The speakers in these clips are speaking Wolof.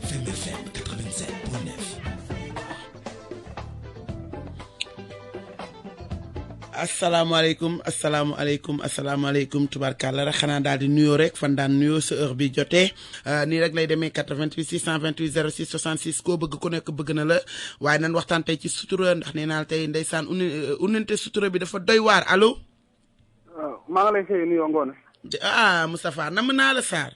Femme FM 87.9. asalaamaaleykum tubarkalla rek xanaa daal di nuyoo rek fan daan nuyoo sa heure bi jotee nii rek lay demee 88 628 06 66 koo bëgg ku nekk bëgg na la waaye nan waxtaan tey ci sutura ndax nee naa tey ndeysaan uninte sutura bi dafa doy waar allo. waaw maa ngi lay fay nuyoo Ngoné. Moustapha nam naa la Sarr.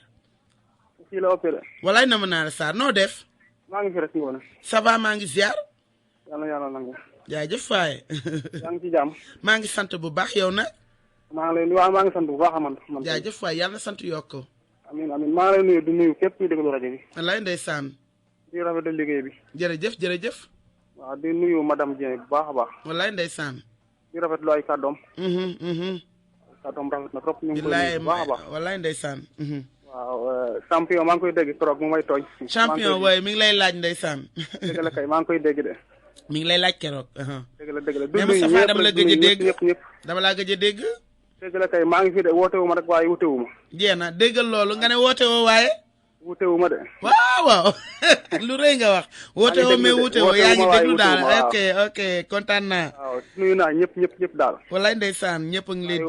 fii la opéré. walaay nam naa la Sarr noo def. maa ngi fi rek Ngoné. ça va maa ngi ziar. yàlla nangu. jaajëf Faye. yaa ngi ci jàmm. maa ngi sant bu baax yow nag. maa ngi sant bu baax man. jaajëf Faye yàlla na sant yokk. amiin maa ngi lay nuyu di nuyu képp kuy déglu rajo bi. wallaay ndeysaan. di rafetlu liggéey bi. jërëjëf. waaw di nuyu madame Dieng bu baax a baax. wallaay ndeysaan. di rafetlu ay kàddoom. kàddoom rafet na trop ñu ngi koy nuyu bu baax a baax. wallaay ndeysaan. waaw champion maa ngi koy dégg trop mu may tooñ. champion waaye mi ngi lay laaj ndeysaan. dëgg la kay maa ngi koy dégg de. mi ngi lay laaj keroog. dëgg la mais Moustapha dama la gëj a dégg dama laa gëj a dégg. dëgg la kay maa ngi fi de woote wu ma rek waaye wute wu ma. jeex na déggal loolu nga ne woote woo waaye. wute wu ma de. waaw lu rëy nga wax. woote woo mais wute woo yaa ngi déglu daal ok kontaan naa. waaw nuyu naa ñëpp daal. wallaay ndeysaan ñëpp a ngi lay.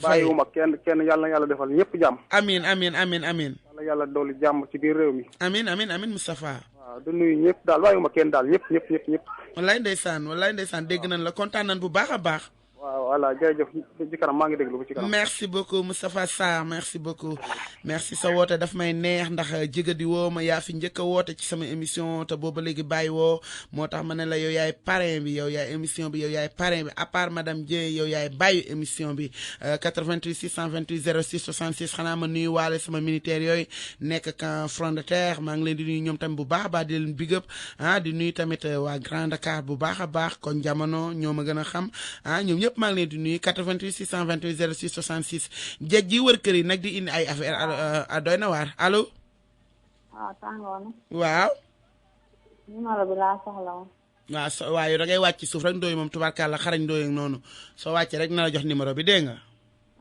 bàyyiwu ma kenn yàlla na yàlla defal ñëpp jàmm. amiin. yàlla doolu jàmm ci biir réew mi. amiin Moustapha. waaw du nuyu ñëpp daal bàyyiwu ma kenn daal ñëpp. wallaay ndeysaan dégg nañ la kontaan nañ bu baax a baax. waaw voilà jërëjëf ci kanam maa ngi déglu ko ci kanam. merci beaucoup Moustapha Sarr merci beaucoup merci sa woote daf may neex ndax jigadi woo ma yaa fi njëkk a woote ci sama émission te booba léegi bàyyi woo moo tax ma ne la yow yaay parrain bi yow yaay émission bi yow yaay parrain bi à part madame Dieng yow yaay bàyyi émission bi 88 628 06 66 xanaa ma nuyu waale sama militaire yooyu nekk camp front de terre maa ngi leen di nuyu ñoom tamit bu baax a baax di leen big up di nuyu tamit waa Grand Dakar bu baax a baax kon jamono ñoo ma gën a xam ñoom ñëpp maa ngi leen di nuyu 88 628 06 66 jeeg ji wër kër yi nag di indi ay affaire doy na waar allo. waaw tàngoon. waaw. numéro bi laa soxla woon. waaw waaye da ngay wàcc suuf rek ndooy moom tubaarkàlla xarañ ndooy ak noonu soo wàccee rek na la jox numéro bi dégg nga.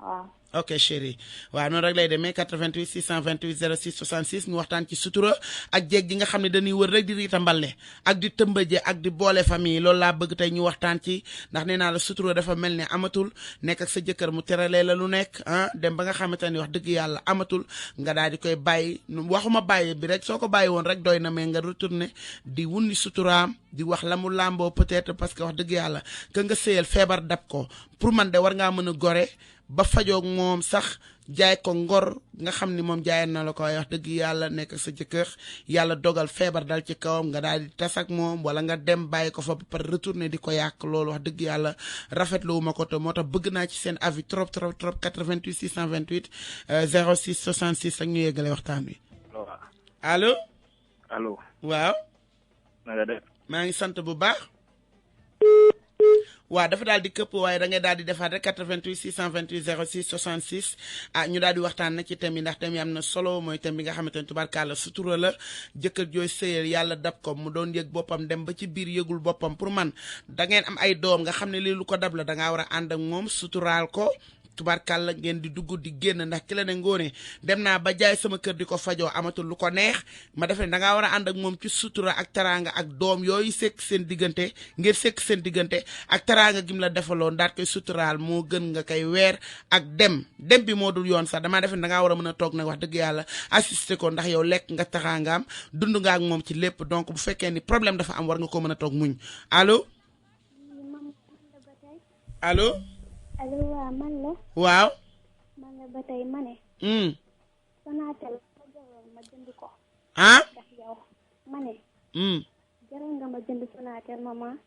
waaw. ok chéri waaw noonu rek lay demee 88 628 06 66 ñu waxtaan ci sutura ak jeeg ji nga xam ne dañuy wër rek di riita mballe ak di tëmbaje ak di boole famille loolu laa bëgg tey ñu waxtaan ci ndax nee naa la sutura dafa mel ne amatul nekk ak sa jëkkër mu teralee la lu nekk dem ba nga xamante ni wax dëgg yàlla amatul nga daal di koy bàyyi waxuma bàyyi bi rek soo ko bàyyi woon rek doy na mais nga retourné di wunni suturaam di wax la mu làmboo peut-être parce que wax dëgg yàlla que nga sëyal feebar dab ko pour man de war ngaa mën a gore ba fajoog moom sax jaay ko ngor nga xam ni moom jaayan na la ko wax dëgg yàlla nekk sa jëkkër yàlla dogal feebar dal ci kawam nga daal di tas ak moom wala nga dem bàyyi ko fa ba pare retourné di ko yàq loolu wax dëgg yàlla rafetlu wu ma ko te moo tax bëgg naa ci seen avis trop 88 628 06 66 ak ñu yeggale waxtaan wi. allo. waaw. na nga def. maa ngi sant bu baax. waaw dafa daal di këpp waaye da ngay daal di defaat rek 88 628 06 66 ñu daal di waxtaan nag ci thème yi ndax thème yi am na solo mooy thème bi nga xamante ne tubaarkàlla sutura la jëkkër jooy sëyal yàlla dab ko mu doon yëg boppam dem ba ci biir yëgul boppam pour man da ngeen am ay doom nga xam ne lii lu ko dab la da ngaa war a ànd ak moom suturaal ko tubaarkàlla ngeen di dugg di génn ndax ki la ne Ngoné dem naa ba jaay sama kër di ko fajoo amatul lu ko neex ma defe ne da ngaa war a ànd ak moom ci sutura ak teraanga ak doom yooyu sekk seen diggante ngir sekk seen diggante ak teraanga gim la defaloon daat koy suturaal moo gën nga koy weer ak dem bi moo dul yoon sax damaa defe ne da ngaa war a mën a toog nag wax dëgg yàlla assister ko ndax yow lekk nga teraangaam dund nga ak moom ci lépp donc bu fekkee ni problème dafa am war nga ko mën a toog muñ allo. allo waaw man la. waaw. man la ba tey ma ne. Sonatel ma jënd ko. ndax yow ma ne. jaral nga ma jënd Sonatel maman.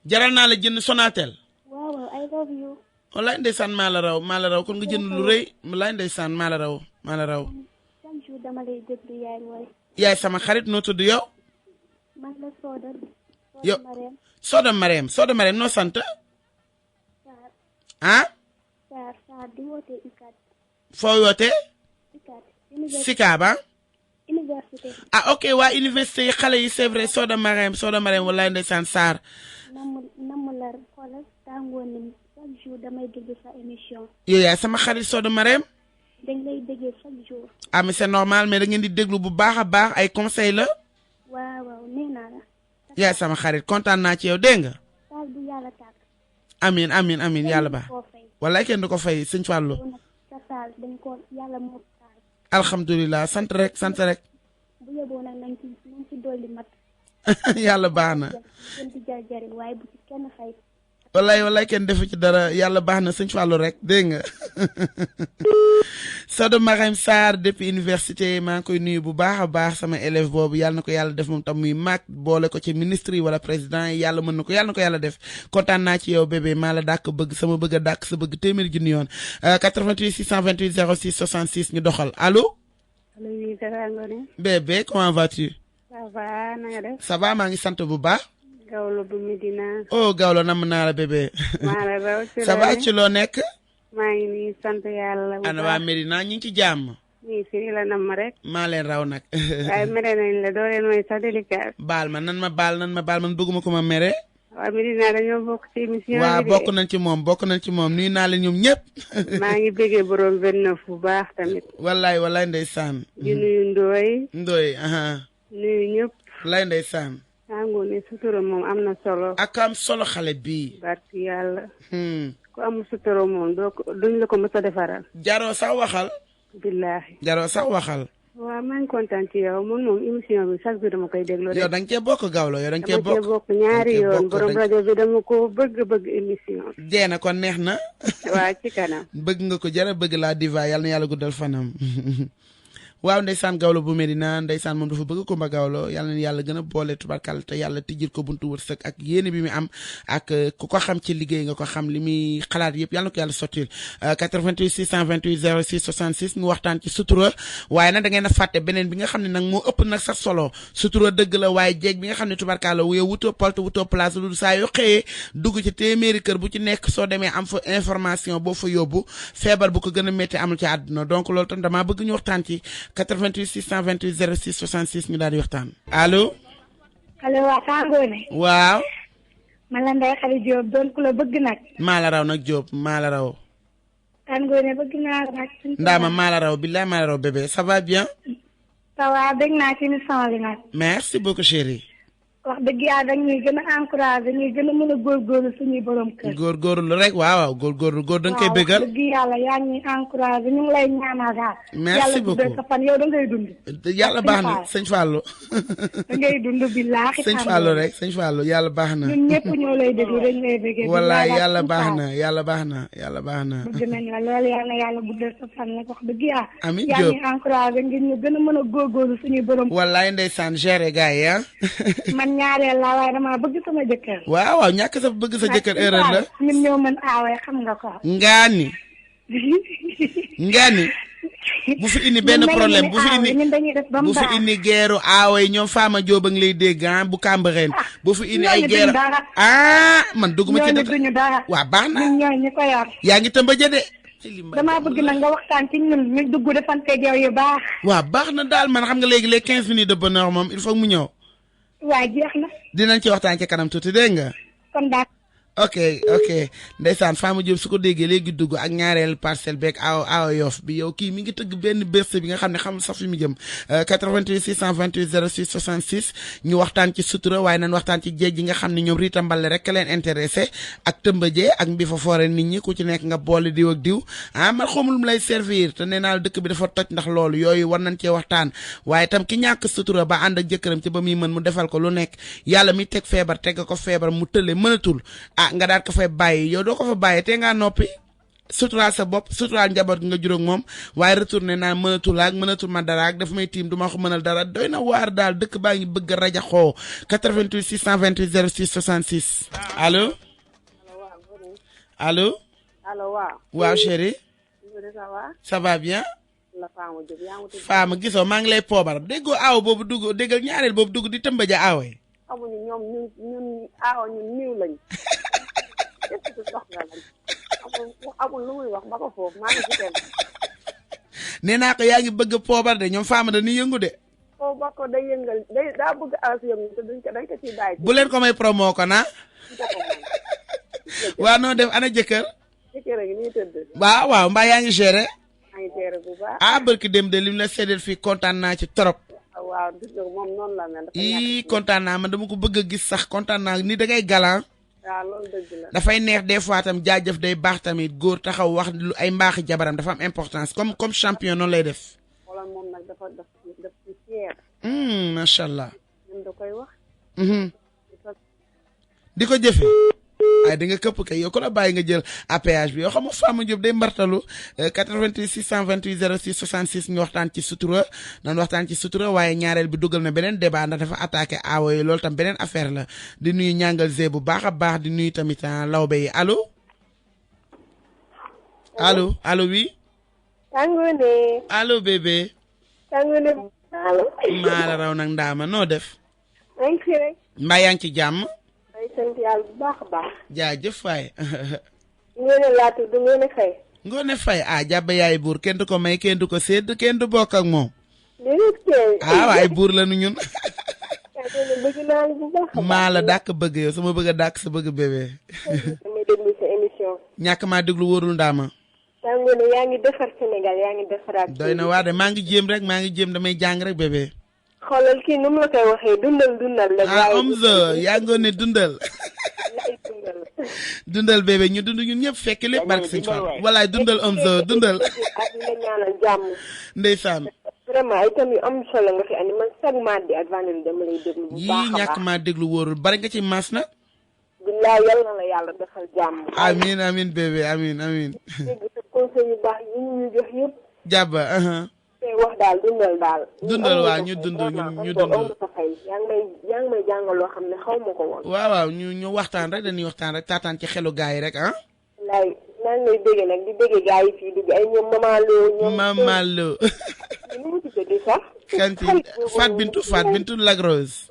jaral naa la jënd Sonatel. waaw I love you. wallaay ndeysaan maa la raw kon nga jënd lu rëy wallaay ndeysaan maa la raw. chaque jour dama lay déglu yaay mooy. yaay sama xarit noo tudd yow. man la Soda. yow Soda Marème noo sant. Sarr di woote UCAD. foo wootee. UCAD. Sicap université. ok waa université yi xale yi c'est vrai Soda Marème wallaay ndeysaan Sarr. namm la xoolal tàngoon nañu chaque jour damay déglu sa émission. yow yaay sama xarit Soda Marème. dañ lay déggee chaque jour. mais c'est normal mais da ngeen di déglu bu baax a baax ay conseils la. yaay sama xarit kontaan naa ci yow dégg nga. taal bu yàlla tàkk. amiin amiin amiin yàlla baax. wallaay kenn du ko fay sëñ Fallou. sa taal dañ ko yàlla moo taal. alhamdulilah sant rek sant rek. bu yóbboo nag nañ ci dolli mat. yàlla baax na. gën di jariñ waaye bu ci kenn fay. wallaay kenn defu ci dara yàlla baax na sëñ Fallou rek dégg nga. Sodo Marème Sarr depuis université maa ngi koy nuyu bu baax a baax sama élève boobu yàlla na ko yàlla def moom tam muy mag boole ko ci ministre yi wala président yi yàlla mën na ko yàlla def kontaan naa ci yow bébé maa la dàkk bëgg sama bëgg a dàkk sa bëgg téeméeri junni yoon 88 628 06 66 ñu doxal allo. allo oui ça va Ngoné. bébé comment vas-tu. ça va na nga def. ça va maa ngi sant bu baax. Gawlo bu Medina. oh Gawlo nam naa la bébé. maa la raw ci ça va ci loo nekk. maa ngi nii sant yàlla bu baax. ana waa Medina ñu ngi ci jàmm. nii fii la nam rek. maa leen raw nag. waaye mere nañ la doo leen mooy sa délicat. baal ma nan ma baal man bëgguma ko ma mere. waa Medina dañoo bokk ci émission bi. waaw bokk nañ ci moom nuyu naa leen ñoom ñëpp. maa ngi bëggee borom 29 bu baax tamit. wallaay ndeysaan. di nuyu Ndoye. aha. nuyu ñëpp. wallaay ndeysaan. Ngoné sutura moom am na solo. ak am solo xale bii. barki yàlla. ku amul sutura moom duñ la ko mës a defaral. jaroo sax waxal. billaahi. jaroo sax waxal. waaw maa ngi kontaan ci yow man moom émission bi chaque jour dama koy déglu rek. yow da nga cee bokk Gawlo yow da nga cee bokk. dama cee bokk ñaari yoon borom rajo bi dama ko bëgg émission. jeena kon neex na. waa ci kanam. bëgg nga ko jara bëgg laa diva yàlla na yàlla guddal fanam. waaw ndeysaan Gawlo bu Medina ndeysaan moom dafa bëgg Kumba Gawlo yàlla na yàlla gën a boole tubarkal te yàlla tijjil ko buntu wërsëg ak yéene bi mu am ak ku ko xam ci liggéey nga ko xam li muy xalaat yëpp yàlla na ko yàlla sottil 88 628 06 66 ñu waxtaan ci sutura waaye nag da ngeen a fàtte beneen bi nga xam ne nag moo ëpp nag sa solo sutura dëgg la waaye jeeg bi nga xam ne tubarkal la yow wutoo polte wutoo place lu saa yoo xëyee dugg ci téeméeri kër bu ci nekk soo demee am fa information boo fa yóbbu feebar bu ko gën a métti amul ci àdduna donc loolu tam damaa bëgg ñu waxtaan ci 88 628 06 66 ñu daal di waxtaan. allo. allo waa Saa Ngoné. waaw. man la Ndeye Khady Diop doon ku la bëgg nag. maa la raw nag Diop maa la raw. Saa Ngoné bëgg naa la nag. Ndaama maa la raw billaay maa la raw bébé ça va bien. ça va bëgg naa ci émission bi nag. merci beaucoup chérie. wax dëgg yàlla dañuy gën a encouragé dañuy gën a mën a góorgóorlu suñuy borom kër. góorgóorlu rek waaw góorgóorlu góor da nga koy bëggal. waaw wax dëgg yàlla yaa ngi ñuy encouragé ñu ngi lay ñaanal daal. merci beaucoup yàlla sa fan yow da ngay dund. yàlla baax na sëñ Fallou. da ngay dund billaahi. sëñ Fallou rek sëñ Fallou yàlla baax na. ñun ñëpp ñoo lay déglu dañ lay bëggee. wallaay yàlla baax na yàlla baax na yàlla baax na. bëgg nañ la loolu yàlla guddal sa fan nag wax dëgg yàlla. amiin yaa Diop ngi encouragé ngir ñu gën a mën a góorgóorlu suñuy borom. wallaay ndeysaan géré gars yi ah. man ñaareel laa waaye dama bëgg sama jëkkër. waaw ñàkk sa bëgg sa jëkkër erreur la. ñun ñoo mën aawee xam nga ko. ngaani bu fi indi benn problème bu fi indi geeru aawa yi ñoom Fama Diop a ngi lay dégg bu Cambérène bu fi indi ay geeru man dugguma ci dara waaw baax na ñun ñoo ñu ko yor. yaa ngi tëmba jëde damaa bëgg nag nga waxtaan ci ñun ñu dugg defanteeg yow yu baax. waaw baax na daal man xam nga léegi les 15 minutes de bonheur moom il faut mu ñëw. waaw jeex na. dinañ ci waxtaan ci kanam tuuti dégg nga. kon daal. ok ndeysaan Fama Diop su ko déggee léegi dugg ak ñaareel parcelle beeg aw yof bi yow kii mi ngi tëgg benn berse bi nga xam ne xam sax fi mu jëm 88 628 06 66 ñu waxtaan ci sutura waaye nañ waxtaan ci jéej ji nga xam ne ñoom Rita Mballe rek leen intéressé ak tëmbëjee ak mbi fa foore nit ñi ku ci nekk nga boole diw ak diw man xamul mu lay servir te nee naa dëkk bi dafa toj ndax loolu yooyu war nañ cee waxtaan waaye tam ki ñàkk sutura ba ànd ak jëkkëram ci ba muy mën mu defal ko lu nekk yàlla mi teg feebar teg ko feebar mu tële mënatul nga daal ko fay bàyyi yow doo ko fa bàyyi te ngaa noppi suturaal sa bopp suturaal njaboot gi nga juróog moom waaye retourné naa mënatul ma dara ak daf may tiim du ma ko mënal dara doy na waar daal dëkk baa ngi bëgg a rajaxoo 88 628 06 66 allo allo waaw chérie ça va bien Fama gisoo maa ngi lay poobar déggoo aaw boobu dugg déggal ñaareel boobu dugg di tëmbaja aawo yi amuñu ñoom ñun aaw ñun niiw lañ képp ku soxla lañ amul lu muy wax ba ko foofu maa ngi ci kenn. nee naa ko yaa ngi bëgg poobar de ñoom Fama dañuy yëngu de. foofu ba ko day yëngal daa bëgg aas yëngu te dañ ko ciy bàyyi. bu leen ko may promo ko na. waa noo def ana jëkkër. jëkkër a ngi nii tëdd. waaw mbaa yaa ngi géré. maa ngi géré bu baax. barki dem de lim la séddal fii kontaan naa ci trop. waaw dëgg moom noonu la mel. ii kontaan naa man dama ko bëgg a gis sax kontaan naa ni da ngay galant. waaw loolu dëgg la. dafay neex des fois tam jaajëf day baax tamit góor taxaw wax lu ay mbaaxi jabaram dafa am importance comme champion noonu lay def. xoolal moom nag dafa ci fier. macha allah. ñun da koy wax. di ko jëfe ay di nga këpp kay yow ko la bàyyi nga jël APH bi yoo xam nga Fama Diop day mbartalu 88 628 06 66 ñu waxtaan ci sutura nan waxtaan ci sutura waaye ñaareel bi dugal na beneen débat ndax dafa attaqué aawo yi loolu tam beneen affaire la di nuyu ñàngal Zé bu baax a baax di nuyu tamit lawbe yi allo allo oui Tangone. allo bébé Tangone. allo. maa la raw nag ndaama noo def maa ngi fi rek. mbaa yaa ngi ci jàmm ay sant yàlla bu baax a baax. jaajëf waay Ngoone laa tudd Ngoone Faye. Ngoone Faye jàbba yaay buur kenn du ko may kenn du ko sédd kenn du bokk ak moom déedéet kay. waaye buur la nu ñun Tangone bëgg naa la bu baax a baax. maa la dàkk bëgg yow sama bëgg a dàkk sa bëgg bébé damay déglu sa émission. ñàkk maa déglu wóorul ndaama Tangone yaa ngi defar Sénégal yaa ngi defaraat. doy na waa de maa ngi jéem rek maa ngi jéem damay jàng rek bébé xoolal kii nu mu la koy waxee dundal la. Omzo yaa ngoon ne dundal lay dundal. dundal bébé ñu dund ñun ñëpp fekk lépp barke sëñ Fall walaay dundal Omzo dundal ak li la ñaanal jàmm. ndeysaan vraiment ay thèmes yu am solo nga fi andi man chaque mardi ak vendredi dama lay déglu bu baax a baax. yii ñàkk maa déglu wóorul bari nga ci mas na billaay yal na la yàlla defal jàmm. amin bébé amin dégg sa conseil yu baax yi ñu jox yëpp. jàbba tey wax daal dundal daal. dundal waa ñu dund ñu dund yaa ngi may jàngal loo xam ne xaw ma ko woon. waaw ñu waxtaan rek dañuy waxtaan rek taataan ci xelu gaay yi rek laay maa ngi lay dégg nag di dégg gaa yi fii dugg ay ñoom Mama Lo. nu mu tuddati sax. kan ci Fat Bintu Lagrose.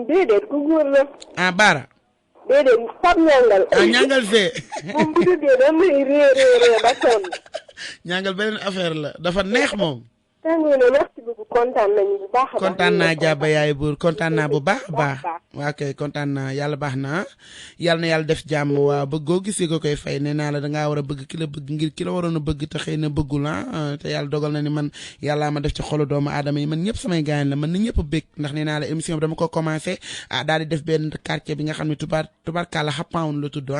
déedéet ku góor la. Baara. déedéet Fat Ñangal. Ñangal Zé. moom bu duggee damay réer ba sonn. Ñangal beneen affaire la dafa neex moom. Tangone merci beaucoup kontaan nañu bu baax a baax. kontaan naa jàbba yaay buur kontaan naa bu baax a baax. waa kay kontaan naa yàlla baax na yàlla na yàlla def jàmm waa bëggoo gisee ko koy fay nee naa la dangaa war a bëgg ki la bëgg ngir ki la waroon a bëgg te xëy na bëggul te yàlla dogal na ni man yàllaa ma def ci xolu doomu aadama yi man ñëpp samay gaañ la man na ñëpp a bëgg ndax nee naa la émission bi dama ko commencé daal di def benn quartier bi nga xam ne tubaarkàlla xappaawun la tudd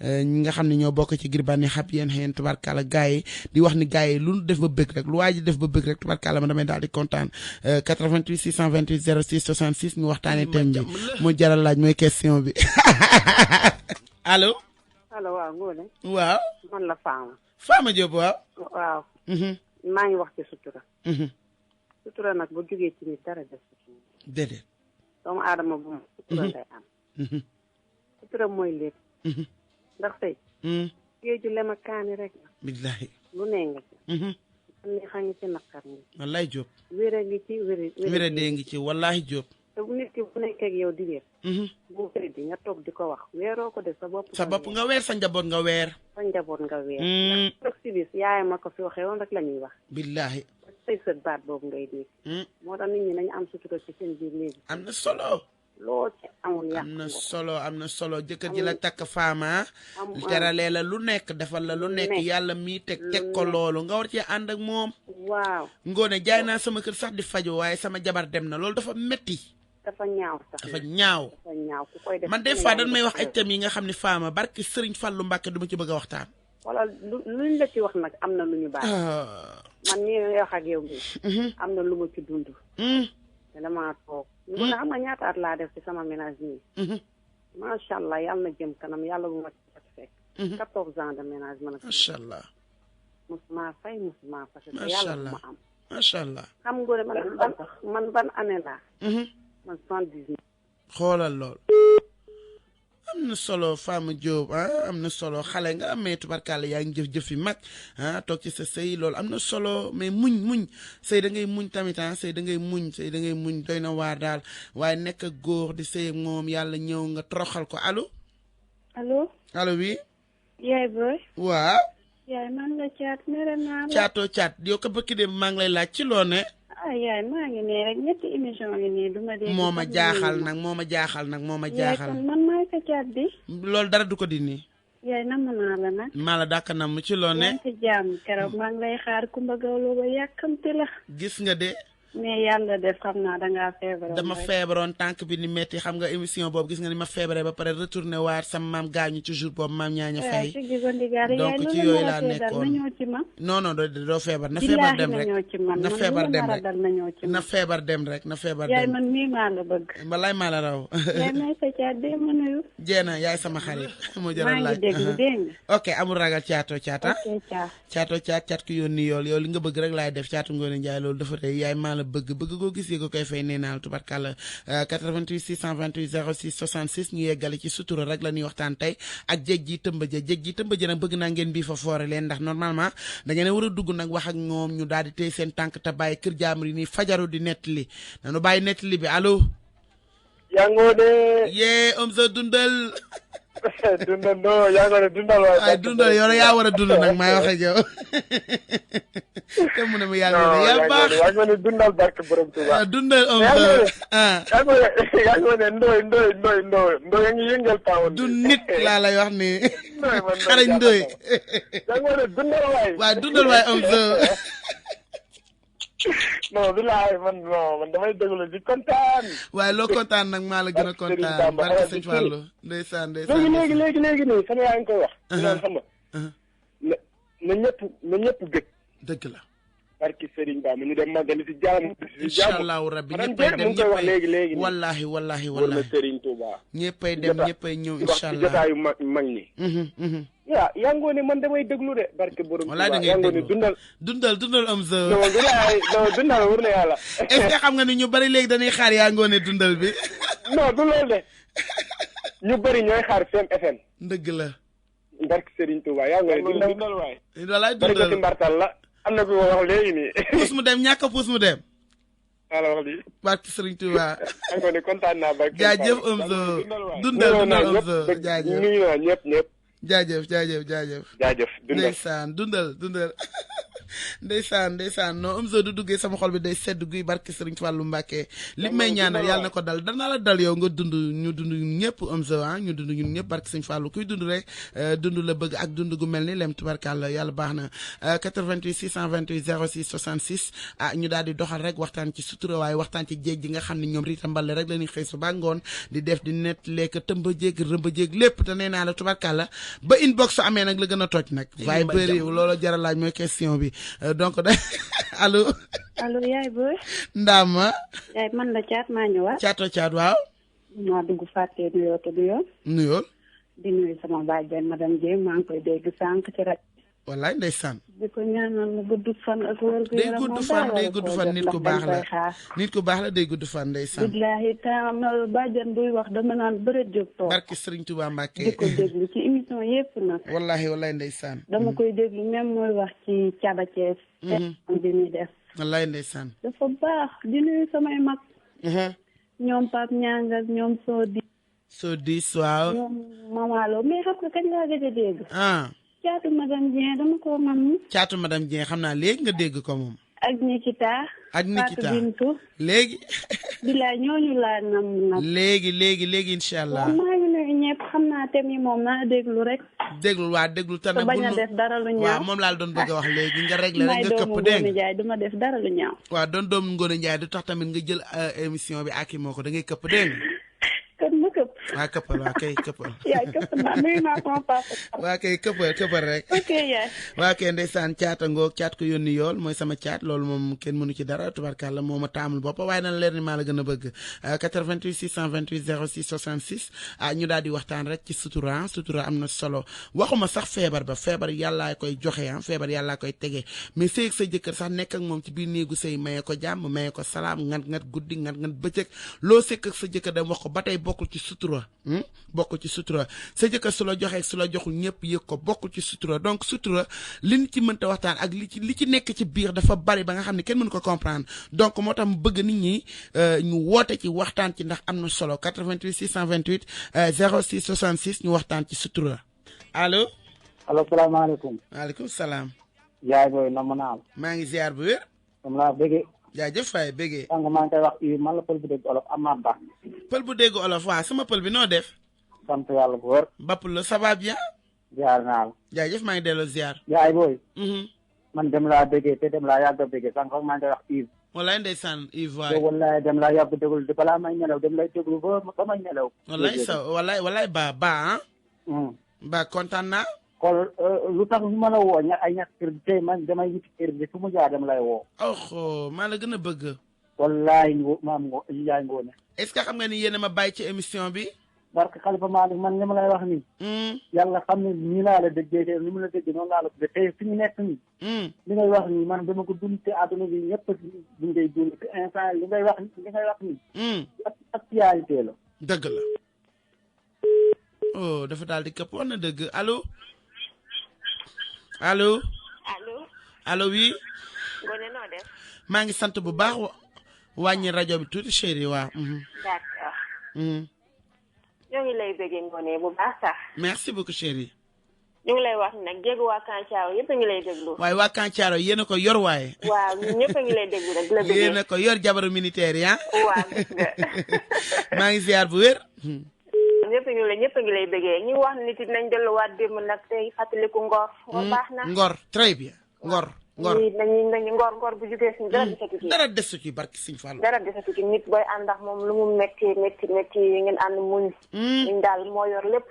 ñi nga xam ne ñoo bokk ci girbaan yi xap yéen xëyeen tubaarkàlla gars yi di wax ni gars yi lu def ba bëgg rek lu waa ji def ba bëgg rek tubaarkàlla ma damay daal di kontaan 88 628 06 66 ñu waxtaanee thème bi mu jaral laaj mooy question bi allo. waaw Ngoné. waaw. man la Fama Diop waaw. waaw. maa ngi wax ci sutura. sutura nag bu jógee ci nit dara def ci nit. déedéet. doomu aadama bu mu sutura day am. sutura mooy lépp. ndax tey. géeju lem ak kaani rek la. billahi. lu nee nga ci. am ni xam ngi ci naqar ngi. wallahi Diop. wéra ngi ci wéra dee ngi ci wallahi Diop. te bu nit ki bu nekkee ak yow di wér. bu wér di nga toog di ko wax weeroo ko def sa bopp. sa bopp nga weer sa njaboot nga weer. sa njaboot nga weer. ndax toog si bis yaayam a ko fi waxee woon rek la ñuy wax. billahi. tey sa baat boobu ngay dégg. moo tax nit ñi nañu am sutura ci seen biir léegi. am na solo. loo ci amul yàq am na solo jëkkër ji la takk Fama. teralee la lu nekk defal la lu nekk yàlla mii teg ko loolu nga war cee ànd ak moom. waaw. Ngoné jaay naa sama kër sax di faju waaye sama jabar dem na loolu dafa metti dafa ñaaw sax. dafa ñaaw. ku koy def man des fois dañ may wax ay thèmes yi nga xam ne Fama barki Serigne Fallou Mbacke du ma ci bëgg a waxtaan. wala luñ la ci wax nag am na lu ñu baax. man nii lay wax ak yow bi am na lu ma ci dund. te damaa toog. ñu xam nga ñaata at laa def ci sama ménage nii. macha allah yàlla na jëm kanam yàlla bu ma ci fekk. 14 ans de ménage man. macha allah. musuma fay musuma fay. macha allah yàlla bu ma am. macha allah. xam nga man ban année laa. man 79. xoolal lool. am na solo Fama Diop am na solo xale nga amee tubarkàlla yaa ngi jëf yi mag toog ci sa sëy loolu am na solo mais muñ sëy da ngay muñ tamit sëy da ngay muñ doy na waar daal waaye nekk ak góor di sëy ak moom yàlla ñëw nga toroxal ko allo. allo. allo oui. yaay booy. waaw. yaay man la caat mere naa la. caat yow ko bëkk de maa ngi lay laaj ci loo ne. yaay maa ngi nii rek ñetti émission ngi nii duma dee. moo ma jaaxal nag. yaay kon man maay sa caat bi. loolu dara du ko di nii. yaay namm naa la nag. maa la dàkk namm ci loo ne. yaa ngi ci jàmm keroog maa ngi lay xaar Kumba Gawlo ba yàkkamti la. gis nga de mais yàlla def xam naa dangaa feebaroon. dama feebaroon tànk bi ni metti xam nga émission boobu gis nga ni ma feebaree ba pare retourné waat sama maam gaañu ci jour boobu maam ñaaña fay. donc ci yooyu laa nekkoon non non doo feebar na feebar dem rek na feebar dem rek na feebar dem rek na feebar dem. yaay man mii maa la bëgg. walaay maa la raw. yaay may sa caat dee ma nuyu. jeena yaay sama xarit. moo jaral laaj maa ngi déglu dégg nga. ok amul ragal caato caata. ok caato caat ki yónni yool yow li nga bëgg rek laay def caatu Ngoone Njaay loolu dafa tey yaay maa la bëgg koo gis yi ko koy fay nee naa la tubarkàlla 88 628 06 66 ñu yeggale ci sutura rek la ñuy waxtaan tey ak jéeg ji tëmba ja nag bëgg naa ngeen bii fa foore leen ndax normalement da ngeen war a dugg nag wax ak ñoom ñu daal di téy seen tànk te bàyyi kër jaamur yi nii fajaru di nettali nanu bàyyi nettali bi allo yaa ngoone yee Omzo dundal dundal no yaa ngoone dundal waay dundal yow yaa war a dund nag maay wax ak yow te mu ne ma yaa ngoone yaa baax yaa ngoone dundal barke borom Tuuba dundal Omzo yaa ngoone ndooy ngi yëngal taawon du nit laa lay wax ni xarañ ndooy yaa ngoone dundal waay dundal waay Omzo non bilaay man damay déglu di kontaan. waaye loo kontaan nag maa la gën a kontaan barke sëñ Fallou ndeysaan léegi nii sama yaa ngi koy wax. naan xam nga. na ñëpp gëj. dëgg la. barke Serigne Ba mu ñu dem màggali si jàmm. incha allahu rabbi ñëppay dem léegi. wallahi wër na Serigne Touba. ñëppay dem ñëppay ñëw incha allah wax ci jotaayu mag ñi. yaa ngoone man damay déglu de barke borom. walaay da ngay déglu dundal Omzo. dundal wër na yàlla. est-ce que xam nga ni ñu bari léegi dañuy xaar yaa ngoone dundal bi. non du loolu de ñu bari ñooy xaar seen FM. dëgg la. barke Serigne Touba yaa ngoone dundal waay. walaay dundal barke mbartal la. am na ku ma wax léegi nii. puus mu dem ñàkk a puus mu dem. alors wax lii. barke Serigne Touba. yaa ngoone kontaan naa barke. jaajëf Omzo dundal Omzo jaajëf nuyu naa ñëpp. jaajëf dundal ndeysaan non Omzo du duggee sama xol bi day sedd guy barke Serigne Fallou Mbacké li may ñaanal yàlla na ko dal dana la dal yow nga dund ñu dund ñun ñëpp Omzo ñu dund ñun ñëpp barke Serigne Fallou kuy dund rek dund la bëgg ak dund gu mel ni lem tubarkàlla yàlla baax na 88 628 06 66 ñu daal di doxal rek waxtaan ci sutura waaye waxtaan ci jéeg ji nga xam ne ñoom Rita Mballe rek la ñuy xëy su ba ngoon di def di net lekk tëmba jéeg rëmba jéeg lépp te nee naa la tubarkàlla ba inbox amee nag la gën a toj nag waaye bëri loolu jara laaj mooy question bi donc da allo yaay booy ndaama yaay man la caat maa ñëwaat caat waaw maa dugg fàttee nuyoo te du yoon nuyool di nuyu sama bàjjen madame Dieng maa ngi koy dégg sànq ci rajo wallaay ndeysaan di ko ñaanal mu gudd fan ak wér gu yaram day gudd fan nit ku baax la day gudd fan ndeysaan billaahi tam bàjjan buy wax dama naan bëreet jóg toog barke Serigne Touba Mbacké di ko déglu ci émission yëpp nag wallaay ndeysaan dama koy déglu même mooy wax ci Caba Thiès bi muy def wallaay ndeysaan dafa baax di nuyu samay mag ñoom Pape Ñangal ñoom Sodi waaw ñoom Mamalo mais xam nga kañ laa gëj a dégg caatu madame Dieng dama ko man caatu madame Dieng xam naa léegi nga dégg ko moom ak Nikita Fatou Bintou léegi bilaay ñooñu laa nam nag léegi incha allah maa ngi nuyu ñëpp xam naa thème yi moom naa déglu rek déglu te nag bañ a def dara lu ñaaw waaw moom laa doon bëgg a wax léegi nga réglé rek nga këpp dégg nga duma def dara lu ñaaw waaw doon doomu Ngoone Njaay du tax tamit nga jël émission bi aki moo ko da ngay këpp dégg kon ma këpp waa këppal waa kay këppal yaay këpp naa nuyu naa sama papa waa kay këppal rek ok yaay waa kay ndeysaan caata ngoog caat ko yónni yool mooy sama caat loolu moom kenn mënu ci dara tubarkàlla moo ma taamul bopp waaye na leer ni maa la gën a bëgg 88 628 06 66 ñu daal di waxtaan rek ci sutura am na solo waxuma sax feebar yàllaa koy joxe feebar yàllaa koy tege mais sëy ak sa jëkkër sax nekk ak moom ci biir néegu sëy maye ko jàmm maye ko salaam ngat guddi ngat bëccëg loo sekk ak sa jëkkër dem wax ko ba tey bokkul ci sutura sa jëkkër su la joxee su la joxul ñëpp yëg ko bokkul ci sutura donc sutura li ñu ci mënta waxtaan ak li ci nekk ci biir dafa bari ba nga xam ne kenn mënu ko comprendre donc moo tax mu bëgg nit ñi ñu woote ci waxtaan ci ndax am na solo 88 628 06 66 ñu waxtaan ci sutura allo salaamaaleykum waaleykum salaam yaay booy na mën a am maa ngi ziar bu wér am laa bëggee jaajëf faay bëggee sànq maa ngi koy wax ci man la pël bu dégg olof Amath Ba pël bu dégg olof waaw sama pël bi noo def sant yàlla bu wër bapp la ça va bien ziar naa la jaajëf maa ngi delloo ziar yaay booy man dem laa bëggee te dem laa yàgg a bëggee sànq maa ngi koy wax Yves wallaay ndeysaan Yves waay. te wallaay dem laa yàgg déglu balaa may nelaw dem lay déglu ba may nelaw. wallaay ba ba kontaan naa. kon lu tax ñu mën a woo ay ñàkk kër tey man damay wuti kër bi fu mu jaar dem lay woo. maa la gën a bëgg. wallaay maam Ndiaye Ngone. est-ce que xam nga ni yéen a ma bàyyi ci émission bi. barke Xalifa Malick man li ma lay wax nii. yàlla xam ne nii laa la déggee te ni mu la déggee noonu laa la ko déggee fi ñu nekk nii. li ngay wax nii man dama ko dund te àdduna bi ñëpp duñ koy dund te instant li ngay wax nii. actualité la. dëgg la. oh dafa daal di këpp wax na dëgg allo. allo. allo oui. Ngone noo def. maa ngi sant bu baax wàññi rajo bi tuuti chéri waaw. d'accord. ñoo ngi lay bëggee Ngone bu baax sax. merci beaucoup chéri. ñu ngi lay wax nag jéegu waa Kancaaro yëpp a ngi lay déglu. waaye waa Kancaaro yéen a ko yor waaye. waaw ñun ñëpp a ngi lay déglu rek di la bëggee. yéen a ko yor jabaru militaire yi ah. waaw gis nga. maa ngi ziar bu wér. ñëpp a ngi lay bëggee ñu wax nit yi nañ delluwaat démb nag tey fàttaliku ngor. ngor baax na ngor très bien ngor. nañu ngor bu jugee suñu dara desatu ci. dara desatu ci barki Sëñ Fallu. dara desatu ci nit booy ànd ak moom lu mu métti ngeen ànd muñ. ñu daal moo yor lépp.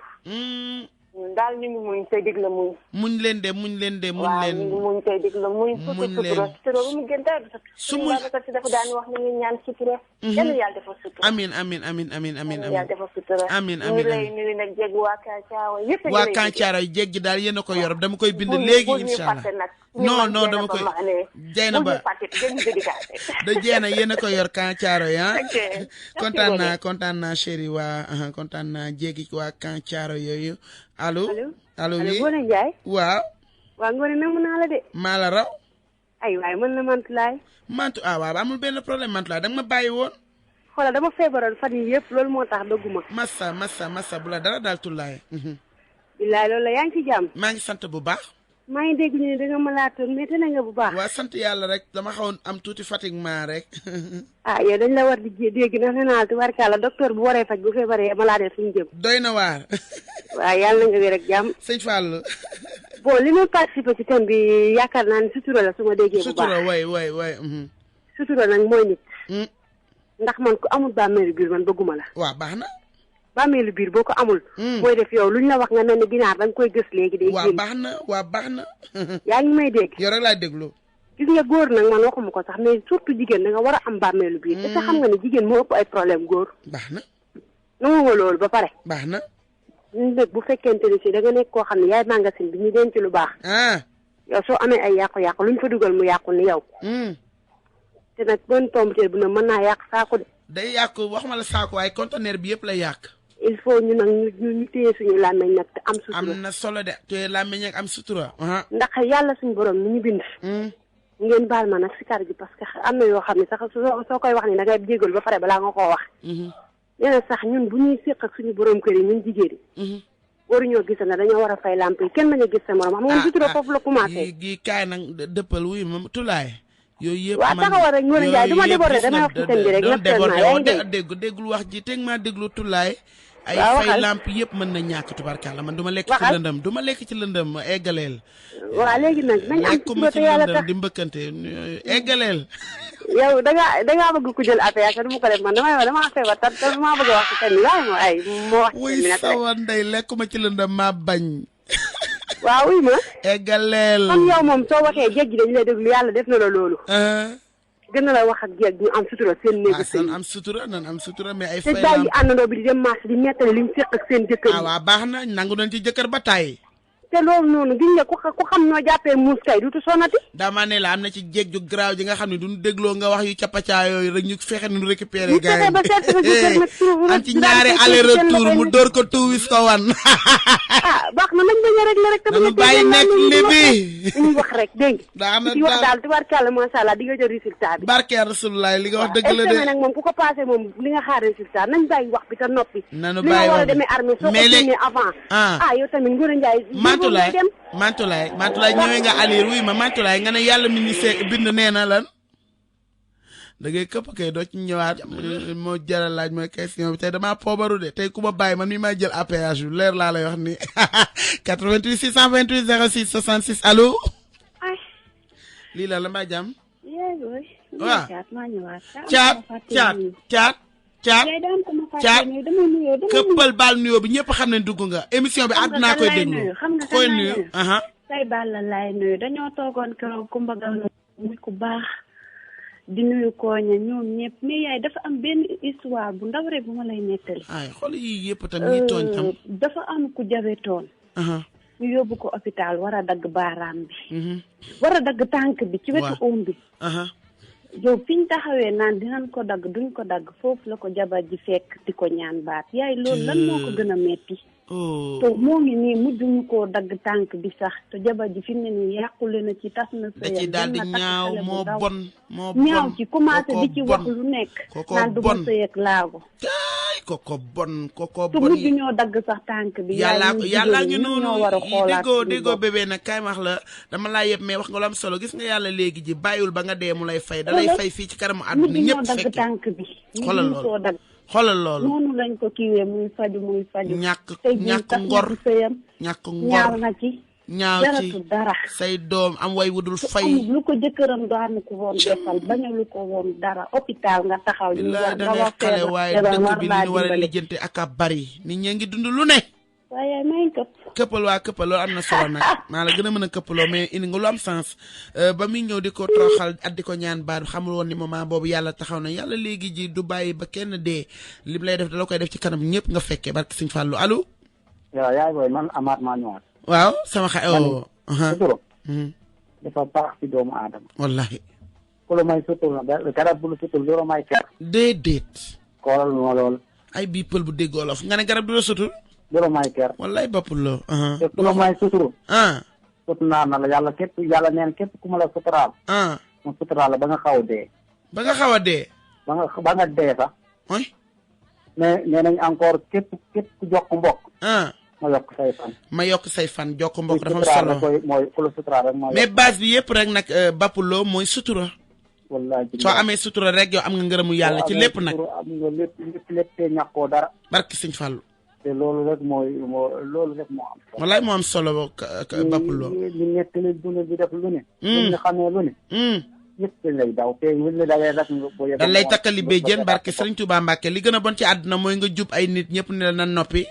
ñun daal ñu ngi muñ tey dig la muñ. muñ leen de. waaw ñu ngi muñ tey dig la muñ. sutura bu mu gën dara desatu. su muñ dafa daan wax ni ñu ñaan sutura. yàlla defal sutura. amiin. yàlla defal sutura. amiin ñu lay nuyu nag jéggi waa Kancaaro yëpp. waa Kancaaro jéggi daal yéen a ko yor dama koy bind léegi incha allah. non dama koy jeyna ba da jeena yéen a ko yor Kancaaro ya kontaan naa chéri waa kontaan naa jéggi waa Kancaaro yooyu allo oui Ngone Ndiaye waaw Ngone namm naa la de maa la raw ay waay mën na Mantulaay waaw amul benn problème Mantulaay danga ma bàyyi woon xoolal dama feebaroon fan yi yëpp loolu moo tax dëgguma massa bu la dara daal Tulaay billaay loolu la yaa ngi ci jàmm maa ngi sant bu baax maa ngi dégg ñu ne da nga ma laatoon mais tane nga bu baax. waaw sant yàlla rek dama xawoon am tuuti fatiguement rek. yow dañ la war di dégg ndax nee naa tubarkalla docteur bu waree faj bu feebaree malade suñu jëm. doy na waar. waaw yàlla na nga wér rek jàmm. sëñ Fall. bon li ma participé ci thème bi yaakaar naa ne sutura la su ma déggee bu baax. sutura way. sutura nag mooy nit. ndax man ku amul bàmmeelu biir man bëgguma la. waaw baax na. bàmmeelu biir boo ko amul. mooy def yow luñ la wax nga mel ne ginaar da nga koy gës léegi. day génn waaw baax na. yaa ngi may dégg. yow rek laa déglu. gis nga góor nag man waxuma ko sax mais surtout jigéen da nga war a am bàmmeelu biir. te xam nga ne jigéen moo ëpp ay problème góor. baax na. nangu nga loolu ba pare. baax na. ñun nag bu fekkente ni si da nga nekk koo xam ne yaay magasin bi ñu denc lu baax. yow soo amee ay yàqu-yàqu luñ fa dugal mu yàqu ni yow. te nag bonne tombiteer bu ne mën naa yàq saako de. day yàq waxuma la saako waaye conteneur bi yëpp lay yàq. il faut ñu nag ñu téye suñu làmmeñ nag te am sutura. am na solo de téye làmmeñ ak am sutura. ndax yàlla suñu borom ni ñu bind. ngeen baal ma nag si kàr gi parce que am na yoo xam ne sax soo koy wax ni da ngay jégal ba pare balaa nga koo wax. nee na sax ñun bu ñuy séq ak suñu borom kër yi ñun jigéen yi. waruñoo gis na dañoo war a fay lamp yi kenn bañ a gis sa morom xam nga sutura foofu la commencé. gi kaay nag dëppal wuy ma Tulaay. yooyu yëpp waaw taxawal rek Ngone Ndiaye du ma déborder damay wax ci thème bi rek naturellement yaa ngi déggul wax ji teg maa déglu Tulaay. ay fay lamp yëpp mën na ñàkk tubarkalla man du ma lekk ci lëndëm eggaleel. waaw léegi nag nañ am sutura te yàlla tax di mbëkkante eggaleel. yow dangaa bëgg ku jël affaire du ma ko def man damaa feebar te damaa bëgg a wax ci thème bi waaye moo wax ci thème bi nag sawa ndey lekkuma ci lëndëm maa bañ. waaw wuy ma. eggaleel. comme yow moom soo waxee jéeg ji dañu lay déglu yàlla def na la loolu. gën na la wax ak jéeg ñu am sutura seen néegu sëy. nan am sutura mais ay. te bàyyi àndandoo bi di dem marché di nettali liñ seq ak seen jëkkër yi. waaw baax na nangu nañ ci jëkkër ba tàyyi. te loolu noonu gis nga ku xam noo jàppee muus kay duutu sonati. dama ne la am na ci jéeg ju garaaw ji nga xam ne duñu dégloo nga wax yu capacaa yooyu rek ñu fexe nu récupérer gars yi. ba seet sa jëkkër nag am ci ñaari aller retour mu dóor ko tuuwis ko wan. baax na nañ bañ a rek la rek. nañu bàyyi nekk li bi dañuy wax rek dégg nga. ci wax daal tubaarkàlla macha allah di nga jël résultat bi. barke Rasulullah li nga wax dëgg la de. nag moom ku ko passé moom li nga xaar résultat nañ bàyyi wax bi te noppi. nanu li nga war a demee armée soo ko génnee avant. yow tamit Ngone Ndiaye. Mantulaay ñëwee nga alir wuy ma Mantulaay nga ne yàlla mi ni see bind nee na lan da ngay këpp kay doo ci ñëwaat moo jaral laaj mooy question bi tey damaa poobaru de tey ku ma bàyyi man mi may jël APH bi leer laa lay wax ni 88 628 06 66 allo lii la mbaa jàmm waaw caat maa ñëwaat. caat këppal baal nuyoo bi ñëpp xam ne dugg nga émission bi àdduna koy déglu koy nuyu tey baal la laay nuyu dañoo toogoon keroog ku mbagal nit ku baax di nuyu kooña ñoom ñëpp mais yaay dafa am benn histoire bu ndaw rek bu ma lay nettali. ay xool yi yëpp tam ñi tooñ tam. dafa am ku jabetoon. ñu yóbbu ko hôpital war a dagg baaraam bi. war a dagg tànk bi ci wetu oom bi. yow fi ñu taxawee naan dinañ ko dagg duñ ko dagg foofu la ko jabar ji fekk di ko ñaan baat yaay loolu lan moo ko gën a metti. te moo ngi nii mujjuñu koo dagg tànk bi sax te jabar ji fi mu ne nii yàqule na ci tas na da ci daal di ñaaw moo bon ñaaw ci commencé di ci wax lu nekk naan du ma sëy ak laago koko bon te mujj ñoo dagg sax tànk bi yàlla ngi noonu war a xoolaat déggoo bébé nag kaay wax la dama laa yëpp mais wax nga lu am solo gis nga yàlla léegi ji bàyyiwul ba nga dee mu lay fay da lay fay fii ci kanamu àdduna ñëpp dagg tànk bi xoolal loolu xoolal loolu noonu lañ ko kiiwee muy faju ñàkk ngor ñàkk ngor ñaaw na ci ñaaw ci dara say doom am way wudul fay lu ko jëkkëram daanu ko woon defal bañalu ko woon dara hôpital nga taxaw ñu la da ngay xale waaye dëkk bi li ñu war a lijjanti ak a bari nit ñee ngi dund lu ne waaye may këppal loolu am na solo nag maa la gën a mën a këppaloo mais indi nga lu am sens ba muy ñëw di ko toroxal at di ko ñaan baat xamul woon ni moment boobu yàlla taxaw na yàlla léegi ji du bàyyi ba kenn dee li lay def dala koy def ci kanam ñëpp nga fekkee barke Sëñ Fallu allo. waaw yaay booy man amaat maa ñëwaat. waaw sama sutura dafa baax ci doomu aadama. wallahi ku la may sutur na garab bu la sutur lu la may ker. déedéet. xoolal ma lool. ay bii pël bu dégg olof nga ne garab du la sutur. lu la may ker. wallaay boppul loo. te ku la may suturu. sut naa na la yàlla neen képp ku ma la suturaal. ma suturaal la ba nga xaw a dee. ba nga xaw a dee. ba nga dee sax. oui. mais nee nañ encore képp ku jokk mbokk. ma yokk say fan. ma yokk say fan jokk mbokk dafa solo mooy ku la suturaal rek mooy. mais base bi yëpp rek nag bappuloo mooy sutura. wallaay soo amee sutura rek yow am nga ngërëmu yàlla ci lépp nag. am nga lépp te ñàkkoo dara. barki Sëñ Fallu. te loolu rek moo am. wallaay moo am solo bappuloo. ñu nekk li dund bi def lu ne. ñu nga xamee lu ne. ñëpp dañ lay daw te buñ la dawee rek nga. dañ lay takkali béjjén barke Sëriñ Tuubaa Mbàkke li gën a bon ci àdduna mooy nga jub ay nit ñëpp ne la na noppi.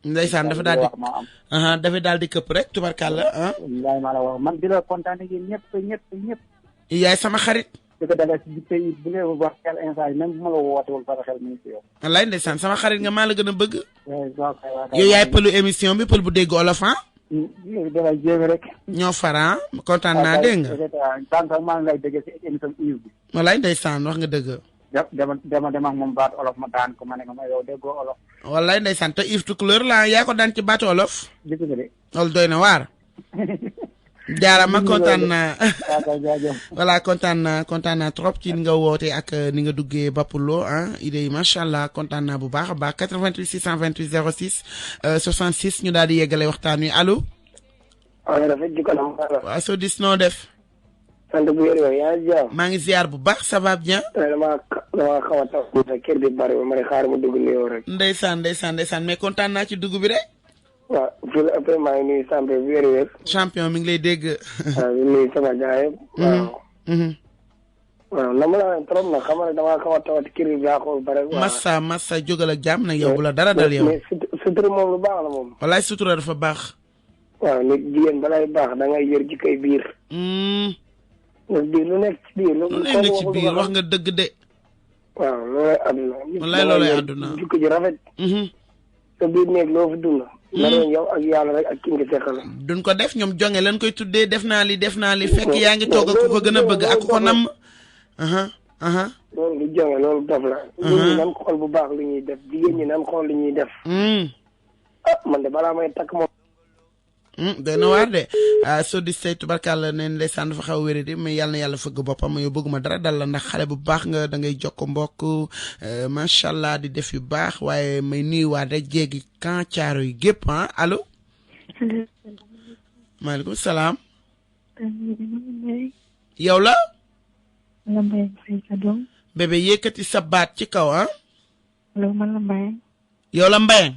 ndeysaan dafa daal di këpp rek tubarkàlla ah. wallaay maa la wax man di la kontaan ak ñëpp. yaay sama xarit. di ko dagal ci jitte yi bu ngeen wax xel instant même bu ma la wootewul sama xel mi ngi si yow. wallaay ndeysaan sama xarit nga maa la gën a bëgg. yow yaay pëlu émission bi pël bu dégg olof ah. dafay jéem rek. ñoo fara kontaan naa dégg nga. sànq maa ngi lay déggee si émission Yves bi. wallaay ndeysaan wax nga dëgg. dama ak moom baatu olof ma daan ko ma ne ko ma yow déggoo olof. wallaay ndeysaan te Yves Tukulóor la yaa ko daan ci baatu olof. gis nga de. loolu doy na waar. jaarama kontaan naa. voilà kontaan naa trop ci ni nga woote ak ni nga duggee Bapoulo ah idée yi macha allah kontaan naa bu baax a baax 88 628 06 66 ñu daal di yeggale waxtaan wi allo. waaw rafet jikko la. waaw soo dis noo def. sant bu wér yaa ngi ziar. maa ngi ziar bu baax ça va bien. damaa xaw a taw. kër gi bari ba ma ne xaar ma dugg nuyoo rek. ndeysaan mais kontaan naa ci dugg bi rek. waaw fii après maa ngi nuyu champion bu wér. champion mi ngi lay dégg. waaw di nuyu sama gars yëpp. waaw na ma la trop nag xam nga damaa xaw a tawati kër gi daa xool bare. massa jógal ak jàmm nag yow bu la dara dal yow. mais sutura moom lu baax la moom. walaay sutura dafa baax. waaw nit jigéen balay baax da ngay yor jikkoy biir. biir lu nekk ci biir. lu nekk ci biir wax nga dëgg de. waaw loolay àdduna. walaay loolay àdduna jikko ji rafet. sa biir nekk loo fi dund. na doon yow ak yàlla rek ak ki nga seqal. duñ ko def ñoom jonge lañ koy tuddee def naa li fekk yaa ngi toog ak ku ko gën a bëgg ak ku ko namm. loolu lu jonge loolu dof la. nit ñi nan xool bu baax li ñuy def jigéen ñi nan xool li ñuy def. Man de balaa may takk moom. doy na waar de soo di say tubarkàlla neen ndeysaan dafa xaw a wéré di mais yàlla na yàlla fëgg boppam yow bëgguma dara dal la ndax xale bu baax nga da ngay jokko mbokk macha allah di def yu baax waaye may nuyuwaat rek jéegi kan caaro yi gépp allo. maaleykum salaam. yow la. bébé yëkkati sa baat ci kaw allo man la Mbaye. yow la Mbaye.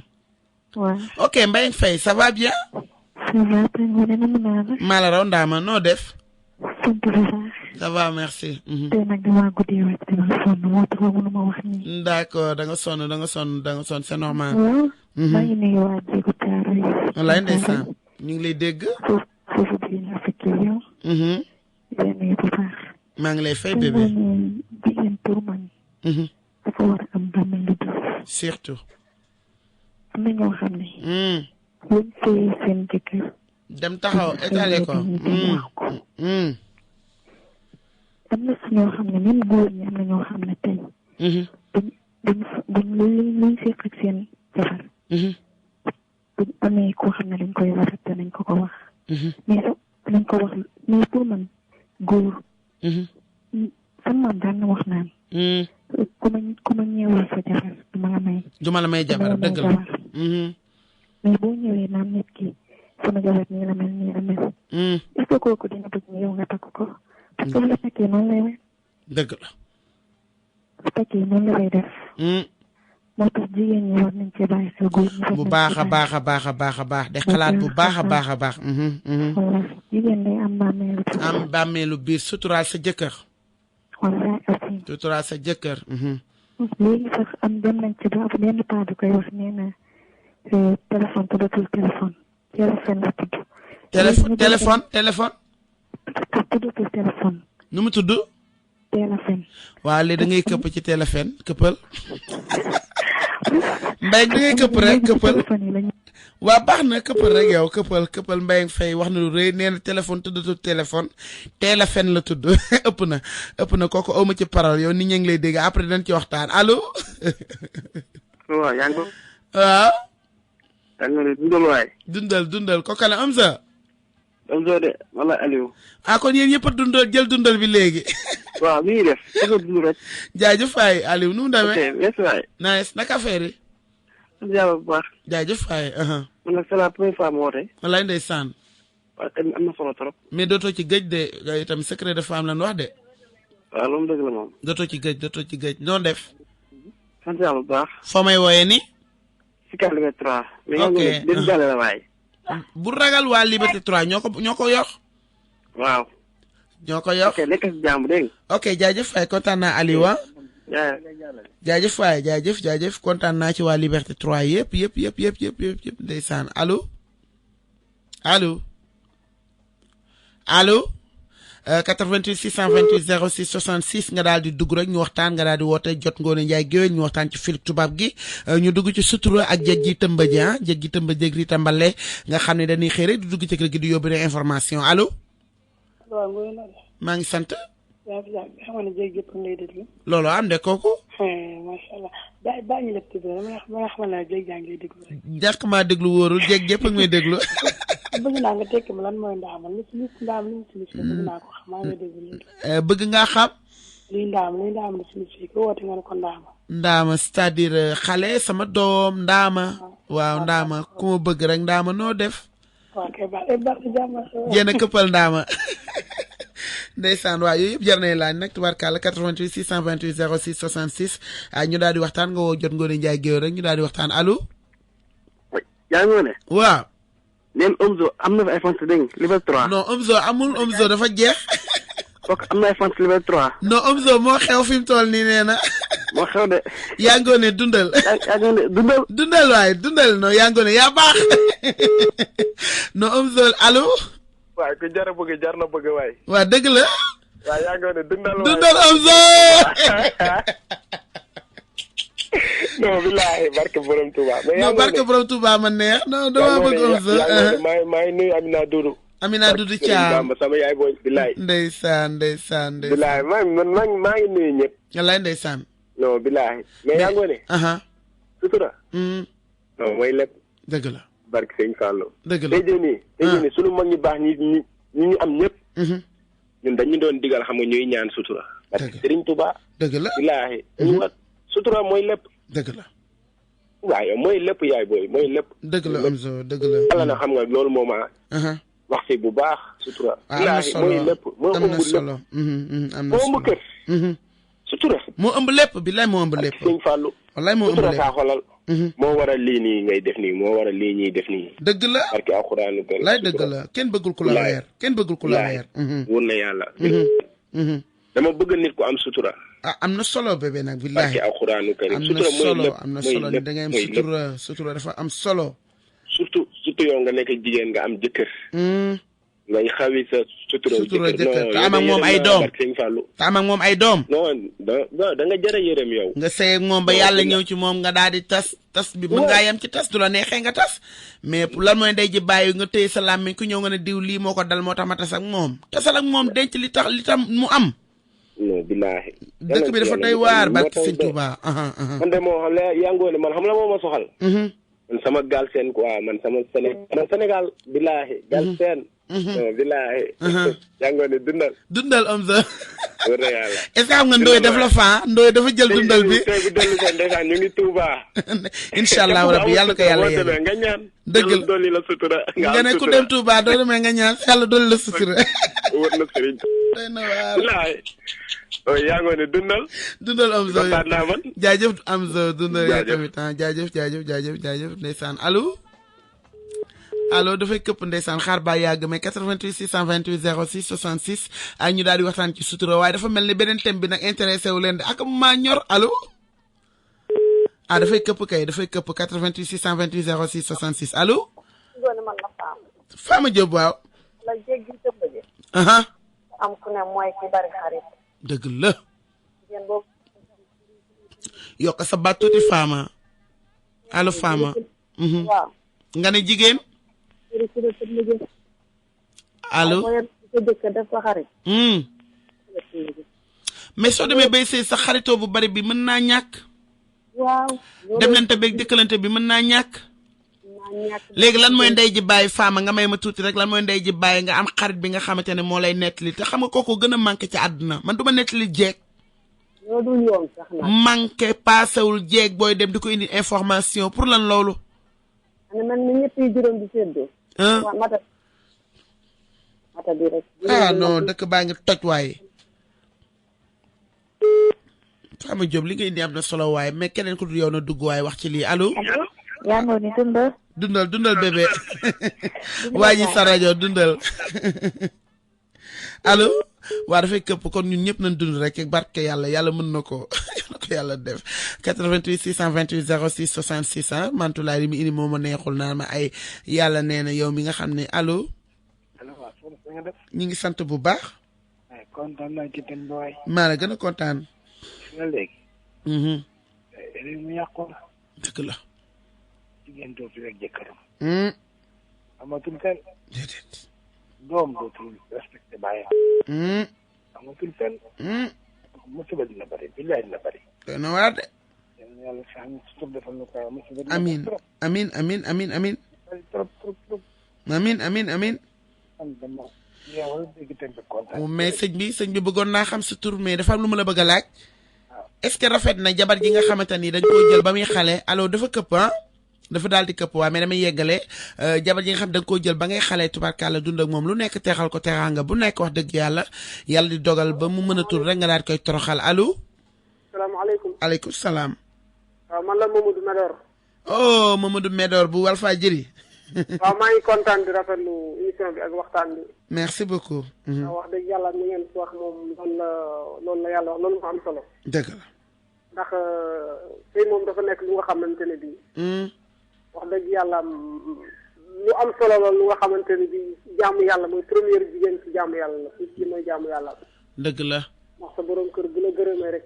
waaw. ok Mbaye Faye ça va bien. ça va. maa la raw ndaama noo def. sant bu baax. ça va merci. tey nag damaa guddee wàcc dama sonn moo tax mënuma wax nii. d'accord da nga sonn c'est normal. waaw. maa ngi nuyu waa Jéegu Caaro yi. wallaay ndeysaan ñu ngi lay dégg. foofu bi la fekkee yow. leen nuyu bu baax. maa ngi lay fay bébé. jigéen pour man. dafa war a am bàmmeel lu dul. surtout. am na ñoo xam ne. buñ sëyee seen jëkkër. dem taxaw étalé ko. am na si ñoo xam ne même góor ñi am na ñoo xam ne tey. duñ luñ seq ak seen jabar. buñ amee koo xam ne dañ koy war a nañ ko wax. mais nañ ko wax mais pour man góor. sama maam daan na wax naan. ku ma ñëwal sa jabar du ma la may jabar dëgg la. mais boo ñëwee naan nit ki sama jabar nii la mel. est-ce que kooku dina bëgg ni yow nga takk ko. parce que bu la fekkee noonu lay mel. dëgg la. bu fekkee noonu la lay def. moo tax jigéen ñi war nañ cee bàyyi xel góor ñi. bu baax a baax de xalaat bu baax a baax. voilà jigéen day am bàmmeelu biir suturaal sa jëkkër. voilà aussi. suturaal sa jëkkër. léegi sax am dem nañ ci ba benn paa bi koy wax nee na téléphone tuddatul téléphone la tudd. téléphone. tuddatul téléphone. nu mu tudd. téléphone. waaw léegi da ngay këpp ci téléphone këppal. mbay da ngay këpp rek këppal. waa baax na këppal rek yow këppal Mbaye Faye wax na lu rëy nee na téléphone tuddatul téléphone téléphone la tudd ëpp na kooku awma ci parole yow nit ñi ngi lay dégg après dañ ci waxtaan allo. waaw yaa ngi ko. waaw. yaa ngi dundal waay. dundal kooku la am sa. am soo de wala Aliou. kon yéen ñëpp a jël dundal bi léegi. waaw mi ngi def dafa dund rek. jaajëf waay Aliou nu mu demee. ok merci waay. nice naka affaire yi. yàlla bu baax. jaajëf waay. man nag c'est la première fois mu woote. wallaay ndeysaan. waaw tamit am na solo trop. mais dootoo ci gëj de itam secret de femme lan wax de. waaw loolu dëgg la moom. dootoo ci gëj noonu def. sant yàlla bu baax. foo may wooyee ni. si Liberté 3. mais nga ne dégg jàlle la waay. bu ragal waa Liberté 3 ñoo ko yor. waaw. ñoo ko yor. ok nekk si jàmm dégg nga. ok jaajëf waay kontaan naa Aliou wa. jaajëf waay jaajëf kontaan naa ci waa Liberté 3 yëpp ndeysaan allo 88 628 06 66 nga daal di dugg rek ñu waxtaan nga daal di woote jot Ngoné Ndiaye géwél ñu waxtaan ci fil tubaab gi ñu dugg ci sutura ak jeg gi tëmbaje jeg gi tëmbaje ak Rita Mbale nga xam ne dañuy xëy rek di dugg ci kër gi di yóbbu ne information allo. waaw Ngoné la. maa ngi sant. yaa ngi fi xam ne jéeg yëpp ngay déglu. loolu am de kooku. macha allah bàyyi ñu lépp tuuti rek ma xamal naa jéeg yaa ngi lay déglu rek. jàkk maa déglu wóorul jéeg yëpp ak may déglu. bëgg naa nga tekki ma lan mooy ndaamal li ci ndaam li ci bëgg naa ko xam maa ngi déglu léegi. bëgg ngaa xam. liy ndaam li ci ko woote nga ne ko ndaama. ndaama c'est-à-dire xale sama doom ndaama. waaw ndaama ku ma bëgg rek ndaama noo def. waaw kay baax jàmm. yéen a këppal ndaama. ndeysaan waaw yooyu yëpp jar nañ laaj nag tubaarkàlla 88 628 06 66 ñu daal di waxtaan nga woo jot Ngoné Ndiaye géew rek ñu daal di waxtaan allo. yaa ngi ne. waaw. neen Omzo am na fa iPhone si dégg Liberté 3. non Omzo amul Omzo dafa jeex. kooku am na iPhone si Liberté 3. non Omzo moo xew fi mu toll nii nee na. moo xew de. yaa Ngoné dundal. yaa Ngoné dundal. dundal waay dundal non yaa Ngoné yaa baax. non Omzo allo. waaw ku jar a bëgg jar na bëgg waay. waa dëgg la. waaw yaa Ngoné dundal waay dundal Omzo. non bilaay barke borom Touba. non barke borom Touba ma neex non dama bëgg Omzo. maa ngi nuyu Amina Doudou. Amina Doudou Thiam sama yaay booy bilaay. ndeysaan. bilaay maa ngi nuyu ñëpp. wallaay ndeysaan. non bilaay. mais yaa Ngoné. sutura. non mooy lépp. dëgg la. barke Sëñ Fallou. dëgg la tey jii nii sunu mag ñu baax ñi ñu am ñëpp. ñun dañu doon digal xam nga ñuy ñaan sutura. parce que Serigne Touba. dëgg la bilaay. sutura mooy lépp. dëgg la. waaye mooy lépp yaay booy mooy lépp. dëgg la Omzo dëgg la. yàlla na xam nga loolu moo ma. wax si bu baax sutura. am na solo mooy lépp moo am na solo. am na solo moo ëmb kër. sutura. moo ëmb lépp billaay moo ëmb lépp. Sëñ Fallou. wallaay moo ëmb lépp sutura saa xolal. moo waral lii nii ngay def nii moo waral lii ñuy def nii. dëgg la. parce que alxuraanu kër. lay dëgg la kenn bëggul ku la weer. kenn bëggul ku la weer. wóor na yàlla. dama bëgg nit ku am sutura. ah am na solo bébé nag billahi. barke alxuraanu karim am na solo am na solo ni da ngay am sutura dafa am solo. surtout yow nga nekk jigéen nga am jëkkër. ngay xawi sa sutura jëkkër te am ak moom ay doom te am ak moom ay doom. non da nga jërë yërëm yow. nga sëy ak moom ba yàlla ñëw ci moom nga daal di tas bi mën ngaa yem ci tas du la neexee nga tas mais lan mooy ndey ji bàyyi nga téye sa làmmiñ ku ñëw nga ne diw lii moo ko dal moo tax ma tas ak moom tasal ak moom denc li tax mu am. non billaahi. dëkk bi dafa doy waar barki sëñ Tuuba. man de moo xam ne yaa ngoone man xam la moo ma soxal. man sama gaal seen quoi man sama Sénégal billaahi gaal seen. billaahi. yaa ngoone dundal am sa. wër na yàlla. est-ce que xam nga Ndoye daf la faa Ndoye dafa jël dundal bi. tey dellu seen ndeysaan ñu ngi Tuuba. incha allah rabbi yàlla ko yàlla yéen. nga ñaan. dëgg la dolli la sutura. nga ne ku dem Tuuba doo demee nga ñaan yàlla dolli la sutura. wër na sëriñ. doy na waar. billaahi. yaa ngi woon dundal am zo jaajëf am zo dundal yow tamit jaajëf ndeysaan allo dafay këpp ndeysaan xaar ba yàgg mais 88 628 06 66 ay ñu daal di waxtaan ci sutura waaye dafa mel ni beneen thème bi nag intéressé wu leen de ak maa ñor allo dafay këpp kay dafay këpp 88 628 06 66 allo. Fama Diop waaw. la jéggi tëmb ji. am ku ne mooy ki bari xarit. dëgg la. yokk sa baat tuuti Fama. allo Fama. waaw. nga ne jigéen. allo. mais soo demee bay sëy sa xaritoo bu bari bi mën naa ñàkk. waaw. demlante beeg dëkkalante bi mën naa ñàkk. léegi lan mooy ndey ji bàyyi Fama nga may ma tuuti rek lan mooy ndey ji bàyyi nga am xarit bi nga xamante ne moo lay nettali te xam nga kooku gën a manqué ci àdduna man du ma nettali jeeg. loolu yoon sax na. manqué paasewul jeeg booy dem di ko indi information pour lan loolu. man ni ñëpp yi juróom di séddoo. mata bi rek. non dëkk baa ngi toj waaye. Fama Diop li nga indi am na solo waaye mais keneen ku dul yow na dugg waaye wax ci lii allo. yaa ngi woon dundal bébé waa ji sa rajo dundal allo waa dafay këpp kon ñun ñëpp nañ dund rek barke yàlla mën na ko yàlla def 88 628 06 66 mantulaay li mu indi moo ma neexul naan ma ay yàlla nee na yow mi nga xam ne allo. ñu ngi sant bu baax. kontaan naa ci thème bi waay. maa la gën a kontaan. nga léegi. réew mi yàqu na. dëgg la. jigéen dootul ak jëkkëram. amatul fenn. déedéet. doom dootul respecté bàyyam. amatul fenn. musiba dina bëri billaay dina bëri. doy na waar de. yàlla sax ñu sutur defal ñu ko musiba dina amiin amiin. trop. amiin. mais sëñ bi bëggoon naa xam sa tur mais dafa am lu ma la bëgg a laaj. est-ce que rafet na jabar ji nga xamante ni dañ koo jël ba muy xale allo dafa këpp dafa daal di këpp waa mais damay yeggale jabar ji nga xam da nga koo jël ba ngay xale tubarkalla dund ak moom lu nekk teexal ko teraanga bu nekk wax dëgg yàlla di dogal ba mu mën a tur rek nga daal di koy toroxal allo. salaamaaleykum. aleykum salaam. waaw man la Mamadou Medor. oh Mamadou Medor bu Walfadjri. waaw maa ngi kontaan di rafetlu émission bi ak waxtaan bi. merci beaucoup. wax dëgg yàlla ni ngeen wax moom loolu la yàlla wax loolu moo am solo. dëgg la. ndax tey moom dafa nekk lu nga xamante ne bii. wax dëgg yàlla lu am solo la lu nga xamante ne bii jaamu yàlla mooy première jigéen ci jaamu yàlla la fii ci mooy jaamu yàlla. dëgg la. ndax sa borom kër bu la gërëmee rek.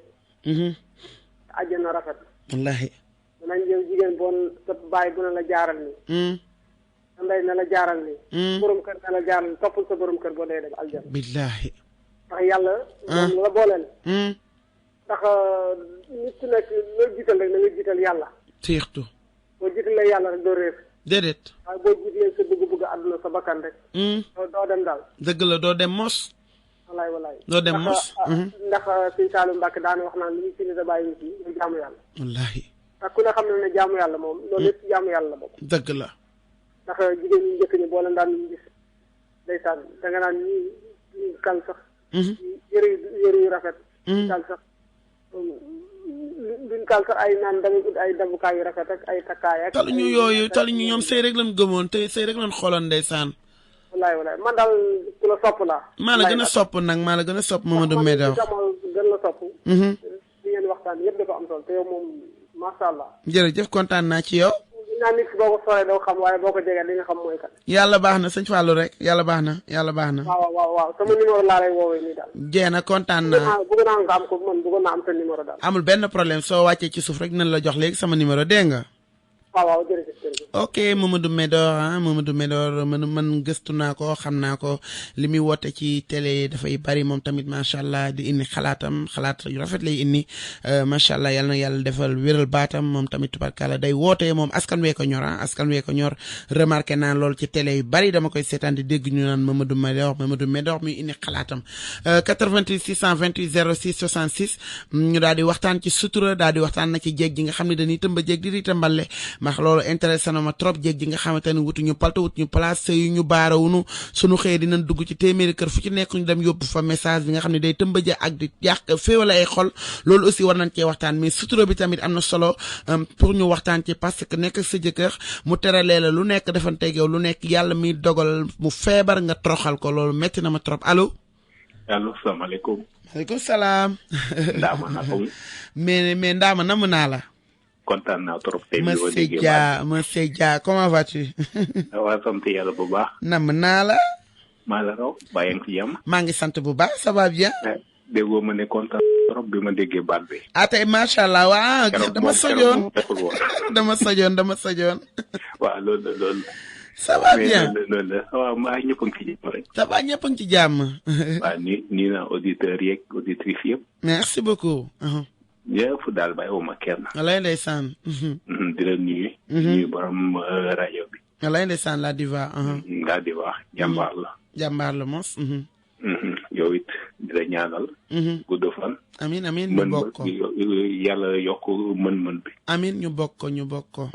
àjjana rafet. wallaahi. danañ yow jigéen boo sa bàyyi bu ne la jaaral nii. sa ndey na la jaaral nii. borom kër na la jaaral nii toppal sa borom kër boo dee dem aljana. billaahi. ndax yàlla. moom la booleel. ndax nit ku nekk loo jiital rek na nga jiital yàlla. surtout. boo jiitalee yàlla rek doo réer. déedéet. waaye boo jiitalee sa bëgg-bëgg àdduna sa bakkan rek. doo dem daal. dëgg la doo dem mos. walaay. doo dem mos. ndax sëñ Saalum Mbàkke daana wax naan li ñu fi ne da bàyyi ci ñu jaamu yàlla. wallaahi. ndax ku ne xam ne jaamu yàlla moom loolu lépp jaamu yàlla la bokk. dëgg la. ndax jigéen ñi njëkk ñi boo leen daan gis ndeysaan da nga naan ñii kal sax. yëre yu rafet. kal sax duñ kal sax ay naan dama ut ay dabukaay yu rafet ak ay takkaay ak. taluñu yooyu taluñu ñoom sëy rek lañ gëmoon te sëy rek lañ xooloon ndeysaan. walaay man daal ku la sopp laa. maa la gën a sopp nag maa la gën a sopp Mamadou Medor. man gën la sopp. li ngeen waxtaan yëpp dafa am solo te yow moom macha allah. jërëjëf kontaan naa ci yow. dinaa nit boo ko soree doo xam waaye boo ko jegee li nga xam mooy kan. yàlla baax na sëñ Fallou rek yàlla baax na yàlla baax na. waaw sama numéro laa lay woowee nii daal. jeena kontaan naa. bëgg naa nga am ko man bëggoon naa am sa numéro daal. amul benn problème soo wàccee ci suuf rek dinañ la jox léegi sama numéro dégg nga. waaw jërëjëf. ok Mamadou Medor Mamadou Medor man gëstu naa ko xam naa ko li muy woote ci télé dafay bari moom tamit macha allah di indi xalaat yu rafet lay indi macha allah yal na yàlla defal wéral baatam moom tamit tubarkalla day woote moom askan wee ko ñor askan wee ko ñor remarqué naa lool ci télé yu bari dama koy seetaan di dégg ñu naan Mamadou Medor muy indi xalaatam 88 628 06 66 ñu daal di waxtaan ci sutura daal di waxtaan na ci jéeg ji nga xam ne dañuy tëmba jéeg di tëmbale ndax loolu intéressé na ma trop jéeg ji nga xamante ne wutuñu palta wutuñu place sëyu ñu baarawunu suñu xëyee dinañ dugg ci téeméeri kër fu ci nekk ñu dem yóbbu fa message bi nga xam ne day tëmbaje ak di yàq féewale ay xol loolu aussi war nañ cee waxtaan mais sutura bi tamit am na solo pour ñu waxtaan ci parce que nekk sa jëkkër mu teralee la lu nekk defanteeg yow lu nekk yàlla mi dogal mu feebar nga toroxal ko loolu metti na ma trop allo. allo salaamaaleykum. maaleykum salaam. Ndaama naka mu. mais Ndaama namm naa la. kontaan naa trop. monsieur Dia comment vas-tu. waaw sant yàlla bu baax. namm naa la. maa la raw bàyyi nga ci jàmm. maa ngi sant bu baax ça va bien. déggoo ma ne kontaan trop bi ma déggee baat bi. tey macha allah waa dama sojoon dama sojoon. waaw loolu. ça va bien loolu la waaw maa ñëpp a ngi ci jàmm rek. ça va ñëpp a ngi ci jàmm. waaw nii na auditeurs yeeg auditrices yëpp. merci beaucoup. yëpp daal bàyyiwuma kenn. walaay ndeysaan. di la nuyu. nuyu borom rajo bi. walaay ndeysaan la diva. la diva jàmbaar la. jàmbaar la mos. yow it di la ñaanal. gudd fan. amiin ñu bokk ko yàlla yokk mën-mën bi. amiin ñu bokk ko.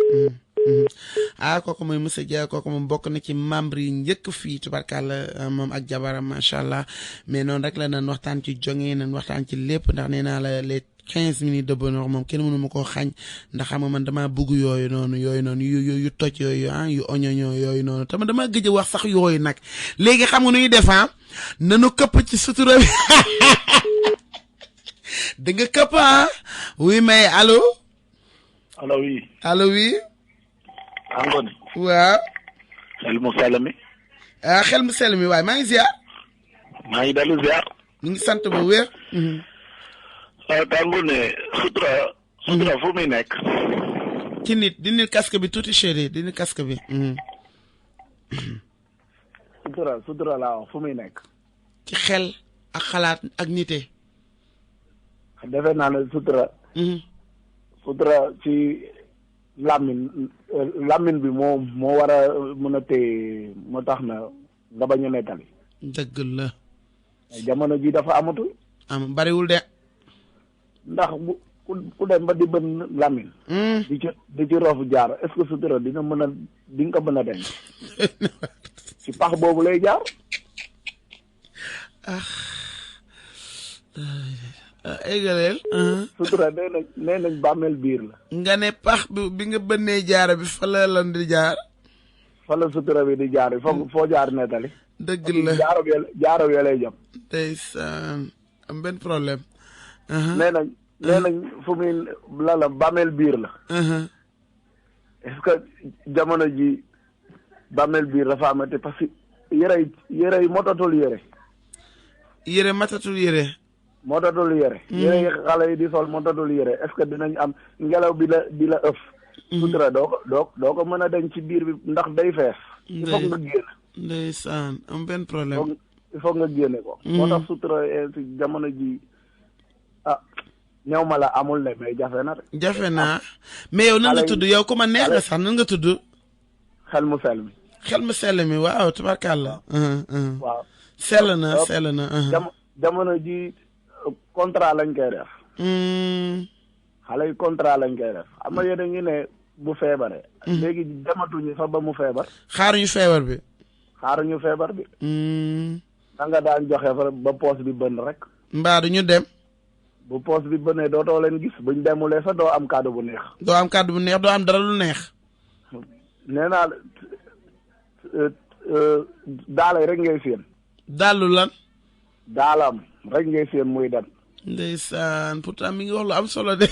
kooku mooy monsieur Dia kooku moom bokk na ci membre yi njëkk fii tubarkalla moom ak jabaram macha allah mais noonu rek la nan waxtaan ci jonge nan waxtaan ci lépp ndax nee naa la les 15 minutes de bonheur moom kenn mënu ma koo xañ ndax xam nga man damaa bëgg yooyu noonu yu toj yooyu yu oñoñ yooyu noonu tamit damaa gëj a wax sax yooyu nag léegi xam nga nu ñuy def nanu këpp ci sutura bi da nga këpp oui mais allo. allo oui. Angone. waaw. xel mu sell mi. xel mu sell mi waaye maa ngi ziar. maa ngi dellu ziar. ñu ngi sant bu wér. Angone sutura fu muy nekk. ci nit dindi casque bi tuuti chéri dindi casque bi. sutura laa wax fu muy nekk. ci xel ak xalaat ak nite. defe naa ne sutura ci. làmmiñ bi moo war a mën a téye moo tax na nga bañ a nettali. dëgg la. jamono ji dafa amatul. bariwul de. ndax ku dem ba di bën làmmiñ. di ci roofu jaar est-ce que sutura di nga ko mën a denc. ci pax boobu lay jaar. égaleel. sutura nee nañ bàmmeel biir la. nga ne pax bi nga bënnee jaara bi fa la lan di jaar. fa la sutura bi di jaar foo jaar nettali. dëgg la jaaro bi lay jëm. ndeysaan am benn problème. nee nañ fu muy la bàmmeel biir la. est-ce que jamono ji bàmmeel biir dafa amati parce que yére yi motatul yére. yére matatul yére. moo tatul yére yi xale yi di sol moo tatul yére est-ce que dinañ am ngelaw bi la ëff sutura doo ko mën a denc ci biir bi ndax day fees il faut nga génn ndeysaan am benn problème il faut nga génne ko moo tax sutura ci jamono ji ñëw ma la amul ne mais jafe na de jafe naa mais yow nan nga tudd yow ku ma neex nga sax nan nga tudd xel mu sell mi waaw tabarkàlla waaw sell na jamono ji contrat lañ koy def. xale yi contrat lañ koy def xam nga yéen a ngi ne bu feebaree. léegi dematuñu fa ba mu feebar. xaaruñu feebar bi. da nga daan joxe fa ba poos bi bënn rek. mbaa du ñu dem. bu poos bi bënnee dootoo leen gis buñ demulee sax doo am kàddu bu neex. doo am dara lu neex. nee naa daala rek ngay seen. daalu lan. daalam rek ngay seen muy dem. ndeysaan pourtant mi ngi wax lu am solo de.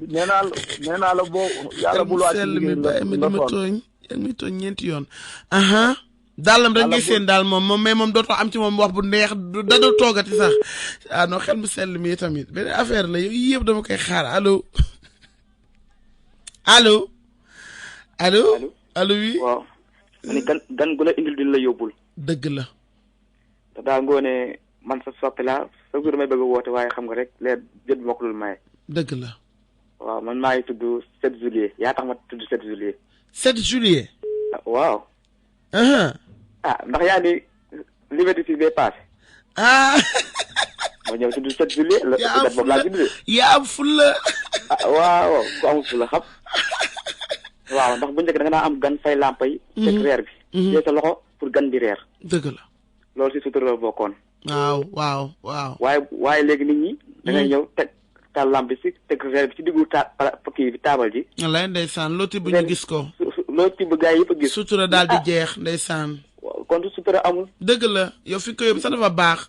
nee naa la boo yàlla bul wàcc liggéey nga tooñ yaa ngi tooñ ñeenti yoon. daalam rek ngay seen daal moom mais moom dootoo am ci moom wax bu neex da doo toogati sax non xel mu sell mi tamit beneen affaire la yooyu yëpp dama koy xaar allo. allo. allo. allo oui. waaw. ma ne gan gu la indil dina la yóbbul. dëgg la. te daal ngoone man sa soppi laa sa jour may bëgg a woote waaye xam nga rek leer jot bi mokkulul maye. dëgg la. waaw man maa ngi tudd 7 juillet yaa tax ma tudd 7 juillet. 7 juillet. waaw. ndax yaa ni liberté si bee passé. ma ñëw tudd 7 juillet. yaa am boobu laa tudd. yaa am fulla. waaw ku amul fulla xam. waaw ndax bu njëkk da nga naa am gan fay lampa yi. teg reer bi. tey sa loxo pour gan di reer. dëgg la. loolu si sutura la bokkoon. waaw. waaye léegi nit ñi. da ngay ñëw teg taal lamp bi si teg reer bi si diggu kii bi taabal ji. wallaay ndeysaan loo tibb ñu gis ko. loo tibb gars yi yëpp a gis. sutura daal di jeex ndeysaan. kon sutura amul. dëgg la yow fi ko yóbbu sax dafa baax.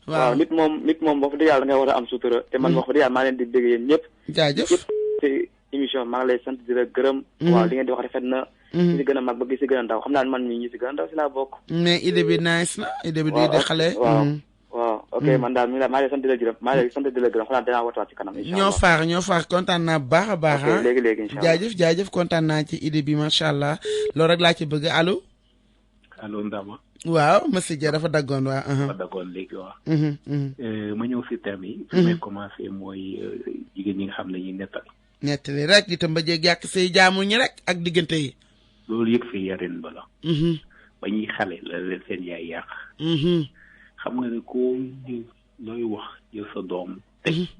waaw nit moom wax dëgg yàlla da ngay war a am sutura. te man wax dëgg yàlla maa leen di dégg yéen ñëpp. jaajëf te émission maa ngi lay sant di la gërëm. waaw li ngeen di wax rafet na. ñi si gën a mag ba gi si gën a ndaw xam naa ne man mii ñi si gën a ndaw si laa bokk. mais idée bi nice na idée bi di xale. waaw ok man daal maa ngi lay sant di la gërëm maa ngi lay sant di la gërëm xam naa dinaa wootewaat ci kanam. incha allah ñoo faax kontaan naa baax a baax. ok léegi incha allah jaajëf kontaan naa ci idée bi macha allah loolu rek laa ci bëgg allo. allo Ndama. waaw monsieur Dia dafa daggoon waa. dafa daggoon léegi waaw. ma ñëw si thème yi. fi may commencé mooy jigéen ñi nga xam ne ñuy nettali rek di tamba jeeg yàq say jaamu ñi rek ak diggante yi. loolu yëpp fi yarin ba la. ba ñuy xale la leen seen yaay yàq. xam nga ne koo looy wax yow sa doom.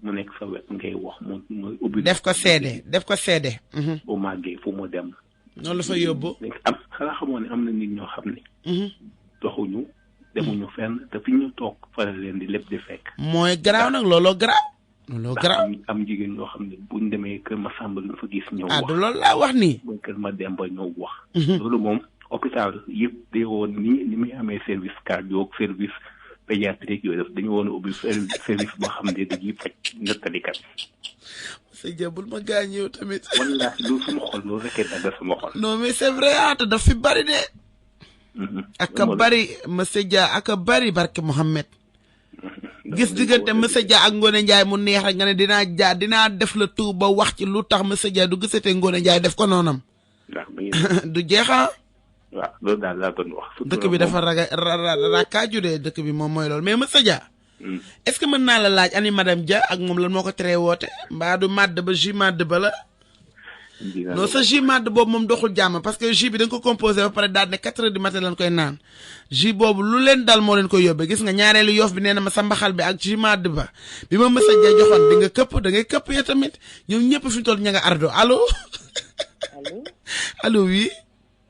mu nekk sa wet ngay wax mu ubbi. def ko seede. bu màggee fu mu dem. noonu la fa yóbbu. xanaa xamoo ne am na nit ñoo xam ne. doxuñu demuñu fenn te fi ñu toog fa la leen di lépp di fekk. mooy garaaw nag looloo garaaw. looloo garaaw am jigéen ñoo xam ne buñ demee kër ma sàmba luñ fa gis ñëw wax. du loolu laa wax nii. mooy kër ma dem ba ñëw wax. loolu moom hôpital yëpp day woon ni muy amee service cardio service pédiatrique yooyu def dañu woon a ubbi service boo xam ne dañuy faj nettalikat. sëñ Dia bul ma gaañ yow tamit. wallaahi loolu suma xol loolu rek dagg sama xol. non mais c'est vrai te daf fi bari de. aka bari monsieur Dia aka bari barke Mohamed. gis diggante monsieur Dia ak Ngone Ndiaye mu neex rek nga ne dinaa def la tout ba wax ci lu tax monsieur Dia du gisatee Ngone Ndiaye def ko noonam. du jeexa waaw loolu daal laa doon wax. dëkk bi dafa rakkaaju de dëkk bi moom mooy loolu mais monsieur Dia. est-ce que mën naa la laaj ani madame Dia ak moom lan moo ko teree woote mbaa du màdd ba jus màdd ba la. non sa jus màdd boobu moom doxul jàmm parce que jus bi da nga ko composé ba pare daal ne 4 heures du matin lañ koy naan jus boobu lu leen dal moo leen koy yóbbee gis nga ñaareelu yoof bi nee na ma sa mbaxal bi ak jus màdd ba bi ma monsieur Dia joxoon di nga këpp da ngay këpp ya tamit ñoom ñëpp fi ñu toll ña nga ardo allo. allo oui.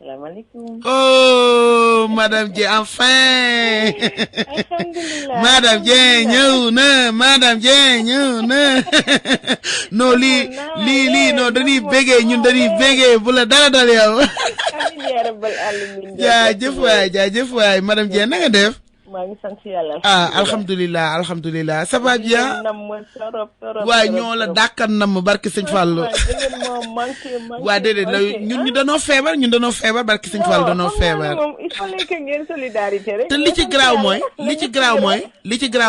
salaamaaleykum. oh madame Dia enfin. madame Dia ñëw na madame Dia ñëw na. non lii non dañuy bégee ñun dañuy bégee bu la dara dal yow. jaajëf waay madame Dia na nga def. maa ngi sant yàlla. alhamdulilah ça va bien. waaye ñoo la dàkkan nam barke sëñ Fallou. waa déedéet ñun ñu danoo feebar barke sëñ Fallou danoo feebar. il fallait que ngeen solidarité rek. te li ci garaaw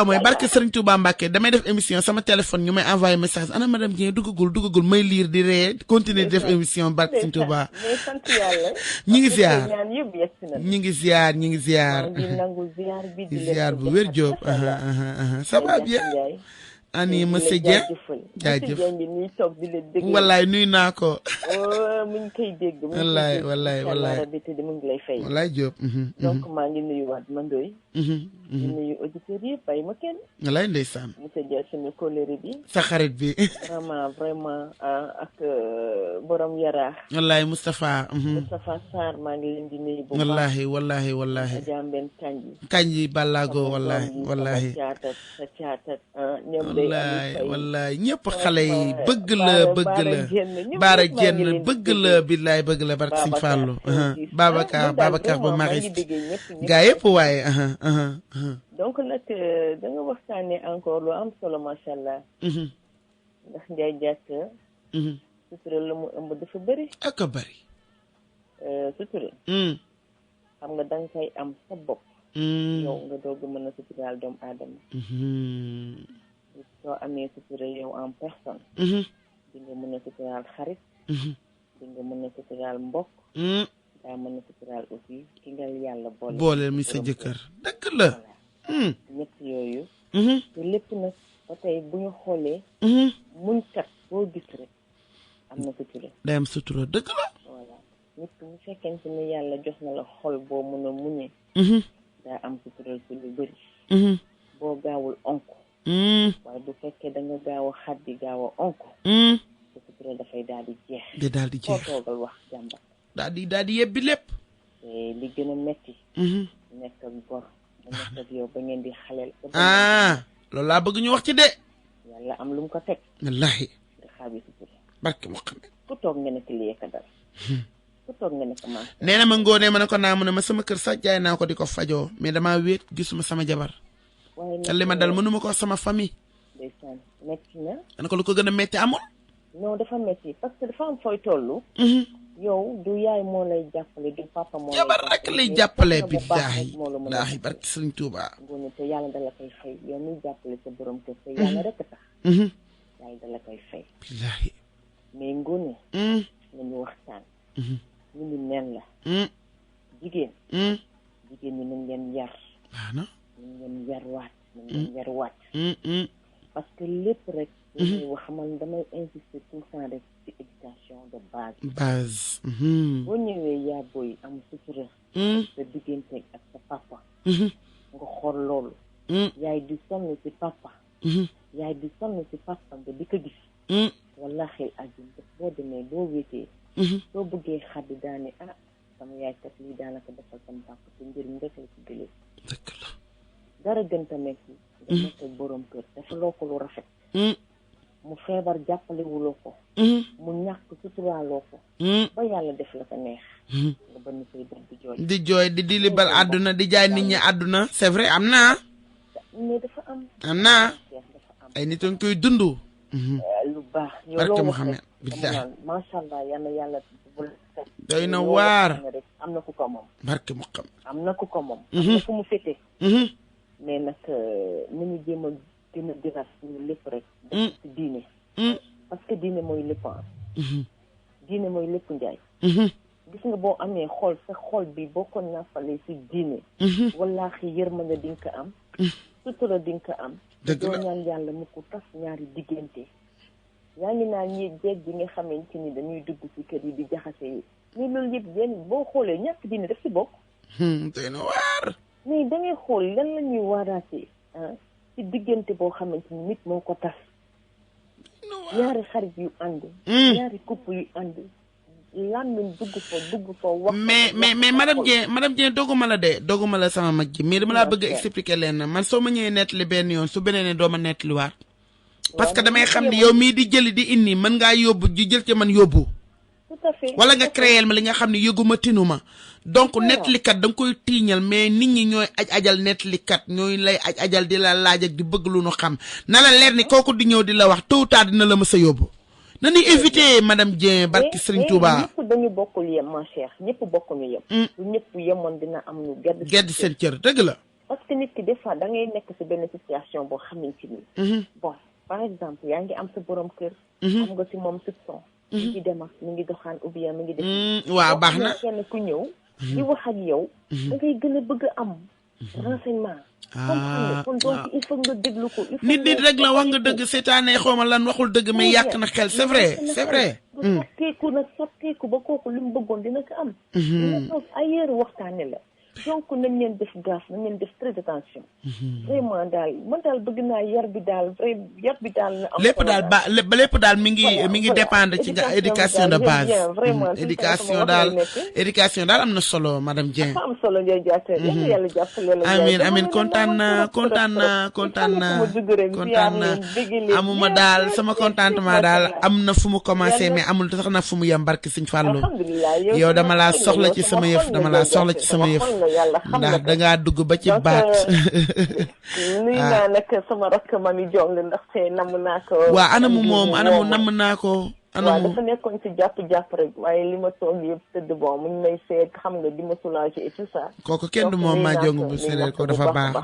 mooy barke Serigne Touba Mbacké damay def émission sama téléphone ñu may envoyé message ana madame Dieng duggagul may lire di ree continuer di def émission barke Serigne Touba. ñi ngi ziar. ziar bu wér Diop ça va bien ani monsieur Dia jaajëf wallaay nuyu naa ko mu ngi koy dégg wallaay mu ngi lay fay wallaay Diop donc maa ngi nuyuwaat Mandoy di nuyu auditeurs yi bàyyi ma kenn. lay ndeysaan. monsieur Dia suñu collègue bi. sa xarit bi. vraiment ak borom yaraax. wallahi Moustapha. Moustapha Sarr maa ngi leen di nuyu bu baax. wallahi. Adja Mbène Kanji Ballago wallahi. sa caatat. wallahi ñëpp xale yi bëgg la baara génn bëgg la billaay bëgg la barke Sëñ Fallu. Babacar ba Mariste gaa yëpp waaye. donc nag da nga waxtaanee encore lu am solo macha allah. ndax Ndiaye Diack. sutura la mu ëmb dafa bëri. ak a bëri. sutura. xam nga danga koy am sa bopp. yow nga doog mën a suturaal doomu aadama. soo amee sutura yow en personne. di nga mën a suturaal xarit. di nga mën a suturaal mbokk. daa mën a suturaal aussi ki nga yàlla boole mi sa jëkkër dëgg la. ñett yooyu. te lépp nag ba tey bu ñu xoolee. muñ kat boo gis rek am na sutura. day am sutura dëgg la. voilà nit ku bu fekkente ne yàlla jox na la xol boo mën a muñee. daa am sutura ci lu bëri. boo gaawul onk. waaye bu fekkee da nga gaaw a xaddi gaaw a onk. sa sutura dafay daal di jeex. daal di jeex koo toogal wax jàmbat. daal di yebbi lépp. te li gën a metti. nekk ak gor. nekk ak yow ba ngeen di xaleel. loolu laa bëgg ñu wax ci de. yàlla am lu mu ko teg. wallahi. nga xaabi sutura. barke Muhammad. ku toog nga nekk lii ka dal. ku toog nga nekk maa. nee na ma ngoonee ma ne ko naa mu ne ma sama kër sax jaay naa ko di ko fajoo mais damaa wéet gisuma sama jabar. waaye te li ma dal mënuma ko sama famille. ndeysaan metti na. ma ne ko lu ko gën a metti amul. non dafa metti parce que dafa am fooy toll. yow du yaay moo lay jàppale du papa moo lay jabar rek lay jàppale billaahi barke Sëriñ Tuuba. ngoone te yàlla dala koy fay yow muy jàppale sa borom kër te yàlla rek tax. yàlla dala koy fay. billaahi. mais ngoone. nañu waxtaan. ñu ni neen la. jigéen. jigéen ñi nañ leen yar. nañ leen yarwaat. nañ leen yarwaat. parce que lépp rek. dañuy wax man damay insister tout le temps rek ci éducation de base. boo ñëwee yaa booy am sutura. sa diggante ak sa papa. nga xool loolu. yaay di sonn ci papa. yaay di sonn ci papa nga di ko gis. wallaahi azim boo demee boo wéetee. soo bëggee xaddi daane sama yaay kat lii daanaka defal sama papa te njëriñ rek la ci gëlee. dëgg la. dara gënta nekk nga nekk borom kër dafa loo ko lu rafet. mu feebar jàppalewuloo ko. mu ñàkk suturaaloo ko. ba yàlla def la ko neex. nga bënn say bët di jooy di libal àdduna di jaay nit ñi àdduna. c'est vrai am naa. mais dafa am. am naa. ay nit a ngi koy dund. lu baax. barke Muhammad billahi. macha allah yal na yàlla. doy na waar. am na ku ko moom. barke Muhammad. am na ku ko moom. am na fu mu féete. mais nag ni ñu jéem a gën a diraat suñu lépp rek. ci diine. parce que diine mooy lépp diine mooy lépp njaay. gis nga boo amee xol sa xol bi boo ko nafalee si diine. wallaahi yërmande di nga ko am. sutura di nga ko am. dëgg la doo ñaan yàlla mu ko tas ñaari diggante. yaa ngi naan ñi jeeg bi nga xamante ni dañuy dugg ci kër yi di jaxase yi mais loolu yëpp yéen boo xoolee ñàkk diine daf si bokk. doy na waar. mais da ngay xool lan la ñuy waaraatee ci diggante boo xamante ni nit moo ko tas. ñaari xarit yu ànd. ñaari couple yu ànd. làmmiñ dugg fa wax. mais madame Dieng doguma la de doguma la sama mag ji mais dama laa bëgg a expliquer leen man soo ma ñëwee nettali benn yoon su beneen ne doo ma nettaliwaat. parce que damay xam ni yow mii di jëli di indi mën ngaa yóbbu di jël ci man yóbbu. tout à fait wala nga créer ma li nga xam ne yëguma tinuma donc nettalikat da nga koy tiiñal mais nit ñi ñooy ajal nettalikat ñooy lay ajal di la laaj ak di bëgg lu nu xam na la leer ni kooku di ñëw di la wax tôt ou tard dina la mës a yóbbu. nañuy éviter madame Dieng barki Serigne Touba. ñëpp dañu bokkul yem ma cher ñëpp bokkuñu yem. lu ñëpp yemoon dina am lu gedd seen cër dëgg la. parce que nit ki des fois da ngay nekk si benn situation boo xamante ni. bon par exemple yaa ngi am sa borom kër. am nga si moom soupçon. mi ngi dem ak mi ngi doxaan ou bien mi ngi def. waaw baax na kenn ku ñëw. di wax ak yow. da ngay gën a bëgg a am renseignement. kon donc il faut nga déglu ko. nit rek la wax nga dëgg seetaane xawma lan waxul dëgg mais yàq na xel c'est vrai c'est vrai. sotteeku nag sotteeku ba kooku li mu bëggoon dina ko am. dina toog ailleurs waxtaane la donc nañ leen def gaffe nañ leen def très attention. vraiment daal man daal bëgg naa yar bi daal yar bi daal na am. lépp daal lépp daal mi ngi dépendre ci nga éducation de base. vraiment éducation daal am na solo madame Dieng. am solo Ndiaye Diatta. yàlla jàppale la. amiin kontaan naa amuma daal sama contentement daal am na fu mu commencé mais amul sax na fu mu yem barke Sëñ Fallu. yow dama laa soxla ci sama yëf ndax dangaa dugg ba ci baat. nuyu naa nag sama rakk mami Jong ndaxte namm naa ko. waaw anamu namm naa ko. waaw dafa nekkoon ci jàpp rek waaye li ma toog yëpp tëdd bon mu ngi may seet xam nga di ma soulager et tout ça. kooku kenn du moom maa Jong bu séeréer ko dafa baax.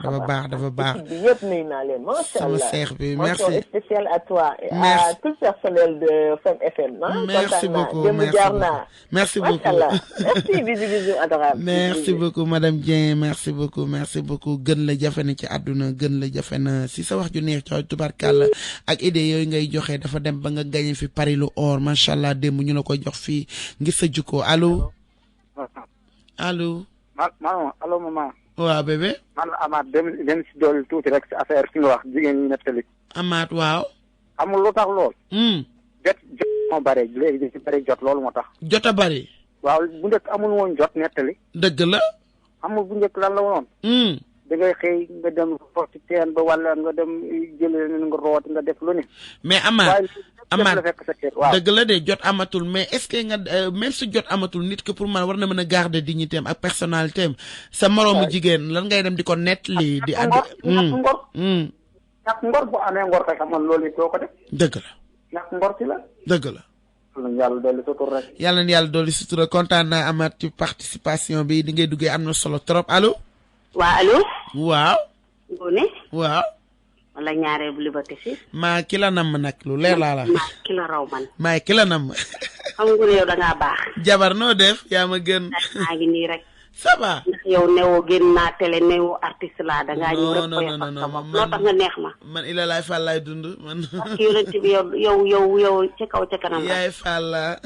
bi yëpp nuyu naa leen macha allah sama seex bi merci. mention spéciale à toi et à tout le personnel de Femme FM. merci beaucoup merci beaucoup merci bisous adorable. merci beaucoup madame Dieng merci beaucoup gën la jafe na ci àdduna gën la jafe na si sa wax ju neex ci tubarkàlla ak idée yooyu ngay joxe dafa dem ba nga gagné fi Paris lu or macha allah démb ñu la koy jox fii ngir sa jukko allo. allo. allo maman. waaw bébé. man la Amath dem si dool tuuti rek si affaire fi nga wax jigéen ñi nettali. Amath waaw. amul lu tax lool. jot moo bare léegi di si bare jot loolu moo tax. jot a bare. waaw bu njëkk amul woon jot nettali. dëgg la. amul bu njëkk lan la woon. da ngay xëy nga dem root ci teen ba wala nga dem jëlee nga root nga def lu ne. mais Amath dëgg la de jot amatul mais est-ce que nga même su jot amatul nit que pour man war na mën a garder dignité am ak personnalité am sa moroomu jigéen lan ngay dem di ko nettali di ànd. ñàkk ngor bu amee ngor kay xam nga loolu it doo ko def. dëgg la. ñàkk ngor ci la. dëgg la. yàlla dolli sutura rek. yàlla na yàlla dolli sutura kontaan naa Amath ci participation bi di ngay duggee am na solo trop allo. waa allo. waaw. Ngoné. waaw. wala ñaareel bu Liberté 6. maa ki la namm nag lu leer laa la. maa ki la raw man. maa ki la namm. xam nga yow da ngaa baax. jabar noo def yaa ma gën. maa ngi nii rek. ça va. ndax yow newoo génn naa télé newoo artiste laa da ngaa ñëw rek. non loo tax nga neex ma. man Ila laay Fall laay dund man. parce que yonent bi yow ca kaw ca kanam la. yaay Fall la.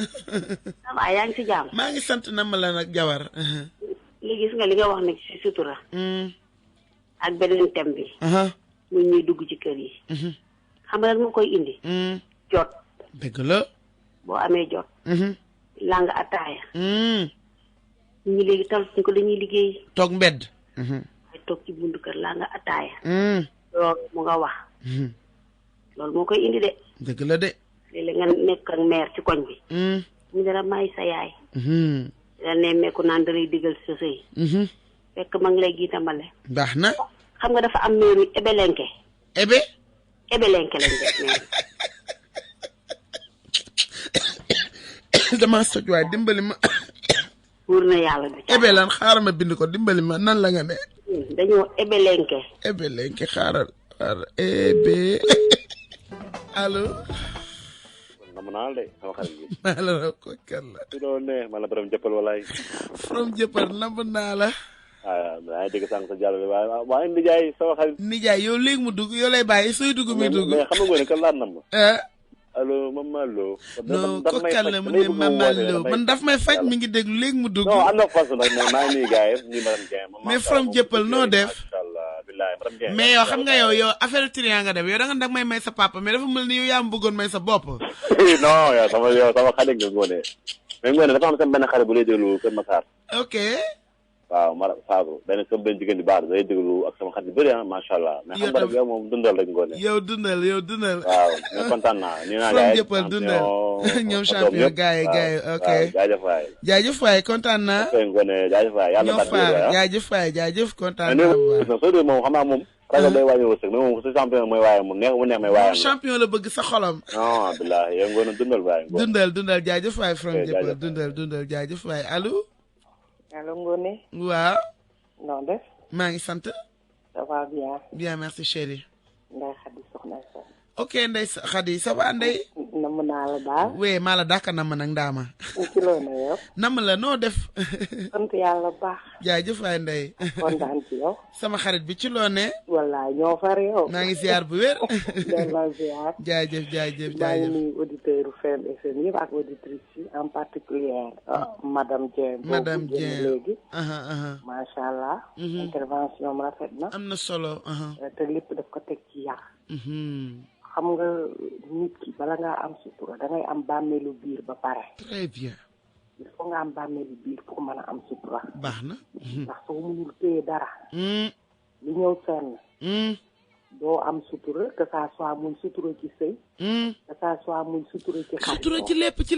ça va yaa ngi si jàmm. maa ngi sant namm la nag jabar. li gis nga li nga wax nag si sutura. ak beneen thème bi. muy ñuy dugg ci kër yi. xam nga moo koy indi. jot. dëgg la. boo amee jot. laa nga ataaya. ñi léegi tal suñ ko dañuy liggéey. toog mbedd. ay toog ci buntu kër laa nga ataaya. loolu mu nga wax. loolu moo koy indi de. dëgg la de. léeg-léeg nga nekk ak maire ci koñ bi. ñu dara may sa yaay. dara ne meeku naan dalay digal sa sëy. fekk ma ngi lay giitambale. baax na. xam nga dafa am meeru ebelenke. ebelenke lañ def meeru. damaa soj waaye dimbali ma. wóor na yàlla du ca. ebe lan xaaral ma bind ko dimbali ma nan la nga ne. dañoo ebelenke. ebelenke xaaral ebe allo. nam naa de sama xarit bi. maa la raw ko kan la. su doon ne man la borom jëppal walaay. borom jëppal nam naa la. maa ngi dégg sànq sa jàll bi waaye nijaay sama xarit. nijaay yow léegi mu dugg yow lay bàyyi sooy dugg muy dugg. mais xam nga ne kan laa nam. allo Mama Lo. non ko kan la mu ne Mama Lo man daf may faj mi ngi déglu léegi mu dugg. non am na façon nag mais maa ngi nuyu gars yi nuyu madame Dieng. mais from jëppal noo def. macha allah billahi madame Dieng. mais yow xam nga yow affaire triant nga def yow da nga nag may sa papa mais dafa mel ni yow yaa ma bëggoon may sa bopp. non yow sama xarit nga Ngoné. mais Ngoné dafa am sama benn xarit bu lay déglu Kër Massar. ok. waaw Mara Fatou benn jigéen di baax day déglu ak sama xarit yu bëri macha allah. mais xam nga rek yow moom dundal rek Ngoné. yow dundal. waaw mais kontaan naa. ñu naan gars yi jëppal dundal ñoom champion gars yi ok. jaajëf waay kontaan naa. ok Ngoné jaajëf waay yàlla na faar jaajëf kontaan naa. soo dee moom xam naa moom. ragal day wàññi wërsëg mais moom su champion mooy waaye mu neex may waaye. champion la bëgg sa xolam. non billahi yow Ngoné dundal waay. dundal jaajëf waay from jëppal dundal jaajëf waay allo. allo Ngoné. waaw. non def. maa ngi sant. ça va bien. bien merci chérie. Ndeye Khady soxna sa. ok Ndeye Khady ça va Ndeye. namm naa la daal. oui maa la dàkka namm nag ndaama. ci loolu na yow. namm la noo def. sant yàlla baax. jaajëf waay Ndeye. kontaan ci yow. sama xarit bi ci loo ne. wallaay ñoo far yow. maa ngi ziar bu wér. delloo ziar. jaajëf. maa ngi nuyu auditeurs FM yëpp ak auditrice yi en particulier madame Dieng. madame Dieng léegi. macha allah. intervention am rafet na. am na solo. te lépp daf ko teg ci yar. xam nga nit ki bala ngaa am sutura da ngay am bàmmeelu biir ba pare. très bien. il faut nga am bàmmeelu biir pour mën a am sutura. baax na. ndax soo mënul téye dara. lu ñëw fenn. doo am sutura que ça soit muy sutura ci sëy. que ça soit muy sutura ci xarit. sutura ci lépp. ci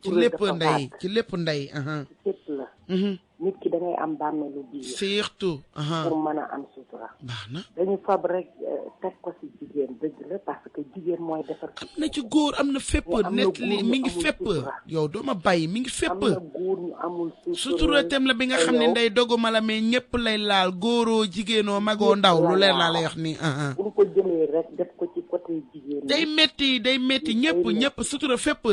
lépp ndey. ci lépp la. nit ki da ngay am bàmmeelu biir. surtout. pour mën a am sutura. baax na dañu fab rek teg ko ci jigéen dëgg la parce que jigéen mooy defar. am na ci góor am na fépp. net li mi ngi fépp. yow doo ma bàyyi mi ngi fépp. am na góor ñu amul sutura tem la bi nga xam ne ndey doguma la mais ñëpp lay laal góoroo jigéenoo magoo ndaw lu leer laa lay wax nii. bu ñu ko jëlee rek def ko ci côté jigéen. day metti ñëpp sutura fépp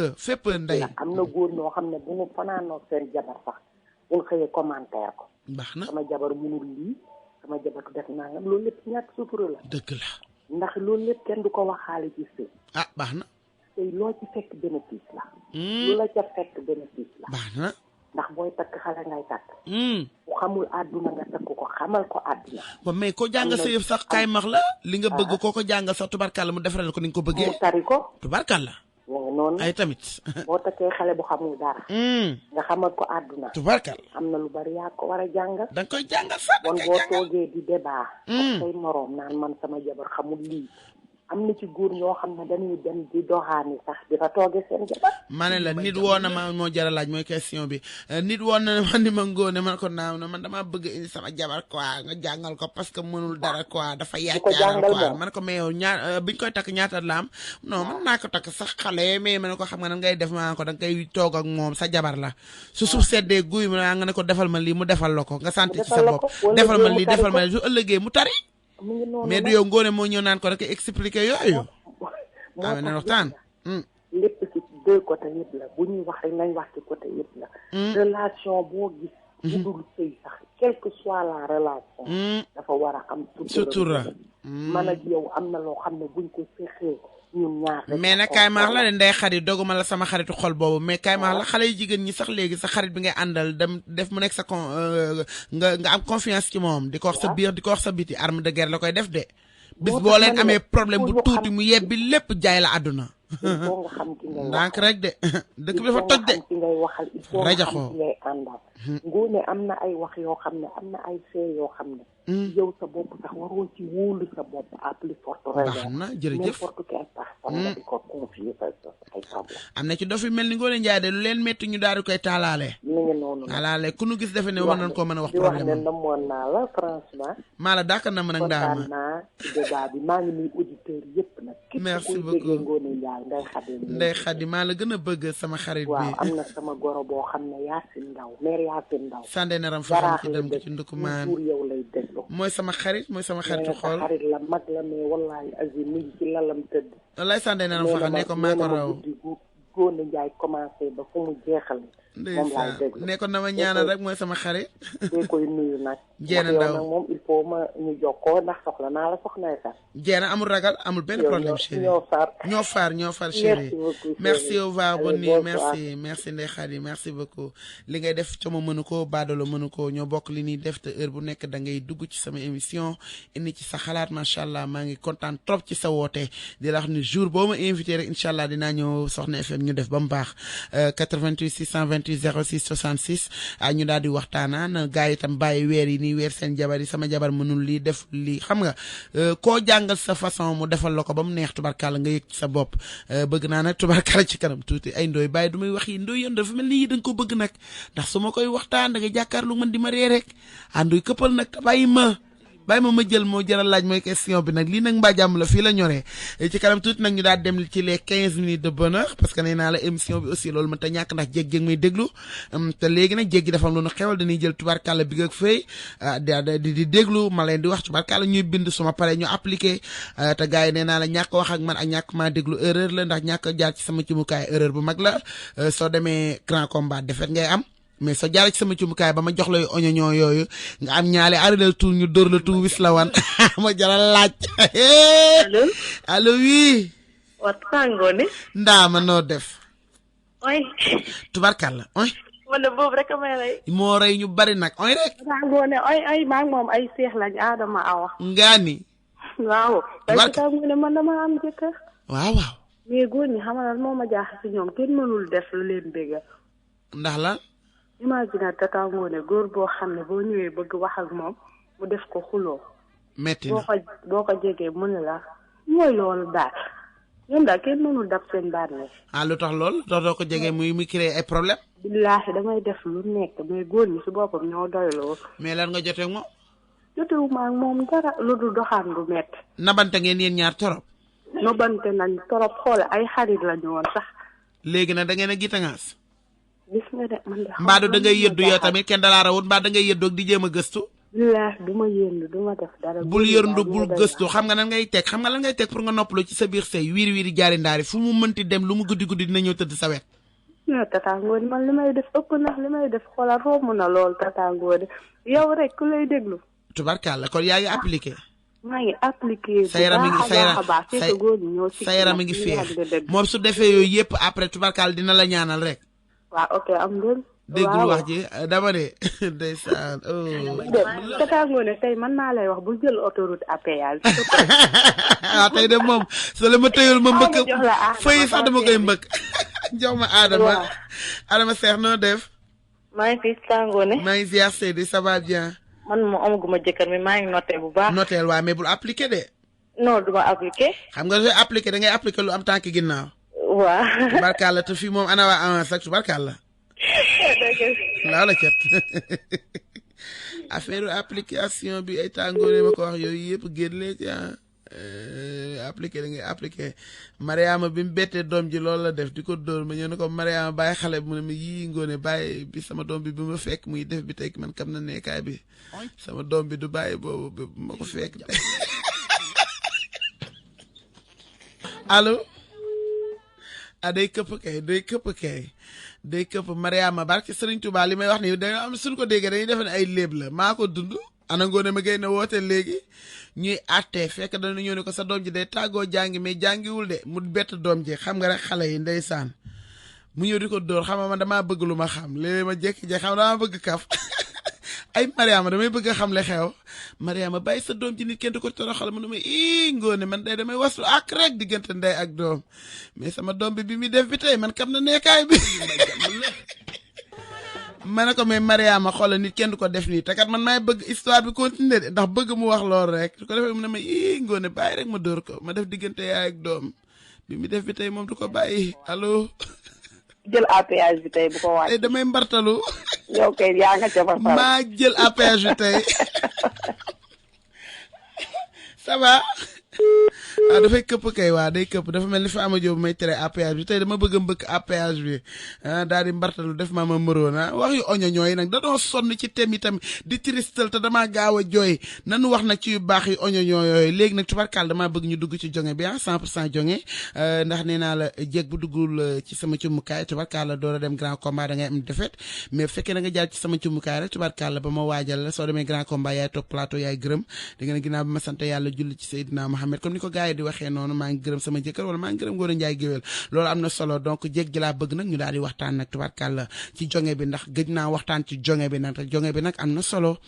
ndey. am na góor ñoo xam ne bu ñu fanaanoo seen jabar sax bu ñu xëyee commentaire ko. baax na sama jabar mënul lii sama jabar def nangam loolu lépp ñàkk sutura la. dëgg la. ndax loolu lépp kenn du ko waxaale ci sëy. baax na. tey loo ci fekk bénéfice la. lu la ca fekk bénéfice la. baax na. ndax booy takk xale ngay takk. bu xamul àdduna nga takk ko xamal ko àdduna. ba mais ko jàng sa yëf sax kaay max la. li nga bëgg koo ko jàng sax tubarkalla mu defaral ko ni nga ko bëggee. mu tari ko. tubarkalla. noonu ay tamit. boo takkee xale bu xamul dara. nga xamal ko àdduna. tubarkalla. am na lu bari yaa ko war a jàngal. da nga koy jàngal sax. bon boo toogee di débat. ak say moroom naan man sama jabar xamul lii. am na ci góor ñoo xam ne dañuy dem di doxaani sax di fa toogee seen jabar. ma ne la nit woon na ma moo jar a laaj mooy question bi nit woon na man ni ma ngóone man ko naaw na man damaa bëgg indi sama jabar quoi nga jàngal ko parce que mënul dara quoi dafa yàccaaral quoi man ko mais yow biñ koy takk ñaata la am non man naa ko takk sax xale mais ma ne ko xam nga nan ngay def ma ko da nga koy toog ak moom sa jabar la su suuf seddee guy mu nga ne ko defal ma lii mu defal la ko nga sant ci sa bopp defal ma lii defal ma lii su ëllëgee mu tari mais du yow ngoone moo ñëw naan ko rek expliquer yooyu. moo na waxtaan. lépp ci deux côtés yëpp la bu ñuy wax rek nañ wax ci côté yëpp la. relation boo gis. bu dul sëy sax quelle que soit la relation. dafa war a am. sutura man ak yow am na loo xam ne buñ ko fexee ñun ñaar rek. mais nag kaay maax la de ndey xarit doguma la sama xaritu xol boobu mais kaay maax la xale yu jigéen ñi sax léegi sa xarit bi ngay àndal dem def mu nekk sa nga am confiance ci moom di ko wax sa biir di ko wax sa biti arme de guerre la koy def de. bis boo leen amee problème bu tuuti mu yebbi lépp jaay la àdduna. boo nga xam ki ngay ndànk rek de dëkk bi dafa toj de. ki ngay waxal il faut nga xam ki ngay àndal. ngoone am na ay wax yoo xam ne am na ay fee yoo xam ne. yow sa bopp sax waroo ci wóolu sa bopp à plus forte raison. baax na jërëjëf n'importe quelle personne nga di ko confier sa ay problème. am na ci dof yu mel ni Ngoné Ndiaye de lu leen métti ñu daal di koy taalaale. mi ngi noonu. taalaale ku nu gis defe ne war nañ koo mën a wax problème di wax ne namoon naa la franchement. maa la dàkk na mën ak ndaama. kontaan naa ci débat bi maa ngi nuyu auditeurs yëpp nag. merci beaucoup Ngoné Ndiaye Ndeye Khady maa la gën a bëgg sama xarit bi. waaw am na sama goro boo xam ne Yacine Ndaw mère Yacine Ndaw. sànde naram fa xam ci dem ci ndukumaan yow lay déglu. mooy sama xarit mooy sama xaritu xool. xarit la mag la mais wallahi azim mi ngi ci lalam tëdd. wallaay sànde naram fa xam ne ko maa ko raw. Ngoné Ndiaye commencé ba fu mu jeexal. moom laay déglu ne ko na ma ñaanal rek mooy sama xarit. dee koy nuyu nag. Jeena Ndaw nag moom il faut ma ñu jokkoo ndax soxla naa la soxnaay sax. Jeena amul ragal amul benn problème chérie. ñoo far chérie. merci au revoir bonne nuit merci Ndeye Khady merci beaucoup. li ngay def coomo mënu ko baadolo mënu ko ñoo bokk li ñuy def te heure bu nekk da ngay dugg ci sama émission indi ci sa xalaat macha allah maa ngi kontaan trop ci sa woote di la wax ni jour boo ma invité rek incha allah dinaa ñëw Soxna FM ñu def ba mu baax 88 628 06 66 ñu daal di waxtaanaan gars yi itam bàyyi weer yi nii weer seen jabar yi sama jabar mënul lii def lii xam nga koo jàngal sa façon mu defal la ko ba mu neex tubarkalla nga yëg ci sa bopp bëgg naa nag tubarkalla ci kanam tuuti ay ndooy bàyyi du may wax yi ndooy yoon dafa mel ni yi da nga ko bëgg nag ndax su ma koy waxtaan da nga jàkkaarlu man di ma ree rek ànduy këppal nag te bàyyi ma jël moo jaral laaj mooy question bi nag lii nag mbaa jàmm la fii la ñoree ci kanam tuuti nag ñu daal dem ci les 15 minutes de bonheur parce que nee naa la émission bi aussi loolu mën ta ñàkk ndax jéeg may déglu te léegi nag jéeg gi dafa am lu nu xewal dañuy jël tubarkalla bi ak fay di déglu ma leen di wax tubarkalla ñuy bind suma pare ñu appliqué te gars yi nee naa la ñàkk wax ak man ak ñàkk maa déglu erreur la ndax ñàkk jaar ci sama cimukaay erreur bu mag la soo demee grand combat defet ngay am mais soo jaaree ci sama cumukaay ba ma jox lay oñoñoo yooyu nga am ñaale aridal tout ñu dóor la tout wis la wan ma jaral laaj allo oui Wat Ngoné. Ndaama noo def. Oy. Tubarkalla oy. Man de boobu rek may rey. moo rey ñu bari nag oy rek. Ngoné ay maa ngi moom ay seex lañ Adama Awa. Ngaani. waaw. Tubarkalla Ngoné man dama am jëkkër. waaw waaw. mais góor ñi xam nga moo ma jaaxal si ñoom kenn mënul def lu leen bëgg. ndax lan. imagine Tata Ngoné góor boo xam ne boo ñëwee bëgg wax ak moom mu def ko xuloo. metti na boo ko jegee mu ne la mooy loolu daal ñoom daal kenn mënul dab seen baat ne. lu tax lool doo ko jegee muy créer ay problème. billaahi damay def lu nekk mais góor ñi si boppam ñoo doyloo. mais lan nga jotee moom. jotewuma ak moom dara lu dul doxaan bu metti. nabante ngeen yéen ñaar torop. nobante nañ torop xoole ay xarit lañu woon sax. léegi nag da ngeen a gitangaas. gis nga de man de. mbaadu da ngay yëddu yow tamit kenn dalaa rawut mbaa da ngay yëddu ak di jéem a gëstu. billaahi du ma yëndu du ma def dara. bul yërndu bul gëstu xam nga lan ngay teg xam nga lan ngay teg pour nga noppalu ci sa biir sëy wiiri wiiri jaari ndaari fu mu mënti dem lu mu guddi guddi dina ñëw tëdd sa wet. Tata Ngoné man li may def ëpp na li may def xoolal romb na lool Tata Ngoné yow rek ku lay déglu. tubarkalla kon yaa ngi appliqué. maa ngi appliqué. sa yaram a ngi feex moom su defee yooyu yëpp après tubarkalla dina la ñaanal rek. waaw ok am ngeen. déggul wax ji dama de ndeysaan. Tata Ngoné tey man maa lay wax bul jël autoroute à péage. waaw tey de moom soo la ma tëyul ma mbëkk fëy sax dama koy mbëkk. jox ma Adama. Adama Seex noo def. maa ngi fi Tata Ngoné. maa ngi ziar Seydi ça va bien. man moom amaguma jëkkër mi maa ngi noté bu baax. noteel waaye mais bul appliqué de. non du ma appliqué. xam nga sooy appliqué da ngay appliqué lu am tànk ginnaaw. waaw. tubarkalla te fii moom ana waa avance ak tubarkalla. laa la cet affaire application bi ay tàngoor ma ko wax yooyu yëpp génne ci appliqué da ngay appliqué Mariama bi mu bettee doom ji loolu la def di ko dóor ma ñëw ne ko Mariama bàyyi xale bi mu ne ma yii Ngoné bàyyi bi sama doom bi ma fekk muy def bi tey man kam na nekkaay bi sama doom bi du bàyyi boobu ma ko fekk allo day këpp kay day këpp Mariama barke Serigne Touba li may wax ni da am suñ ko déggee dañuy defe ne ay léeb la maa ko dund ana Ngoné ma génn woote léegi ñuy àttee fekk dana ñëw ne ko sa doom ji day tàggoo jàngi mais jàngiwul de mu bett doom ji xam nga rek xale yi ndeysaan mu ñëw di ko dóor xam nga man damaa bëgg lu ma xam léeg-léeg ma jékki-jékki xam damaa bëgg kaf ay Mariama damay bëgg a xam le xew Mariama bàyyi sa doom ji nit kenn du ko toroxal mu ne ma Ngoné man day damay waslu ak rek diggante ndey ak doom mais sama doom bi muy def bi tey man kam na nekkaay bi ma ne ko mais Mariama xoolal nit kenn du ko def nii te kat man maay bëgg histoire bi continuer de ndax bëgg mu wax loolu rek su ko defee mu ne ma Ngoné bàyyi rek ma dóor ko ma def diggante yaay ak doom bi muy def bi tey moom du ko bàyyi allo. jël APH bi tey bu ko wàcc. tey damay mbartalu. yow kay yaa nga ca maa jël APH bi tey ça va. waaw dafay këpp kay waa day këpp dafa mel ni fa ama jóobu may tere APH bi tey dama bëgg a mbëkk APH bi daal di mbartalu def ma mëroon wax yu oñoñoo yi nag dañoo sonn ci thème yi tamit di tristal te damaa gaaw a jooy nanu wax nag ci yu baax yu oñoñoo yooyu léegi nag tubarkaal damaa bëgg ñu dugg ci jonge bi 100% jonge ndax nee naa la jéeg bu duggul ci sama cummukaay tubarkaal la door a dem grand combat da ngay am défaite mais bu fekkee da nga jaar ci sama cummukaay rek tubarkaal la ba ma waajal la soo demee grand combat yaay toog plateau yaay gërëm da ngeen ginnaaw bi ma sant yàlla julli ci Seydina Mohamed comme ni ko gars yi di waxee noonu maa ngi gërëm sama jëkkër wala maa ngi gërëm Ngoné Ndiaye géwél loolu am na solo donc jéeg gi laa bëgg nag ñu daal di waxtaan nag tubarkàlla ci jonge bi ndax gëj naa waxtaan ci jonge bi nag te jonge bi nag am na solo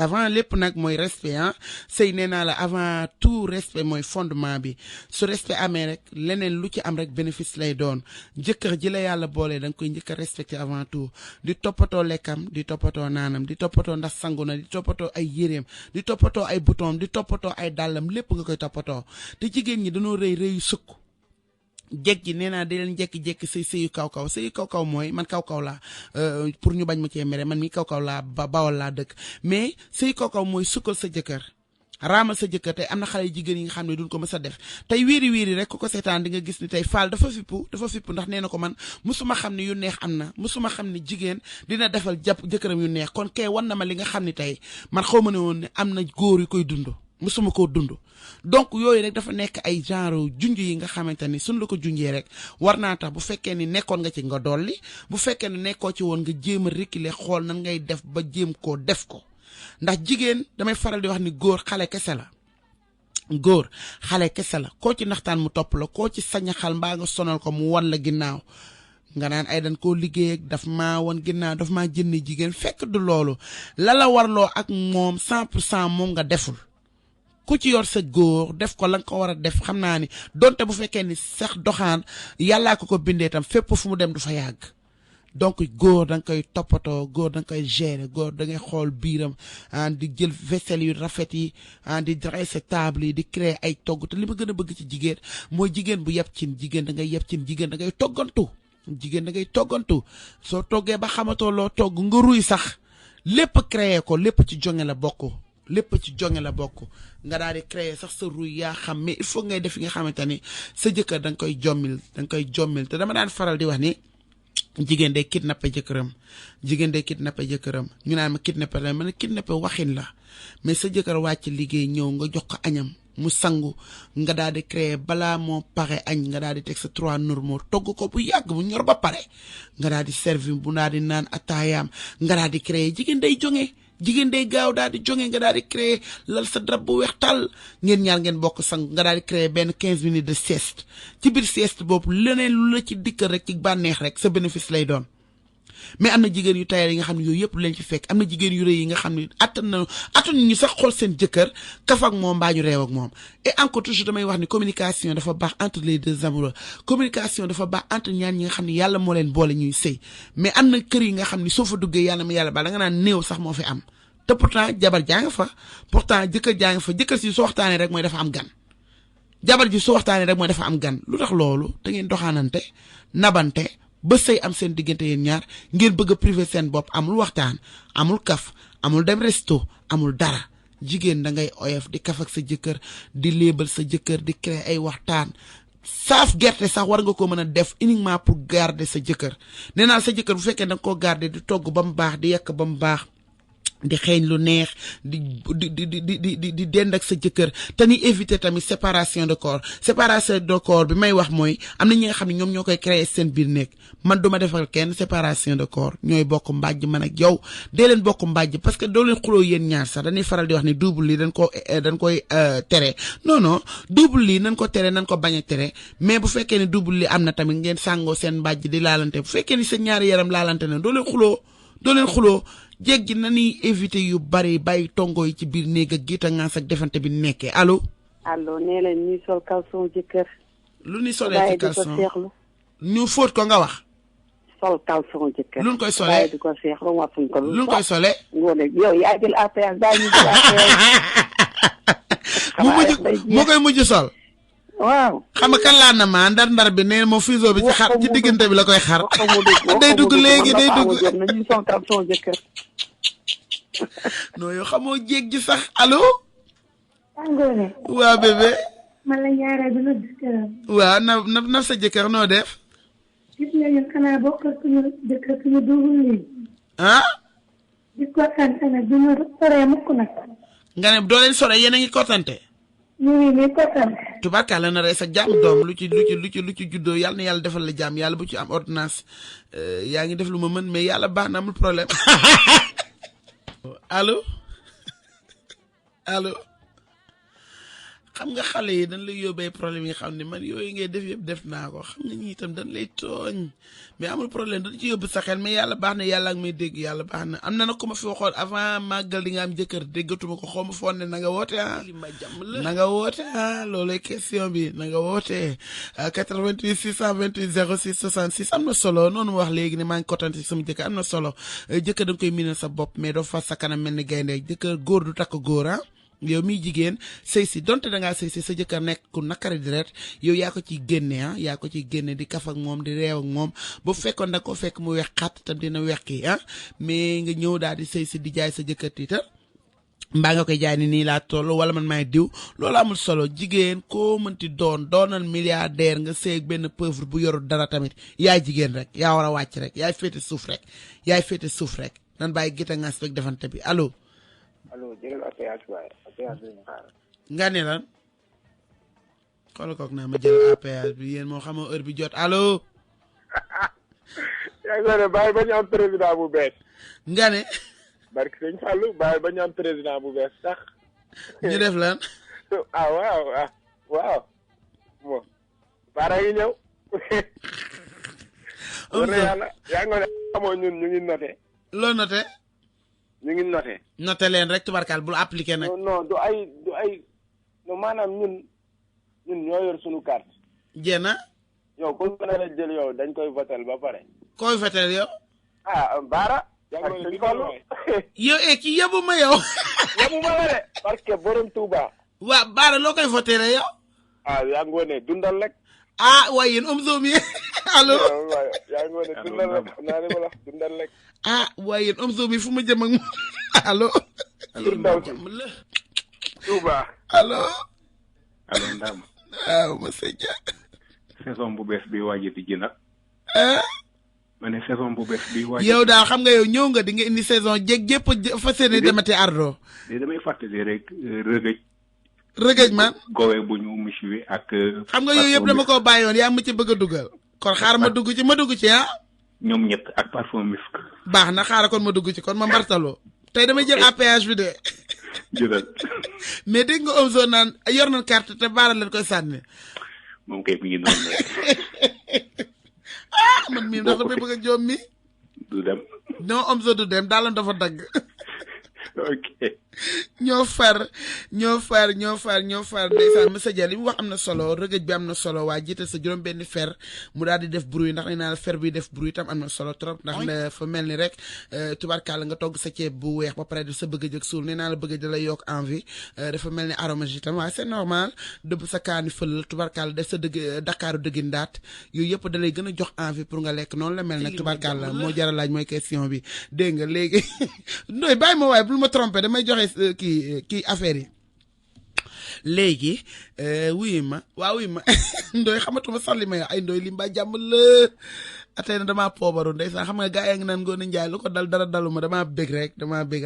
avant lépp nag mooy respect sëy nee naa la avant tout respect mooy fondement bi su respect amee rek leneen lu ci am rek bénéfice lay doon jëkkër ji la yàlla boolee da nga koy njëkk a respecté avant tout di toppatoo lekkam di toppatoo naanam di toppatoo ndax sangu na di toppatoo ay yéreem di toppatoo ay bouton di toppatoo ay dàllam lépp nga koy toppatoo te jigéen ñi dañoo rëy sukk jekk ji nee naa di leen jekki-jekki sëyu kaw-kaw mooy man kaw-kaw laa pour ñu bañ ma cee mere man mi kaw-kaw laa bawal laa dëkk mais sëyu kaw-kaw mooy sukkal sa jëkkër raamal sa jëkkër tey am na xale jigéen yi nga xam ne duñ ko mës a def tey wiiri rek ku ko seetaan di nga gis ni tey Fall dafa fippu ndax nee na ko man musuma xam ne yu neex am na musuma xam ne jigéen dina defal jëkkëram yu neex kon kay wan na ma li nga xam ne tey man xaw ma ne woon ne am na góor yu koy dund musuma koo dund donc yooyu rek dafa nekk ay genre junj yi nga xamante ni suñ la ko junjee rek war naa tax bu fekkee ni nekkoon nga ci nga dolli bu fekkee ne nekkoo ci woon nga jéem a reculer xool nan ngay def ba jéem koo def ko ndax jigéen damay faral di wax ni góor xale kese la góor xale kese la koo ci naxtaan mu topp la koo ci sañaxal mbaa nga sonal ko mu wan la ginnaaw nga naan ay dañ koo liggéey ak daf maa wan ginnaaw daf maa jënd jigéen fekk du loolu la warloo ak moom 100% moom nga deful ku ci yor sa góor def ko la nga ko war a def xam naa ni donte bu fekkee ni sax doxaan yàllaa ko bindee tam fépp fu mu dem du fa yàgg donc góor da nga koy toppatoo góor da nga koy gérer góor da ngay xool biiram di jël vaisselle yu rafet yi di dresser table yi di créer ay togg te li ma gën a bëgg ci jigéen mooy jigéen bu yeb cin jigéen da ngay yeb cin jigéen da ngay toggantu jigéen da ngay toggantu soo toggee ba xamatoo loo togg nga ruy sax lépp créer ko lépp ci jonge la bokk lépp ci jonge la bokk nga daal di créer sax sa ruy yaa xam mais il faut ngay def yi nga xamante ni sa jëkkër da nga koy jommil te dama daan faral di wax ni jigéen day kidnappé jëkkëram ñu naan ma kidnappé la ma ne kidnappé waxin la mais sa jëkkër wàcc liggéey ñëw nga jox ko añam mu sangu nga daal di créer balaa moo pare añ nga daal di teg sa 3 normaux togg ko bu yàgg mu ñor ba pare nga daal di servir bu daal di naan ataayaam nga daal di créer jigéen day jonge jigéen day gaaw daal di jonge nga daal di créer lal sa drap bu weex tàll ngeen ñaar ngeen bokk sang nga daal di créer benn 15 minutes de sieste ci biir sieste boobu leneen lu la ci dikkal rek ci bànneex rek sa bénéfice lay doon mais am na jigéen yu tayal yi nga xam ne yooyu yëpp leen ci fekk am na jigéen yu rëy yi nga xam ne attan ñu sax xool seen jëkkër kaf ak moom mbaa ñu réew ak moom et encore toujours damay wax ni communication dafa baax entre les deux amoureux communication dafa baax entre ñaar ñi nga xam ne yàlla moo leen boole ñuy sëy mais am na kër yi nga xam ne soo fa duggee yàlla ma yàlla ba da nga naan néew sax moo fi am te pourtant jabar jaa nga fa pourtant jëkkër jaa nga fa jëkkër si soo waxtaanee rek mooy dafa am gan jabar ji soo waxtaanee rek mooy dafa am gan lu tax loolu da ngeen doxaanante nabante ba sëy am seen diggante yéen ñaar ngeen bëgg a privé seen bopp amul waxtaan amul kaf amul dem resto amul dara jigéen da ngay oyof di kaf ak sa jëkkër di léebal sa jëkkër di créer ay waxtaan saaf gerte sax war nga ko mën a def uniquement pour garder sa jëkkër nee naa sa jëkkër bu fekkee da nga koo garder di togg ba mu baax di yekk ba mu baax di xeeñ lu neex di dend ak sa jëkkër te ni éviter tamit séparation de corps bi may wax mooy am na ñi nga xam ne ñoom ñoo koy créer seen biir nekk man duma defal kenn séparation de corps ñooy bokk mbàjj man ak yow dee leen bokk mbàjj parce que doo leen xuloo yéen ñaar sax dañuy faral di wax ni double lii dañ koy tere non double lii nañ ko tere nañ ko bañ a tere mais bu fekkee ne double lii am na tamit ngeen sàngoo seen mbàjj di laalante bu fekkee ni seen ñaari yaram laalante na doo leen xuloo jéggi na ni éviter yu bari bàyyi tongo yi ci biir néeg ak giita ngaas ak defante bi nekkee allo nee leen ñuy sol caleçon jëkkër lu ni solee ci caleçon ñu fóot ko nga wax sol caleçon jëkkër lu ñu koy solee di ko seexlu waxuñ ko lu ñu koy solee ngoone yow yaa jël APS daa ñu jël APS mu koy mujj sol waaw xam nga kan laa na ma ndar bi nee moom fuseau bi ci xar ci diggante bi la koy xar day dugg léegi day dugg nañu sol caleçon jëkkër non yow xamoo jéeg ji sax allo Ngoné waa bébé man la ñaareel bi nag jëkkëram waaw na sa jëkkër noo def gis nga ñun xanaa bokkal suñu jëkkër suñu double lii di kottante nag du ñu soree mukk nag nga ne doo leen sore yéen a ngi kottante ñu ngi nii kottante tubarkalla na rey sa jàmm doom lu ci juddoo yàlla na yàlla defal la jàmm yàlla bu ci am ordonnance yaa ngi def lu ma mën mais yàlla baax na amul problème allo xam nga xale yi dañ lay yóbbee problème yi xam ne man yooyu ngay def yëpp def naa ko xam nga ñi itam dañ lay tooñ mais amul problème dañ ci yóbbu sa xel mais yàlla baax na yàlla ak may dégg yàlla baax na am na nag ku ma fi waxoon avant màggal di nga am jëkkër déggatuma ko xaw ma foon ne na nga woote na nga woote loolay question bi na nga woote 88 628 06 66 am na solo noonu ma wax léegi ne maa ngi kottante sama jëkkër am na solo jëkkër da nga koy miinal sa bopp mais doo fas sa kanam mel ni gaynde jëkkër góor du takk góor yow miy jigéen sëy si donte da ngaa sëy si sa jëkkër nekk ku nakari deret yow yaa ko ciy génne yaa ko ciy génne di kaf ak moom di reew ak moom ba fekkoon da ko fekk mu wex xat tam dina wex kii mais nga ñëw daal di sëy si di jaay sa jëkkër tiitar mbaa nga koy jaay ni nii laa toll wala man maay diw loolu amul solo jigéen koo mënti doonal milliardaire nga sëy ak benn pauvre bu yorul dara tamit yaay jigéen rek yaa war a wàcc rek yaay féete suuf rek nan bàyyi gita ngas rek defante bi allo jërëjëf APS waaye APS bi ñu xaar. nga ne lan xoolal koog naa ma jël APS bi yéen moo xamoo heure bi jot allo. yaa ngi ne bàyyi ba ñu am président bu bees. nga ne. barke sëñ Fallou bàyyi ba ñu am président bu bees sax. ñu def lan. waaw bon baara yi ñëw wala yàlla yaa ngi ne xamoo ñun ñu ngi noté loo noté ñu ngi noté noté leen rek tubarkaal bul appliqué nag non du ay non maanaam ñun ñoo yor suñu carte jéena yow ku mën a jël yow dañ koy votel ba pare koy votel yow baara yow ki yebu ma yow yebu ma la de parce que borom Touba waa baara loo koy voté yow yaa ngoone dundal rek waaye yéen Omzo mi allo yaa ngoone dundal rek naa ne ma la dundal rek waaye yéen Omzo mi fu ma jëm ak moom allo Touba allo Ndam ma sëña saison bu bees bi waaj di ji nag ma ne saison bu bees bi waaj yow daal xam nga yow ñëw nga di nga indi saison jéeg jépp fa seeni demati ardo damay fàttali rek rëgëj man gowe bu ñu musiwi ak xam nga yooyu yëpp dama ko bàyyoon yaa ma ci bëgg a dugal kon xaar ma dugg ci ñoom ñett ak parfum misk baax na xaaral kon ma dugg ci kon ma mbartaloo tey damay jël APH bi de jëlal mais dégg nga Omzo naan yor na carte te baara leen koy sànni moom kay mi ngi noonu man mii ndax damay bëgg a joom mi du dem non Omzo du dem daalam dafa dagg ok ñoo far ndeysaan monsieur Dia li mu wax am na solo rëgëj bi am na solo waa jiital sa juróom benn fer mu daal di def bruit ndax nee naa la fer bi def bruit tam am na solo trop ndax dafa mel ni rek tubarkalla nga togg sa ceeb bu weex ba pare def sa bëgg jëg suul nee naa la bëgg da lay yokk envie dafa mel ni aromage itam waaye c'est normal dëbb sa kaani fëlal tubarkalla def sa dëgg Dakaaru dëggi ndaat yooyu yëpp da lay gën a jox envie pour nga lekk noonu la mel nag tubarkalla moo jar a laaj mooy question bi dégg nga léegi ndoy bàyyi ma waaye bul ma trompé damay joxe kii affaire yi léegi wuyu ma ndoy xamatuma sax li may ay ndoy li mbaa jàmm la atay na damaa poobaru ndeysaan xam nga gaa yaa ngi naan Ngoné Ndiaye lu ko dal dara daluma damaa bég rek damaa bég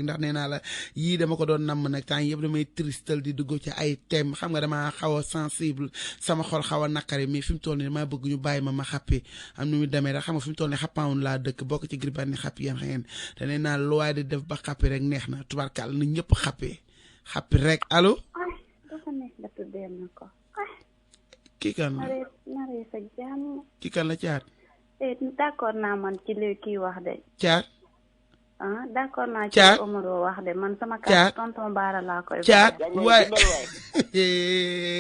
ndax nee naa la yii dama ko doon namm nag temps yëpp damay tristal di dugg ci ay thème xam nga damaa xaw a sensible sama xol xaw a naqari mais fi mu toll nii damaa bëgg ñu bàyyi ma xappi am nu mu demee rek xam nga fi mu toll nii xappaawun laa dëkk bokk ci griban ni xappi yéen xëyeen te nee naa lu waay di def ba xappi rek neex na tubarkàlla na ñëpp xappi rek allo dafa neex nga tuddee ma ko kii kan la naree sa jàmm kii kan la caat d'accord naa man ci li kii wax de caat d'accord naa ci Omaro wax de man sama carte tonton Baara laa koy caat waay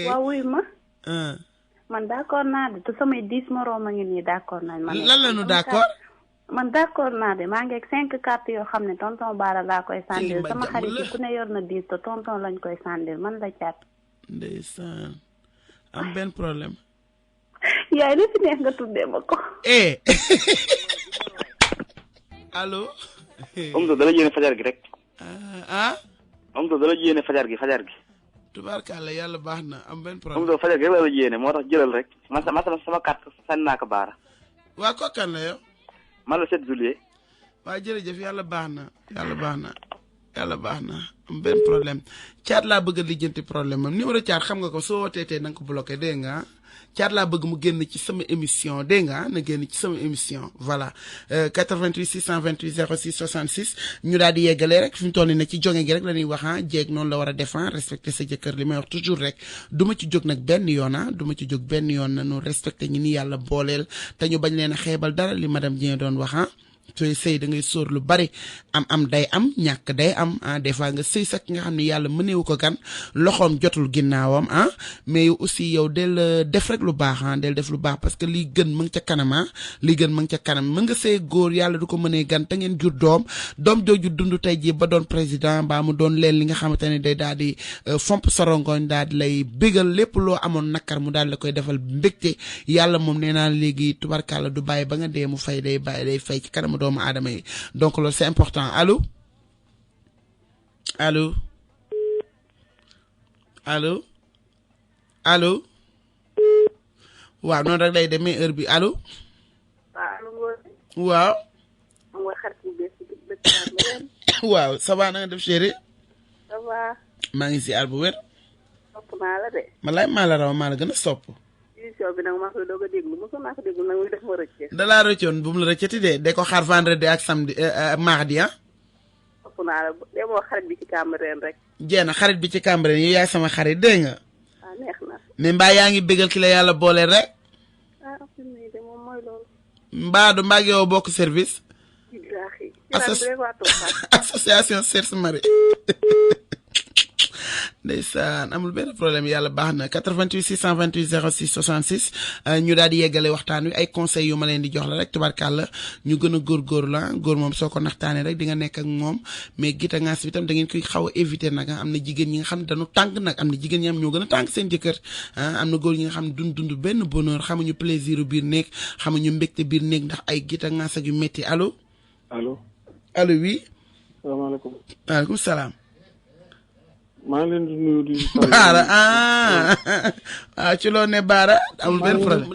waaw wuy ma man d'accord naa de te samay 10 moroom a ngi nii d'accord nañ man lan la ñu d'accord man d'accord naa de maa ngi ak 5 cartes yoo xam ne tonton Baara laa koy sàndil sama xarit yi ku ne yor na 10 te tonton lañ koy sàndil man la caat ndeysaan am benn problème yaay li fi neex nga tuddee ma ko allo Omzo dala yéene fajar gi rek Omzo dala yéene fajar gi tubaarkàlla yàlla baax na am benn problème Omzo fajar gi rek la yéene moo tax jëlal rek man sama carte sànni naa ko Baara waa kookan la yow man la 7 juillet waa jërëjëf yàlla baax na am benn problème caat laa bëgg a lijjanti problème am numéro caat xam nga ko soo wootee tey na nga ko bloqué dégg nga caat laa bëgg mu génn ci sama émission dégg nga na génn ci sama émission voilà 88 628 06 66 ñu daal di yeggalee rek fi mu toll nii ne ci jonge gi rek la ñuy wax jeeg noonu la war a défendre respecter sa jëkkër li may wax toujours rek du ma ci jóg nag benn yoon du ma ci jóg benn yoon na ñu respecté ñi ni yàlla booleel te ñu bañ leen a xeebal dara li madame Dieng doon wax sooy sëy da ngay sóor lu bari am day am ñàkk day am des fois nga sëy sax nga xam ne yàlla mëneewu ko gan loxoom jotul ginnaawam mais yow aussi yow del def rek lu baax del def lu baax parce que lii gën ma nga ca kanam mën nga sëy góor yàlla du ko mënee gan te ngeen jur doom jooju dund tey jii ba doon président mbaa mu doon leen li nga xamante ne day daal di fomp sorongoñ daal di lay bégal lépp loo amoon nakar mu daal la koy defal mbégte yàlla moom nee naa léegi tubarkàlla du bàyyi ba nga dee mu fay day fay ci kanam doomu aadama yi donc loolu c'est important allo waaw noonu rek lay demee heure bi allo waaw waaw ça va na nga def chéri ça va maa ngi si àll bu wér sopp naa la de ma lay maa la raw maa la gën a sopp émission bi nag maa koy doog a déglu mosoon naa ko déglu nag muy def ma rëcce. dalaa rëccoon bu mu la rëccati de ko xaar vendredi ak samedi mardi sopp naa la demoo xarit bi ci Cambérène rek. jeena xarit bi ci Cambérène yow yaay sama xarit dégg nga. ah neex na. mais mbaa yaa ngi bégal ki la yàlla boole rek. ah fi mu ne de moom mooy loolu. mbaa yow bokk service. billaahi. association Cerce Marie. ndeysaan amul benn problème yàlla baax na 88 628 06 66 ñu daal di yeggale waxtaan wi ay conseils yu ma leen di jox la rek tubarkàlla ñu gën a góorgóorlu la góor moom soo ko naxtaanee rek di nga nekk ak moom mais gita ngaas bi tam da ngeen koy xaw a éviter nag am na jigéen ñi nga xam ne dañu tàng nag am na jigéen ñi am ñoo gën a tàng seen jëkkër am na góor ñi nga xam ne dund benn bonheur xamuñu plaisir biir néeg xamuñu mbégte biir néeg ndax ay gita ngaas ak yu métti allo. allo. allo oui. salaamaaleykum. waaleykum salaam. maa ngi leen di nuyu di. Baara ci loo ne Baara amul benn problème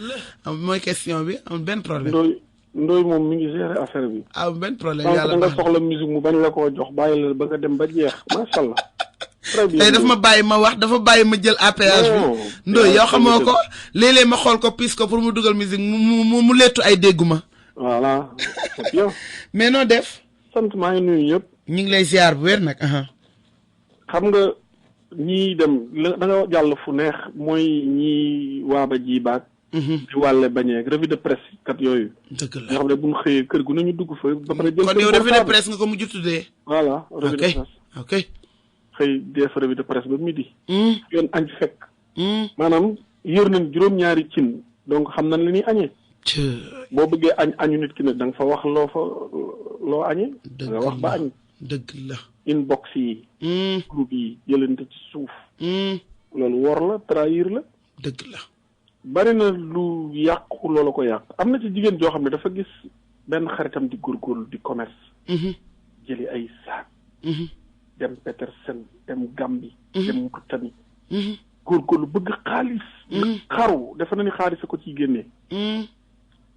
mooy question bi amul benn problème. Ndoye moom mi ngi gérer affaire bi. amul benn problème yàlla nga soxla musique mu bañ la koo jox bàyyi la ba nga dem ba jeex macha allah. très bien tey dafa ma bàyyi ma wax dafa bàyyi ma jël APH bi. Ndoye yow xamoo ko léeg-léeg ma xool ko pis ko pour mu dugal musique mu lettu ay dégguma. voilà c'est bien. mais noo def. sant maa ngi nuyu ñëpp. ñu ngi lay ziar bu wér nag. xam nga. ñii dem da nga jàll fu neex mooy ñii waaba ji baag. di wàlle bañeeg revue de presse kat yooyu. dëgg la nga xam ne bu ñu xëyee kër gu nañu dugg fa. ba pare jël kon yow revue de presse nga ko mujj tuddee. voilà revue de presse. ok xëy def revue de presse ba midi. yoon añ fekk. maanaam yor nañ juróom-ñaari cin donc xam nañ li ñuy añee. boo bëggee añu nit ki nag da nga fa wax loo añee. da nga wax ba añ. dëgg la. inbox yi. groupe yi jëlante ci suuf. loolu wor la trahir la. dëgg la. bari na lu yàqu loolu ko yàq am na ci jigéen joo xam ne dafa gis benn xaritam di góorgóorlu di commerce. jëli ay saak. dem Petersen dem Gambie. dem Mauritanie. góorgóorlu bëgg xaalis. xaru defe na ni xaalis a ko ciy génnee.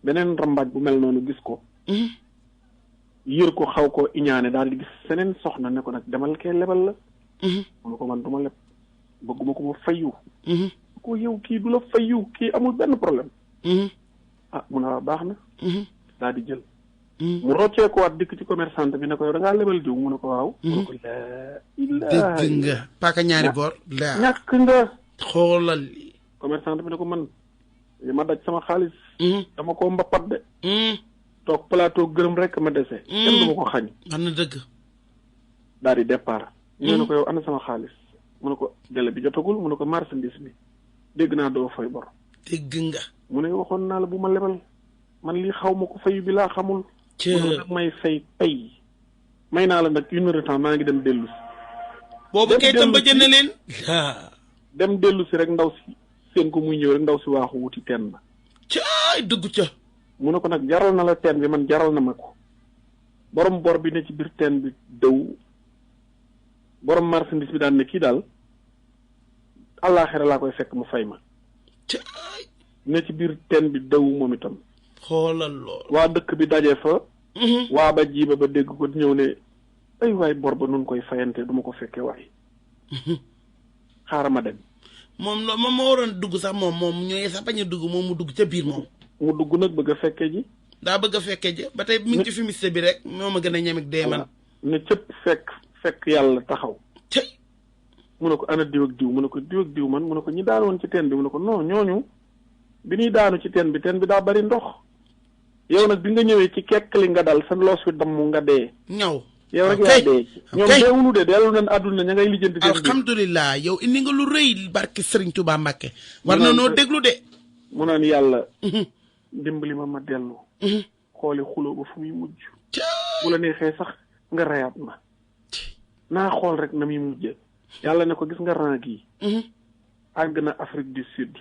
beneen rambaaj bu mel noonu gis ko. yër ko xaw ko iñaane daal di gis seneen soxna ne ko nag demal kee lebal la. mu ne ko man du ma leb bëgguma ko ma fayu. ko yow kii du la fayu kii amul benn problème. mu ne baax na. daal di jël. mu roccee ko waat dikk ci commerçante bi ne ko yow da ngaa lebal diw mu ne ko waaw. mu ne ko dëgg nga paaka ñaari boor. ñàkk nga. xoolal. commerçante bi ne ko man li ma daj sama xaalis. dama koo mbappat de. toog plateau gërëm rek ma dese. kenn du ma ko xañ. am na dëgg. daal di départ. ñu ne ko yow ana sama xaalis. mu ne ko délai bi jotagul mu ne ko marchandise bi dégg naa doo fay bor. dégg nga. mu ne waxoon naa la bu ma lebal man lii xaw ma ko fayu bi laa xamul. mu ne nag may fay pay. may naa la nag 1 heure de temps maa ngi dem dellu si. boobu kay tam ba jënd leen. dem dellu si rek ndaw si seen ko muy ñëw rek ndaw si waaxu wuti teen ba. caay dugg ca. mu ne ko nag jaral na la teen bi man jaral na ma ko borom bor bi ne ci biir teen bi dëw borom marchandise bi daan ne kii daal àllaaxira laa koy fekk mu fay ma ne ci biir teen bi dëw moom itam. xoolal lool. waa dëkk bi daje fa. waa ba jiiba ba dégg ko ñëw ne ay waay bor ba nun koy fayante du ma ko fekkee waay xaaral ma dem. moom moo waroon dugg sax moom ñooy sax bañ a dugg moom mu dugg ca biir moom. mu dugg nag bëgg a fekkee ji. daa bëgg a fekkee ji ba tey mi ngi ci fumiste bi rek moo ma gën a ñemik dee man. ne cëpp fekk yàlla taxaw. tey. mu ne ko ana diw ak diw mu ne ko diw ak diw man mu ne ko ñi daan woon ci teen bi mu ne ko non ñooñu bi ñuy daanu ci teen bi daa bari ndox. yow nag bi nga ñëwee ci kekk li nga dal sa loos wi damm nga dee. ñaw. yow rek yaa dee. ñoom deewunu de dellu nañ àdduna ña ngay lijjanti. alhamdulilah yow indi nga lu rëy barke Serigne Touba Mbacke. war na noo déglu de. mu naan yàlla. dimbali ma dellu. xooli xuloo ba fu muy mujj. bu la neexee sax nga reyaat ma. naa xool rek na muy mujjee. yàlla ne ko gis nga rang gi. àgg na Afrique du Sud.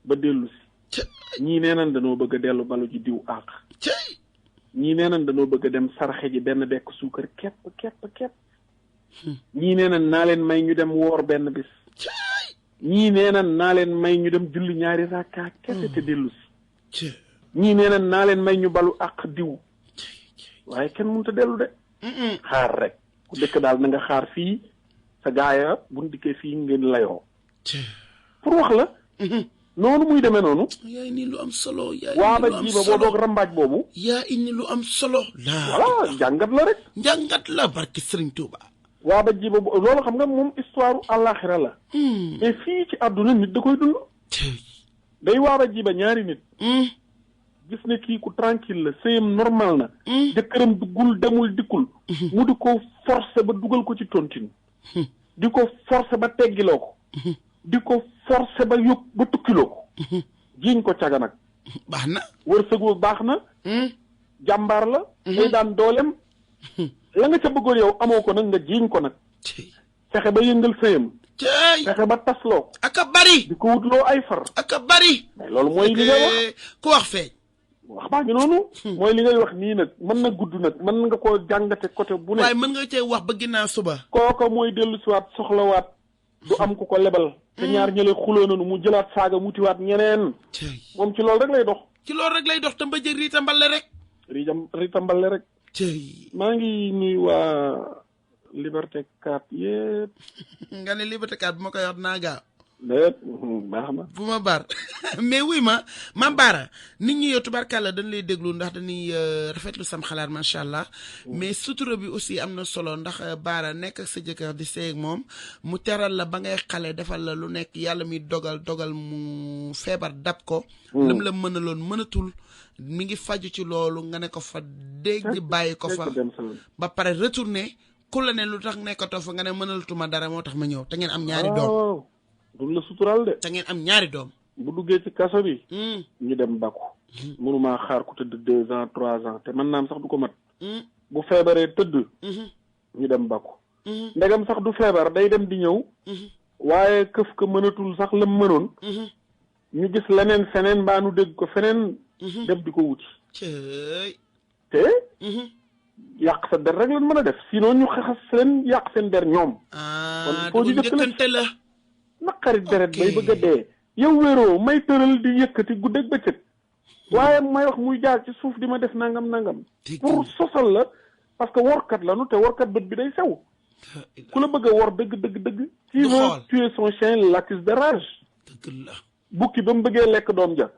ba dellu si. ñii nee nañ danoo bëgg a dellu balu ji diw àq. ñii nee nañ danoo bëgg a dem sarxe ji benn bekk suukar képp. ñii nee nañ naa leen may ñu dem woor benn bis. ñii nee nañ naa leen may ñu dem julli ñaari rakka kese te dellu si. ñii nee nañ naa leen may ñu balu àq diw. waaye kenn mënut a dellu de. xaar rek ku dëkk daal na nga xaar fii sa gaaya buñ dikkee fii ngeen layoo. pour wax la. noonu muy demee noonu. yaa indi lu am solo. waa ba jiiba boo doog rambaaj boobu. yaa indi lu am solo. voilà jàngat la rek. njàngat la barki Serigne Touba. waaba jiba loolu xam nga moom histoire àllaaxira la mais fii ci àdduna nit da koy dund day waaba jiba ñaari nit gis ne kii ku tranquille la sëyam normal na jëkkëram duggul demul dikkul mu di ko forcer ba dugal ko ci tontine di ko forcer ba teggiloo ko di ko forcer ba yóbbu ba tukkiloo ko jiiñ ko caga nag baax na wërsëgu baax na jàmbaar la day daan doolem la nga ca bëggoon yow amoo ko nag nga jiiñ ko nag fexe ba yëngal sëyam fexe ba tasloo aka bari di ko wutloo ay far aka bari mais loolu mooy li ngay wax ku wax feeñ wax baa ngi noonu mooy li ngay wax nii nag mën na gudd nag mën nga koo jàngate côté bu ne waaye mën nga cee wax ba ginnaaw suba kooko mooy dellu siwaat soxlawaat du am ku ko lebal te ñaar ñële xuloo nanu mu jëlaat saaga mutiwaat ñeneen moom ci loolu rek lay dox ci loolu rek lay dox te mbëjëg riita mbale rek riita mbale rek maa ngi nuyu waa Liberté 4 yëpp nga ne Liberté 4 bu ma koy wax naa gaaw déet baax na bu ma baar mais wuy ma Mame Bara nit ñi yow tubarkàlla dañ lay déglu ndax dañuy rafetlu sam xalaat macha allah mais sutura bi aussi am na solo ndax Bara nekk ak sa jëkkër di sëy ak moom mu teral la ba ngay xale defal la lu nekk yàlla mi dogal mu feebar dab ko lam la mënaloon mënatul mi ngi faju ci loolu nga ne ko fa dégg bàyyi ko fa ba pare retourné ku la ne lu tax nekkatoo fa nga ne mënalatuma dara moo tax ma ñëw te ngeen am ñaari doom du la sutural de te ngeen am ñaari doom bu duggee ci kaso bi ñu dem bakku mënumaa xaar ku tëdd 2 ans 3 ans te mën naam sax du ko mat bu feebaree tëdd ñu dem bakku ndegam sax du feebar day dem di ñëw waaye këf ka mënatul sax la mënoon ñu gis leneen feneen mbaa nu dégg ko feneen dem di ko wuti te yàq sa der rek lan mën a def sinon ñu xaxas leen yàq seen der ñoom kon foo ñu jëkkante la naqari deret bay bëgg a dee yow wéeroo may tëral di yëkkati guddeeg bëccëg waaye may wax muy jaar ci suuf di ma def nangam pour sosal la parce que workat la nu te workat bët bi day sew ku la bëgg a wor dëgg qui veut tuer son chien l'accuse de rage bukki ba mu bëggee lekk doom ja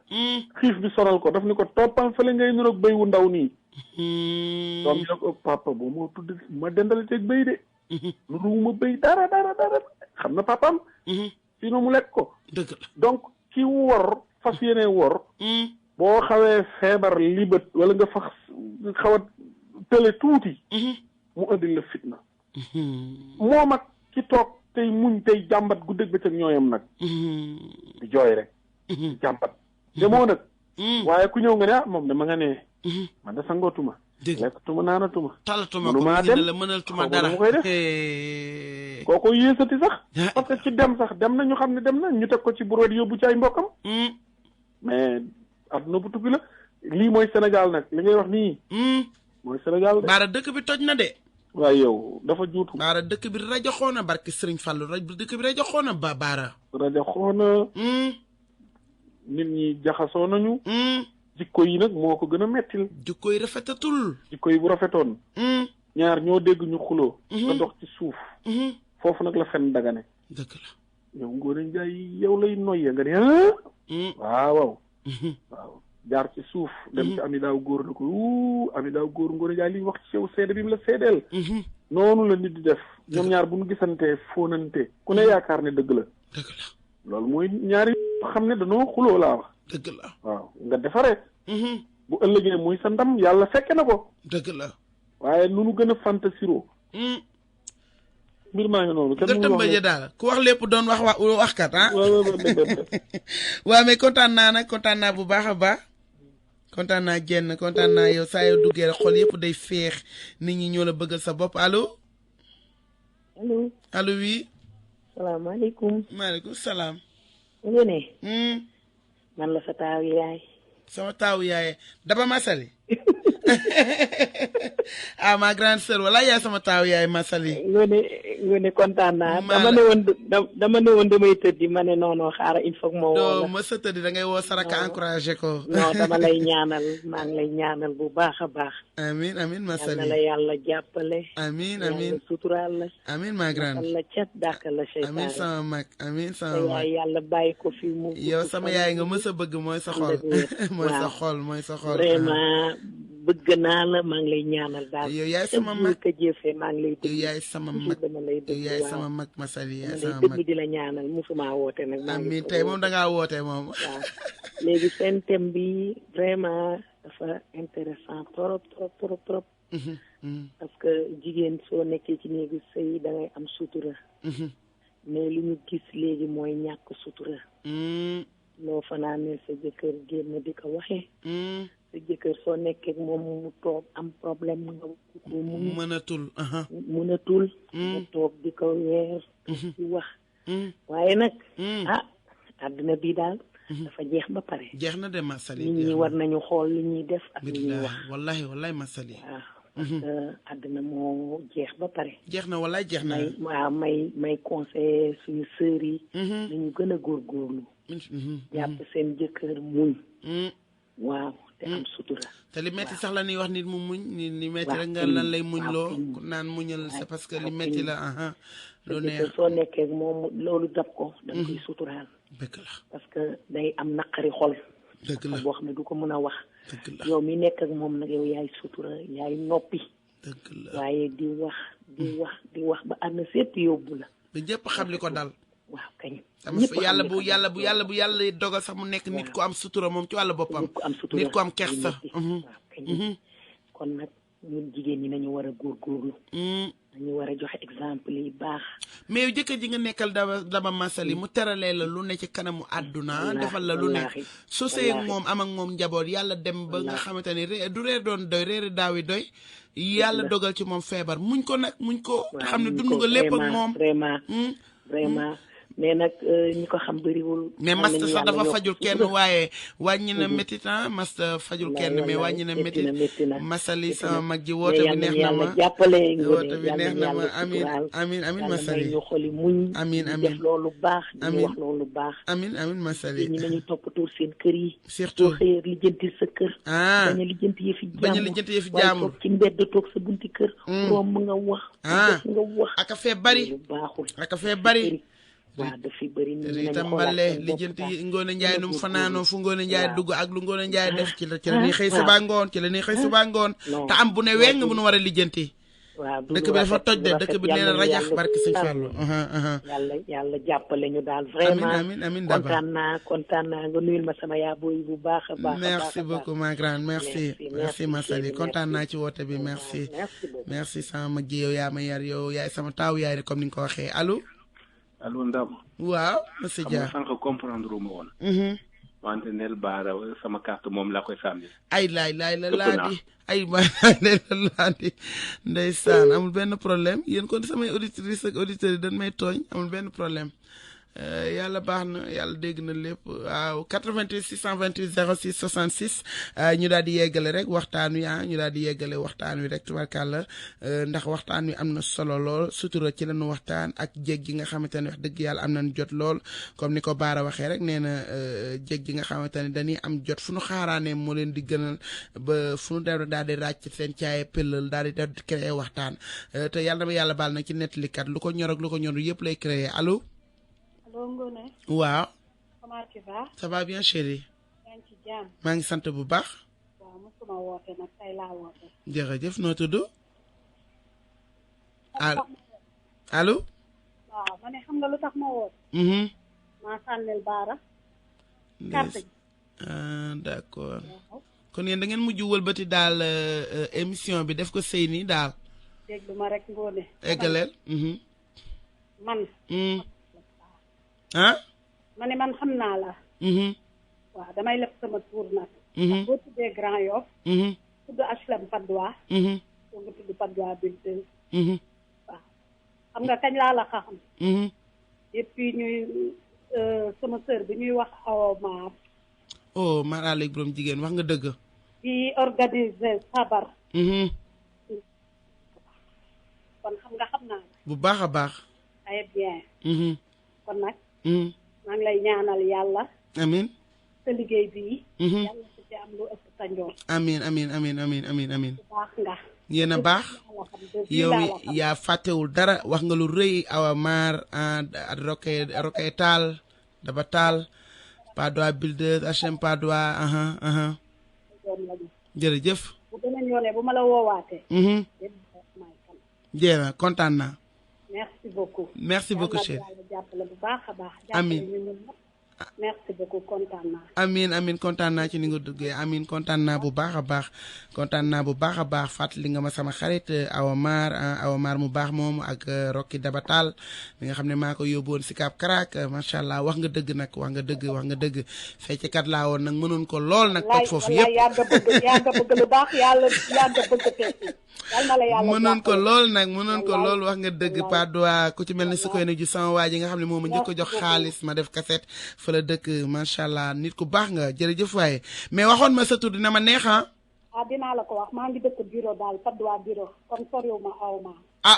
xiif bi sonal ko daf ni ko toppal fële ngay niroog béy wu ndaw nii doom ji ko papa boo moo tudd ma dendale teeg béy de lu ruuma béy dara xam na papaam sinon mu lekk ko donc ki wor fas yéene wor boo xawee feebar libët wala nga fa xaw a tële tuuti mu indil la fitna moom ak ki toog tey muñ tey jàmbat guddeeg bëccëg ñooyam nag di jooy rek di jàmbat demoo nag waaye ku ñëw nga ne ah moom dama nga ne man da sangootuma lekkatuma naanatuma talatuma ko la mënaltuma dara koy def kooko yéesati sax parce que ci dem sax dem na ñu xam ne dem na ñu teg ko ci bureau yóbbu ci ay mbokkam mais adduna bu tukki la lii mooy Sénégal nag li ngay wax nii mooy Sénégal de Bara dëkk bi toj na de waaye yow dafa juutu Bara dëkk bi rajo xoona barke Serigne Fallou dëkk bi rajo xoona Bara rajo xoona nit ñi jaxasoo nañu jikko yi nag moo ko gën a mettil jikko yi rafetatul jikko yi bu rafetoon ñaar ñoo dégg ñu xuloo nga dox ci suuf foofu nag la fen dagane dëgg la yow Ngoné Ndiaye yow lay noyyee nga ne waaw jaar ci suuf dem ci ami daaw góor na ko ami daaw góor Ngoné Ndiaye li wax ci yow seede bi mu la seedeel noonu la nit di def ñoom ñaar bu ñu gisantee fóonante ku ne yaakaar ne dëgg la loolu mooy ñaari xam ne dañoo xuloo laa wax dëgg la waaw nga defaree bu ëllëgee muy sa ndam yàlla fekke na ko dëgg la waaye nu nu gën a fantasiro mbir maa ngi noonu kenn tëmbaje daal ku wax lépp doon waxkat ah waaw mais kontaan naa nag kontaan naa bu baax a baax kontaan naa jenn kontaan naa yow saa yoo duggee rek xol yëpp day féex nit ñi ñoo la bëggal sa bopp allo allo oui salaamaaleykum maaleykum salaam Ngoné man la sa taaw yaay sama taaw yaay Daba Masali ah ma grande sœur wala yaay sama taaw yaay Masali Ngoné kontaan naa dama ne woon damay tëddi ma ne non xaaral il faut que ma woo la ma sa tëddi da ngay woo Saraka encouragé ko non dama lay ñaanal maa ngi lay ñaanal bu baax a baax amin Masali yal na la yàlla jàppale amin yàlla suturaal la amin ma grande la cat dàqal la seytaane amin sama mag amin sama mag yàlla bàyyi ko fi mu yow sama yaay nga mës a bëgg mooy sa xol mooy sa xol vraiment bëgg naa la maa ngi lay ñaanal daal. yow yaay sama mag ka jëfee maa ngi lay dégg. yow yaay sama mag dama lay dégg yow yaay sama mag Massaly yaay sama dëgg mag di la ñaanal musuma woote nag. amiin tey moom da ngaa woote moom. waaw léegi seen thème bi vraiment dafa intéressant trop trop trop trop. parce que jigéen soo nekkee ci néegu sëy da ngay am sutura. mais li ñu gis léegi mooy ñàkk sutura. loo fanaanee sa jëkkër génn di ko waxee. sa jëkkër soo nekkee moom mu toog am problème nga mënatul. mënatul. nga toog di ko weer. di wax. waaye nag. àdduna bi daal. dafa jeex ba pare. jeex na de Massaly. nit ñi war nañu xool li ñuy def ak li ñuy wax. wallahi Massaly. waaw parce que àdduna moo jeex ba pare. jeex na wallahi jeex na. waaw may conseiller suñu sœurs yi. nañu gën a góorgóorlu. jàpp seen jëkkër muñ. waaw te am sutura. te li metti sax la ñuy wax nit mu muñ ni metti rek nga lan lay muñ loo ku naan muñal c'est parce que li metti la lu neex soo nekkee moom loolu dab ko da nga koy suturaal. dëgg la parce que day am naqari xol. dëgg la boo xam ne du ko mën a wax. dëgg la yow mi nekk ak moom nag yow yaay sutura yaay noppi. dëgg la waaye di wax ba ànd sépp yóbbu la. ba ñëpp xam li ko dal. waaw kañ. yàlla bu yàlla dogal sax mu nekk nit ku am sutura moom ci wàllu boppam. nit ku am kersa. kon nag ñun jigéen ñi nañu war a góorgóorlu. dañu war a joxe exemple yi baax. mais yow jëkkër ji nga nekkal daba Massaly mu teralee la lu ne ci kanamu àdduna defal la lu ne soo sëy ak moom am ak moom njaboot yàlla dem ba nga xamante ni du reer doon doy reeri daawi doy yàlla dogal ci moom feebar muñ ko nag muñ ko xam ne dund nga lépp ak moom vraiment mais nag ñi ko xam bëriwul. mais masta sax dafa fajul kenn waaye wàññi na métit masta fajul kenn mais wàññi na métit Massaly sama mag ji woote bi neex na ma woote bi neex na ma amin Massaly ñu xoli muñ amin def loolu baax ñu wax loolu baax amin Massaly ñi nañu toppatoo seen kër yi surtout xëyër lijjanti sa kër bañ a lijjanti yëfi jàmm ci mbedd toog sa bunti kër romb nga wax nga wax aka fee bari baaxul aka fee bari waaw dafa bëri Rita Mbale lijjanti Ngoone Njaay nu mu fanaanoo fu Ngoone Njaay dugg ak lu Ngoone Njaay def ci la ñuy xëy suba ngoon ci la ñuy xëy suba ngoon te am bu ne weng bu nu war a lijjanti dëkk bi dafa toj de dëkk bi nee na rajax barki sëñ Fallou yàlla jàppale ñu daal vraiment amin kontaan naa nga nuyul ma sama yaabooy bu baax a baax merci beaucoup ma grande merci Massaly kontaan naa ci woote bi merci sama mag ji yow yaa ma yar yow yaay sama taaw yaay rek comme ni nga ko waxee allo Ndam. waaw monsieur Dia xam nga sànq comprendre wu ma woon. wante nel baara sama carte moom laa koy sànni. ay laay la laadi ay laadi ndeysaan amul benn problème yéen kon samay auditrices ak auditeurs yi dañ may tooñ amul benn problème yàlla baax na yàlla dégg na lépp waaw 88 628 06 66 ñu daal di yeggale rek waxtaan wi ñu daal di yeggale waxtaan wi rek tubarkàlla ndax waxtaan wi am na solo lool sutura ci lañu waxtaan ak jéeg gi nga xamante ne wax dëgg yàlla am nañ jot lool comme ni ko Baara waxee rek nee na jéeg gi nga xamante ne dañuy am jot fu nu xaaraanee moo leen di gënal ba fu nu dem daal di ràcc seen caaye pëllal daal di def créer waxtaan te yàlla na ma yàlla baal na ci nettalikat lu ko ñor ak lu ko ñor yëpp lay créer allo. Ngone. waaw. comment tu vas. ça va bien chérie. yaa ngi ci jàmm. maa ngi sant bu baax. waaw mosuma woote nag tey laa woote. jërëjëf noo tudd. allo. waaw ma ne xam nga lu tax ma woote. maa sànnil Baara. carte gi. d'accord kon yéen da ngeen mujj wëlbati daal émission bi def ko sëy nii daal. déglu ma rek Ngone. eggaleel. man. ma ne man xam naa la. waaw damay leb sama tour nag. boo tuddee Grand Yoff. tudd HLM Patte d'Oie. soo nga tudd Patte d'Oie Bulletin. waaw xam nga kañ laa la xam. depuis ñuy sama sœur bi ñuy wax Awa Maar. oh Mara léegi borom jigéen wax nga dëgg. di organiser sabar. kon xam nga xam naa la. bu baax a baax. très bien. kon nag. maa ngi lay ñaanal yàlla. amiin. sa liggéey bii. yàlla su ci am lu ëpp sa njool. amiin. bu baax nga. yéen a baax. yow yaa fàttewul dara wax nga lu rëy Awa Maar Roque Taal Daba Taal Patte d'Oie Builders HLM Patte d'Oie jërëjëf. bu dinañ yoone bu ma la woowaatee. jéem a kontaan naa. merci beaucoup. merci beaucoup chérie. yàlla jàppale bu baax a baax. amiin jàppale ñu merci beaucoup kontaan naa. amiin kontaan naa ci ni nga duggee amiin kontaan naa bu baax a baax kontaan naa bu baax a baax fàttali nga ma sama xarit Awa Mar mu baax moomu ak Rocky Dabatal mi nga xam ne maa ko yóbbuwoon si Cap Karak macha allah wax nga dëgg nag wax nga dëgg fecckat laa woon nag mënoon ko lool nag. toj foofu yëpp yaa nga bëgg lu baax yàlla yaa nga bëgg tekki. mënoon ko lool nag mënoon ko lool wax nga dëgg Padois ku ci mel ni su koy ne ju sama waa ji nga xam ne moom ma njëkk ko jox xaalis ma def cassette fa la dëkk macha allah nit ku baax nga jërëjëf waaye mais waxoon ma sa tur dina ma neex dinaa la ko wax maa ngi dëkk bureau daal Padois bureau kon soriw ma aw ma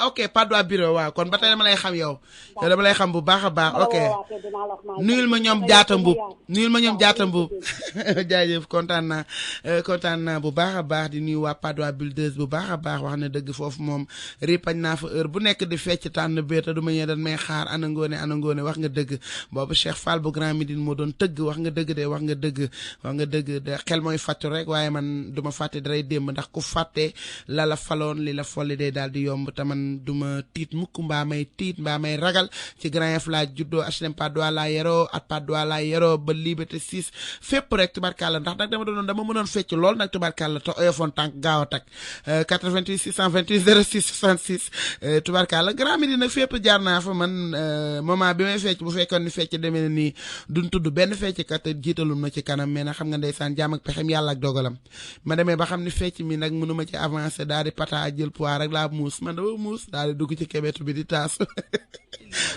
ok Padois bureau waaw kon ba tey dama lay xam yow dama lay xam bu baax a baax ok nuyul ma ñoom jaata mbub jaajëf kontaan naa bu baax a baax di nuyu waa Padois Buldeuse bu baax a baax wax na dëgg foofu moom ripañ naa fa heure bu nekk di fecc tànn béeta du ma ñëw dañ may xaar ana ngoone wax nga dëgg boobu Cheikh Fall bu Grand Médine moo doon tëgg wax nga dëgg de xel mooy fàttu rek waaye man du ma fàtte daray démb ndax ku fàtte la faloon li la folli day daal di yomb te man duma tiit mukk mbaa may ragal ci Grand Yoff laa juddoo HLM Padois laa yeroo at Padois laa yeroo ba Liberté 6 fépp rek tubarkàlla ndax nag dama mënoon fecc lool nag tubarkàlla te oyofoon tànk gaaw a tak 88 628 06 66 tubarkàlla Grand Médine nag fépp jaar naa fa man moment bi may fecc bu fekkoon ni fecc demee nii duñ tudd benn fecckat jiitalum na ci kanam mais nag xam nga ndeysaan jaam ak pexem yàlla ak dogalam ma demee ba xam ni fecc mi nag mënuma ci avancer daal di pata jël poids rek laa muus man dama muus daal di dugg ci kebetu bi di taas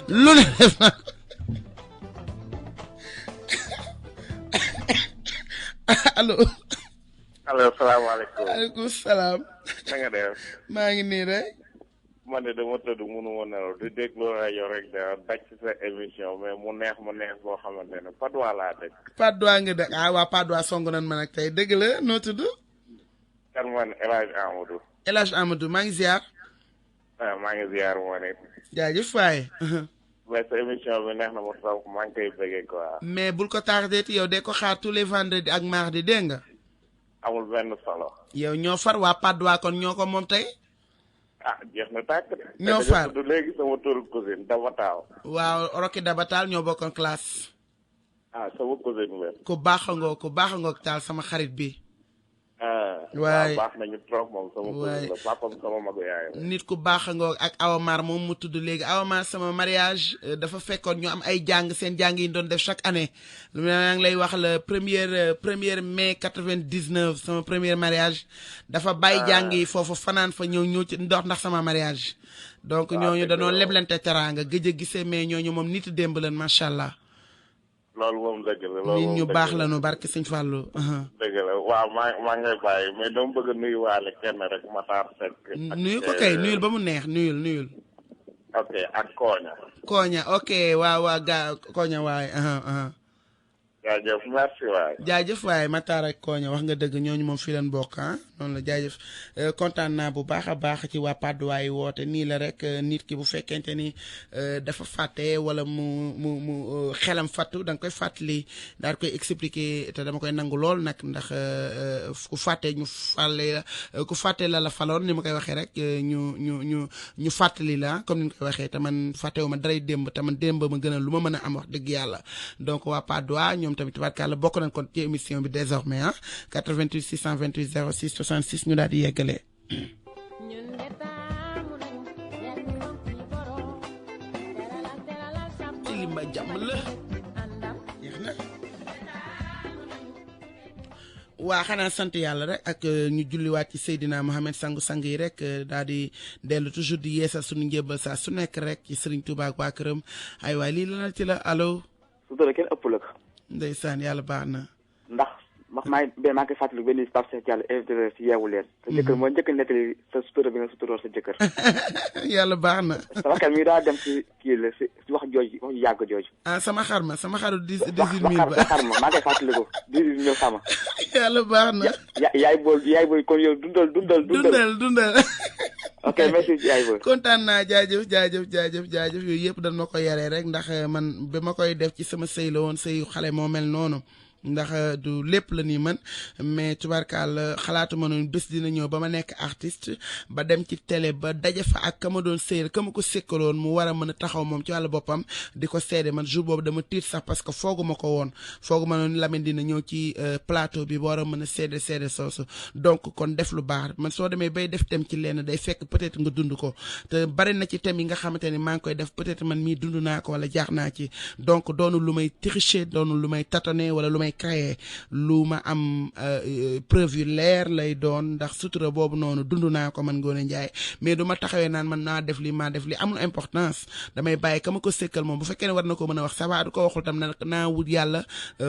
lu ne def na allo salaamaaleykum aleykum salaam na nga def maa ngi nii rek man de dama tëdd mënu ma nelaw di déglu rajo rek da daj ci sa émission mais mu neex boo xamante ne Padois laa dëkk Padois nga dëkk waa Padois song nan ma nag tey dëgg la noo tudd kan man El Hadj Amadou maa ngi ziar maa ngi ziar moo ne jaajëf waaye mais sa émission bi neex na ma trop maa ngi koy bëggee quoi mais bul ko tardé yow de ko xaar tous les vendredis ak mardi dégg nga amul benn solo yow ñoo far waa Padois kon ñoo ko moom tey jeex na tàkk de ñoo far du léegi sama turu cousine Dabatal waaw Rocky Dabatal ñoo bokkoon classe sama cousine la ku baax ngoog taal sama xarit bi waaye baax nañu trop moom sama cousine la papam sama magu yaay nit ku baax ngoog ak Awa Mar moom mu tudd léegi Awa Mar sama mariage dafa fekkoon ñu am ay seen jàng yi ñu doon def chaque année lu maa ngi lay wax le premier mai 99 sama premier mariage dafa bàyyi jàng yi foofu fanaan fa ñëw ci ndax sama mariage donc ñooñu dañoo leblante teraanga gëj a gisee mais ñooñu moom nit démb leen macha allah. loolu moom dëgg la nit ñu baax la nu barke Sëñ Fallou. dëgg la waaw maa ngay bàyyi mais dama bëgg a nuyuwaale kenn rek Matar Seck. nuyu ko kay nuyul ba mu neex nuyul. ok ak Koña. Koña ok waaw Koña waaye. jaajëf merci waay. jaajëf waaye Matar ak Koña wax nga dëgg ñooñu moom fii leen bokk noonu la jaajëf kontaan naa bu baax a baax ci waa Padois yi woote nii la rek nit ki bu fekkente ni dafa fàtte wala mu xelam fàttu da nga koy fàttali daal koy expliquer te dama koy nangu lool nag ndax ku fàtte ku fàtte la faloon ni ma koy waxee rek ñu fàttali la comme ni nga koy waxee te man fàttewu ma daray démb te man démb ma gën a lu ma mën a am wax dëgg yàlla donc waa Padois ñoom tamit tubaarkàlla bokk nañ kon ci émission bi désormais 88 628 06 66 ñu daal di yeggalee. ci limba jàmm la jeex na waa xanaa sant yàlla rek ak ñu julliwaat ci Seydina Mohamed sang yi rek daal di dellu toujours di yeesal suñu njëbbal saa su nekk rek ci Serigne Touba ak waa këram ay waay lii la ci la allo. su dee kenn ëpp la ko. ndeysaan yàlla baax na. ndax maa ngi koy fàttali benn Pape Cheikh Diallo invité si yeewu leen. sa jëkkër moo njëkk a nettali sa sutura bi nga suturoon sa jëkkër. yàlla baax na. sama xel mi daa dem si kii la si wax jooju wax yàgg jooju. sama xaru 18 000 ba. sa xar ma maa ngi koy fàttali ko 18 000 xama. yàlla baax na. yaay booy kon yow dundal. ok merci yaay booy. kontaan naa jaajëf yooyu yëpp dañ ma ko yaree rek ndax man ba ma koy def ci sama sëy la woon sëyu xale moo mel noonu ndax du lépp la ni mën mais tubarkaal xalaatuma noonu bés dina ñëw ba ma nekk artiste ba dem ci télé ba daje fa ak ka ma doon séyal ka ma ko sékkaloon mu war a mën a taxaw moom ci wàllu boppam di ko seede man jour boobu dama tiit sax parce que fooguma ko woon fooguma noonu Lamine dina ñëw ci plateau bi ba war a mën a seede soosu donc kon def lu baax man soo demee bay def thème ci lenn day fekk peut-être nga dund ko te bari na ci thème yi nga xamante ni maa ngi koy def peut-être man mii dund naa ko wala jaax naa ci donc doonul lu may tricher doonul lu may tâtonner wala lu may créer lu ma am preuve yu leer lay doon ndax sutura boobu noonu dund naa ko man Ngoné Ndiaye mais du ma taxawee naan man naa def li maa def li amul importance damay bàyyi ka ma ko sékkal moom bu fekkee ne war na ko mën a wax ça va du ko waxul tam naa wut yàlla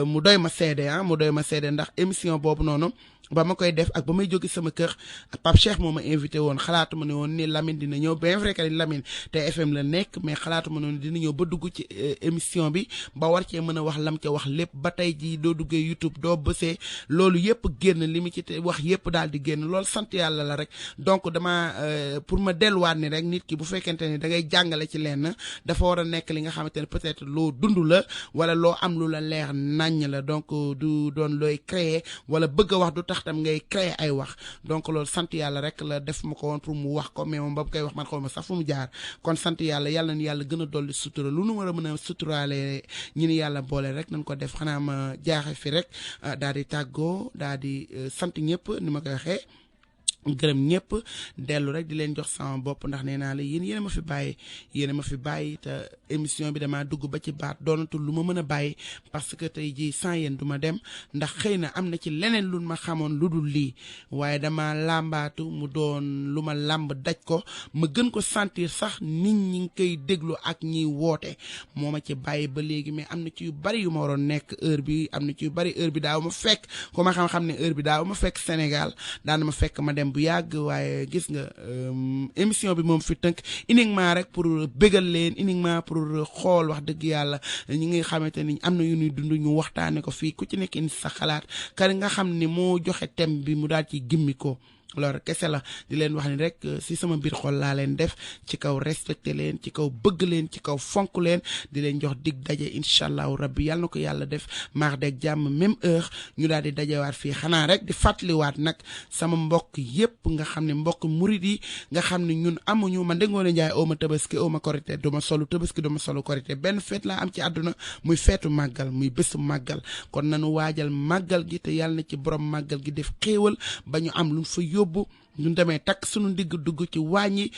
mu doy ma seede mu doy ma seede ndax émission boobu noonu ba ma koy def ak ba may jóge sama kër Pape Cheikh moo ma invité woon xalaatuma ne woon ni Lamine dina ñëw bien vrai que Lamine TFM la nekk mais xalaatuma ne woon dina ñëw ba dugg ci émission bi ba war cee mën a wax lam ca wax lépp ba tey jii doo duggee YouTube doo bësee loolu yëpp génn li mu ci wax yëpp daal di génn loolu sant yàlla la rek donc dama pour ma delluwaat ni rek nit ki bu fekkente ni da ngay jàngale ci lenn dafa war a nekk li nga xamante ne peut-être loo dund la wala loo am lu la leer naññ la donc du doon looy créer wala bëgg a wax du tax tam ngay créer ay wax donc loolu sant yàlla rek la def ma ko woon pour mu wax ko mais moom ba mu koy wax man xaw ma sax fu mu jaar kon sant yàlla yàlla ni yàlla gën a dolli sutura lu nu war a mën a suturaale ñi ni yàlla boole rek nañ ko def xanaa ma jaaxe fi rek daal di tàggoo daal di sant ñëpp ni ma koy waxee gërëm ñëpp dellu rek di leen jox sama bopp ndax nee naa la yéen a ma fi bàyyi te émission bi damaa dugg ba ci baat doonatul lu ma mën a bàyyi parce que tey jii sans yéen du ma dem ndax xëy na am na ci leneen lu ma xamoon lu dul lii waaye dama làmbaatu mu doon lu ma làmb daj ko ma gën ko sentir sax nit ñi ngi koy déglu ak ñiy woote moo ma ci bàyyi ba léegi mais am na ci yu bari yu ma waroon nekk heure bi am na ci yu bari heure bi daaw ma fekk ku ma xam-xam ne heure bi daaw ma fekk Sénégal daana ma fekk ma dem bu yàgg waaye gis nga émission bi moom fi tënk uniquement rek pour bégal leen uniquement pour xool wax dëgg yàlla ñi nga xamante ni am na yu ñuy dund ñu waxtaane ko fii ku ci nekk indi sa xalaat kar nga xam ne moo joxe thème bi mu daal ci gimmi ko loolu kese la di leen wax ni rek si sama biir xol laa leen def ci kaw respecté leen ci kaw bëgg leen ci kaw fonk leen di leen jox dig daje incha allahu rabbi yàlla na ko yàlla def mardi ak jàmm même heure ñu daal di dajewaat fii xanaa rek di fàttaliwaat nag sama mbokk yépp nga xam ne mbokk murid yi nga xam ne ñun amuñu man de Ngoné Ndiaye oo ma tabaski oo ma korité du ma solu tabaski du ma solu korité benn feet laa am ci àdduna muy feetu màggal muy bésu màggal kon nanu waajal màggal gi te yàlla na ci borom màggal gi def xéewal ba ñu am lu fa yóbbu ñu demee takk suñu ndigg dugg ci wàññi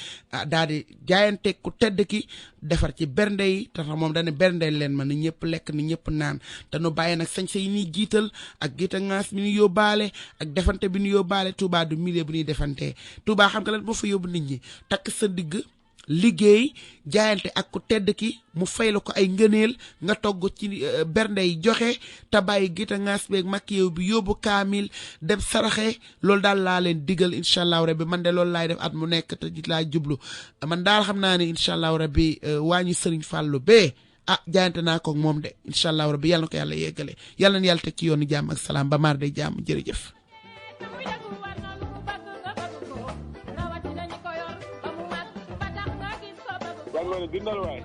daal di jaayante ku tedd ki defar ci bernde yi te moom dane bernde leen ma ni ñëpp lekk ni ñëpp naan te nu bàyyi nag sañse yi ñuy jiital ak giita ngaas bi ñu yóbbaale ak defante bi ñu yóbbaale Touba du milieu bu ñuy defantee Touba xam nga lan moo fa yóbbu nit ñi takk sa digg liggéey jaayante ak ku tedd ki mu fay la ko ay ngëneel nga togg ci bernde yi joxe te bàyyi gita ngaas beeg makkiyew bi yóbbu kaamil dem saraxe loolu daal laa leen digal incha allahu rabbi man de loolu laay def at mu nekk te laa jublu man daal xam naa ne incha allahu rabbi wàññi Sëriñ Fàllu bee jaayante naa ko moom de incha allahu rabbi yàlla na ko yàlla yeggale yàlla na yàlla teg ci yoonu jàmm ak salaam ba maar day jàmm jërëjëf. Ngoné dundal waay